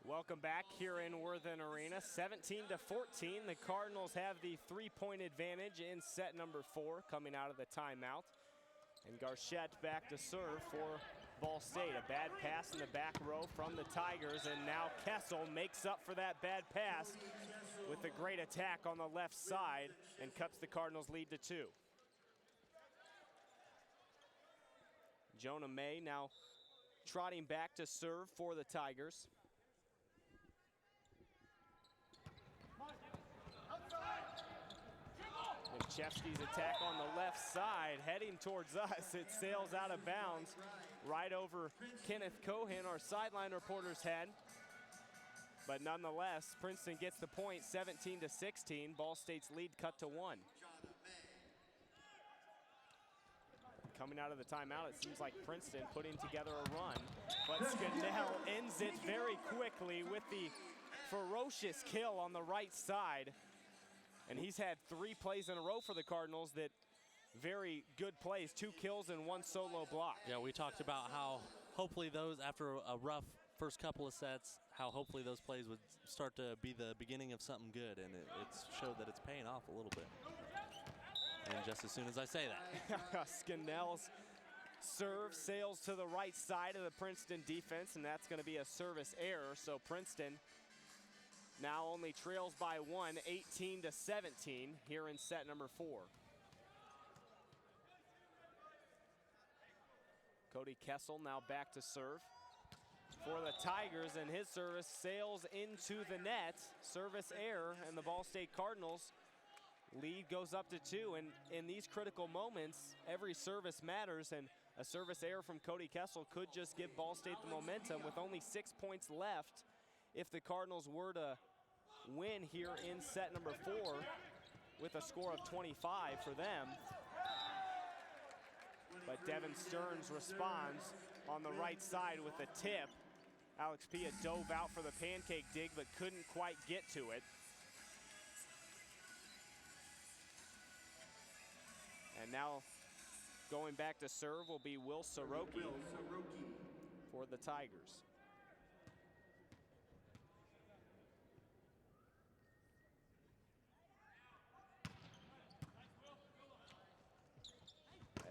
Welcome back here in Worthen Arena. 17-14, the Cardinals have the 3-point advantage in set number 4 coming out of the timeout. And Garchette back to serve for Ball State. A bad pass in the back row from the Tigers, and now Kessel makes up for that bad pass with a great attack on the left side and cuts the Cardinals' lead to 2. Jonah May now trotting back to serve for the Tigers. Chevsky's attack on the left side, heading towards us. It sails out of bounds right over Kenneth Cohen, our sideline reporter's head. But nonetheless, Princeton gets the point, 17-16. Ball State's lead cut to 1. Coming out of the timeout, it seems like Princeton putting together a run. But Scannell ends it very quickly with the ferocious kill on the right side. And he's had 3 plays in a row for the Cardinals that very good plays, 2 kills and 1 solo block. Yeah, we talked about how hopefully those, after a rough first couple of sets, how hopefully those plays would start to be the beginning of something good, and it's showed that it's paying off a little bit. And just as soon as I say that. Scannell's serve sails to the right side of the Princeton defense, and that's going to be a service error, so Princeton now only trails by 1, 18-17 here in set number 4. Cody Kessel now back to serve for the Tigers, and his service sails into the net. Service error, and the Ball State Cardinals lead goes up to 2. And in these critical moments, every service matters, and a service error from Cody Kessel could just give Ball State the momentum with only 6 points left. If the Cardinals were to win here in set number 4 with a score of 25 for them. But Devin Stearns responds on the right side with a tip. Alex Pia dove out for the pancake dig but couldn't quite get to it. And now going back to serve will be Will Soroki for the Tigers.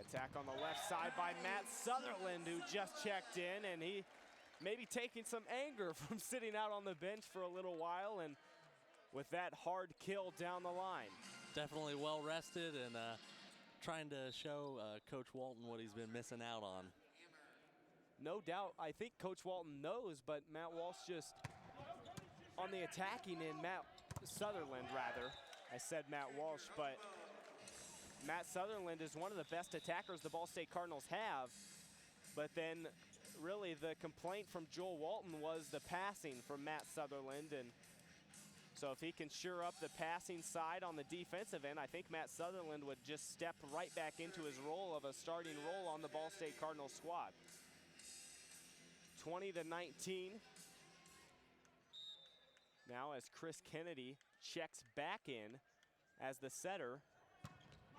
Attack on the left side by Matt Sutherland, who just checked in, and he may be taking some anger from sitting out on the bench for a little while, and with that hard kill down the line. Definitely well rested and trying to show Coach Walton what he's been missing out on. No doubt, I think Coach Walton knows, but Matt Walsh just on the attacking end, Matt Sutherland rather. I said Matt Walsh, but Matt Sutherland is one of the best attackers the Ball State Cardinals have. But then really the complaint from Joel Walton was the passing from Matt Sutherland, and So if he can sure up the passing side on the defensive end, I think Matt Sutherland would just step right back into his role of a starting role on the Ball State Cardinals squad. 20-19. Now as Chris Kennedy checks back in as the setter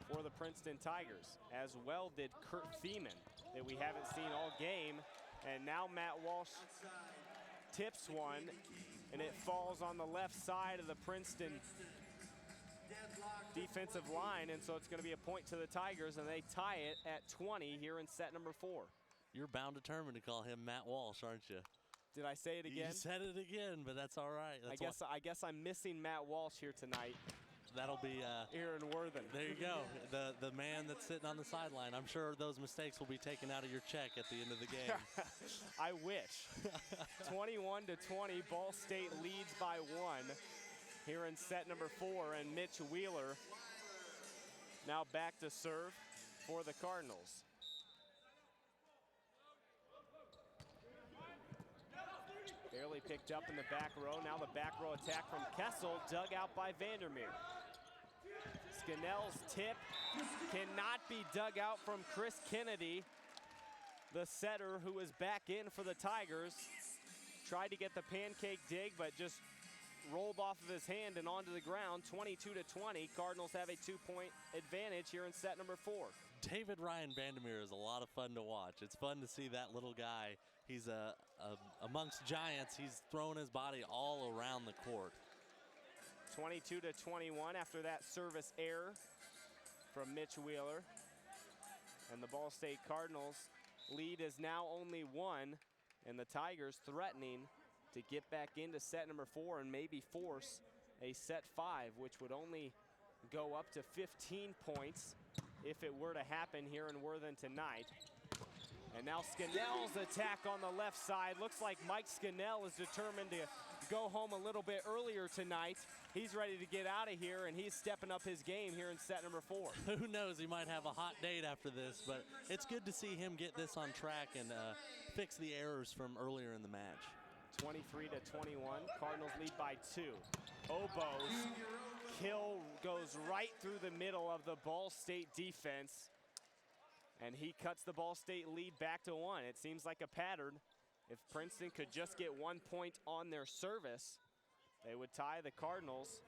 for the Princeton Tigers. As well did Kurt Thiemann, that we haven't seen all game. And now Matt Walsh tips one, and it falls on the left side of the Princeton defensive line, and so it's going to be a point to the Tigers, and they tie it at 20 here in set number 4. You're bound determined to call him Matt Walsh, aren't you? Did I say it again? You said it again, but that's all right. I guess I'm missing Matt Walsh here tonight. That'll be Aaron Worthen. There you go. The man that's sitting on the sideline. I'm sure those mistakes will be taken out of your check at the end of the game. I wish. 21-20, Ball State leads by 1 here in set number 4, and Mitch Wheeler now back to serve for the Cardinals. Barely picked up in the back row. Now the back row attack from Kessel, dug out by Vandermeer. Scannell's tip cannot be dug out from Chris Kennedy, the setter who is back in for the Tigers. Tried to get the pancake dig, but just rolled off of his hand and onto the ground. 22-20, Cardinals have a 2-point advantage here in set number 4. David Ryan Vandermeer is a lot of fun to watch. It's fun to see that little guy. He's amongst giants. He's thrown his body all around the court. 22-21 after that service error from Mitch Wheeler. And the Ball State Cardinals lead is now only 1, and the Tigers threatening to get back into set number 4 and maybe force a set 5, which would only go up to 15 points if it were to happen here in Worthen tonight. And now Scannell's attack on the left side. Looks like Mike Scannell is determined to go home a little bit earlier tonight. He's ready to get out of here, and he's stepping up his game here in set number 4. Who knows, he might have a hot date after this, but it's good to see him get this on track and fix the errors from earlier in the match. 23-21, Cardinals lead by 2. Obo's kill goes right through the middle of the Ball State defense, and he cuts the Ball State lead back to 1. It seems like a pattern. If Princeton could just get 1 point on their service, they would tie the Cardinals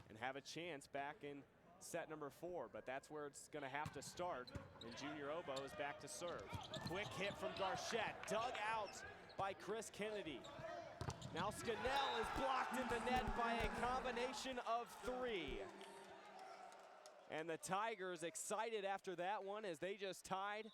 and have a chance back in set number 4, but that's where it's going to have to start, and Junior Obo is back to serve. Quick hit from Garchette, dug out by Chris Kennedy. Now Scannell is blocked in the net by a combination of 3. And the Tigers excited after that one as they just tied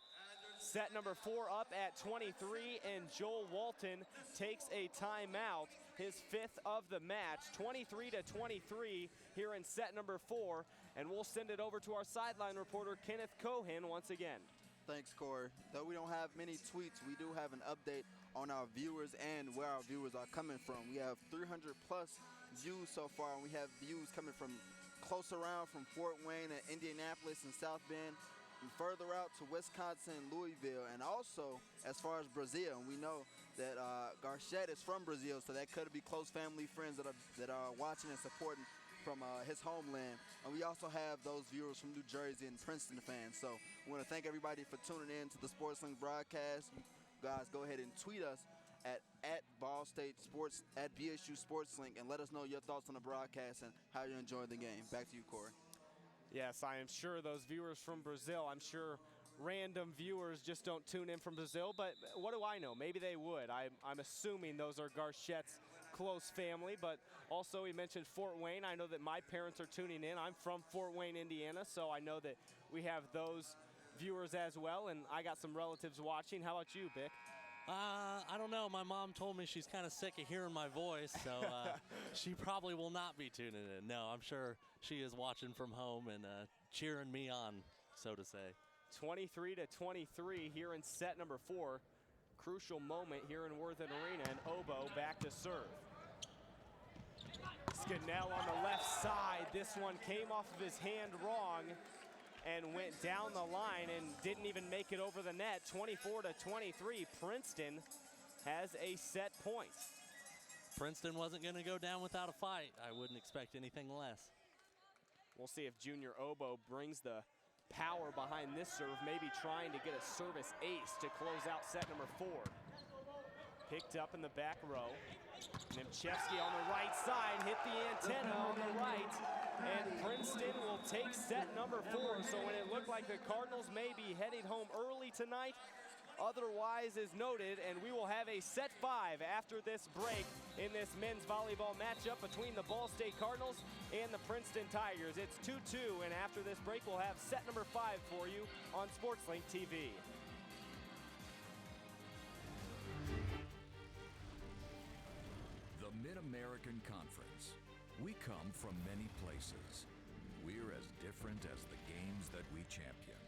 set number 4 up at 23, and Joel Walton takes a timeout, his 5th of the match. 23-23 here in set number 4, and we'll send it over to our sideline reporter Kenneth Cohen once again. Thanks, Corey. Though we don't have many tweets, we do have an update on our viewers and where our viewers are coming from. We have 300 plus views so far, and we have views coming from close around from Fort Wayne and Indianapolis and South Bend, and further out to Wisconsin and Louisville, and also as far as Brazil. And we know that Garchette is from Brazil, so that could be close family friends that are watching and supporting from his homeland. And we also have those viewers from New Jersey and Princeton fans. So we want to thank everybody for tuning in to the SportsLink broadcast. You guys, go ahead and tweet us at Ball State Sports, at BSU SportsLink, and let us know your thoughts on the broadcast and how you're enjoying the game. Back to you, Corey. Yes, I am sure those viewers from Brazil, I'm sure random viewers just don't tune in from Brazil, but what do I know? Maybe they would. I'm assuming those are Garchette's close family, but also he mentioned Fort Wayne. I know that my parents are tuning in. I'm from Fort Wayne, Indiana, so I know that we have those viewers as well, and I got some relatives watching. How about you, Bick? I don't know. My mom told me she's kind of sick of hearing my voice, so she probably will not be tuning in. No, I'm sure she is watching from home and cheering me on, so to say. 23-23 here in set number 4. Crucial moment here in Worthen Arena, and Obo back to serve. Scannell on the left side. This one came off of his hand wrong and went down the line and didn't even make it over the net. 24-23, Princeton has a set point. Princeton wasn't going to go down without a fight. I wouldn't expect anything less. We'll see if Junior Obo brings the power behind this serve, maybe trying to get a service ace to close out set number 4. Picked up in the back row. Nemchevsky on the right side, hit the antenna on the right, and Princeton will take set number 4. So when it looked like the Cardinals may be headed home early tonight, otherwise is noted, and we will have a set 5 after this break in this men's volleyball matchup between the Ball State Cardinals and the Princeton Tigers. It's 2-2, and after this break, we'll have set number 5 for you on SportsLink TV. The Mid-American Conference. We come from many places. We're as different as the games that we champion.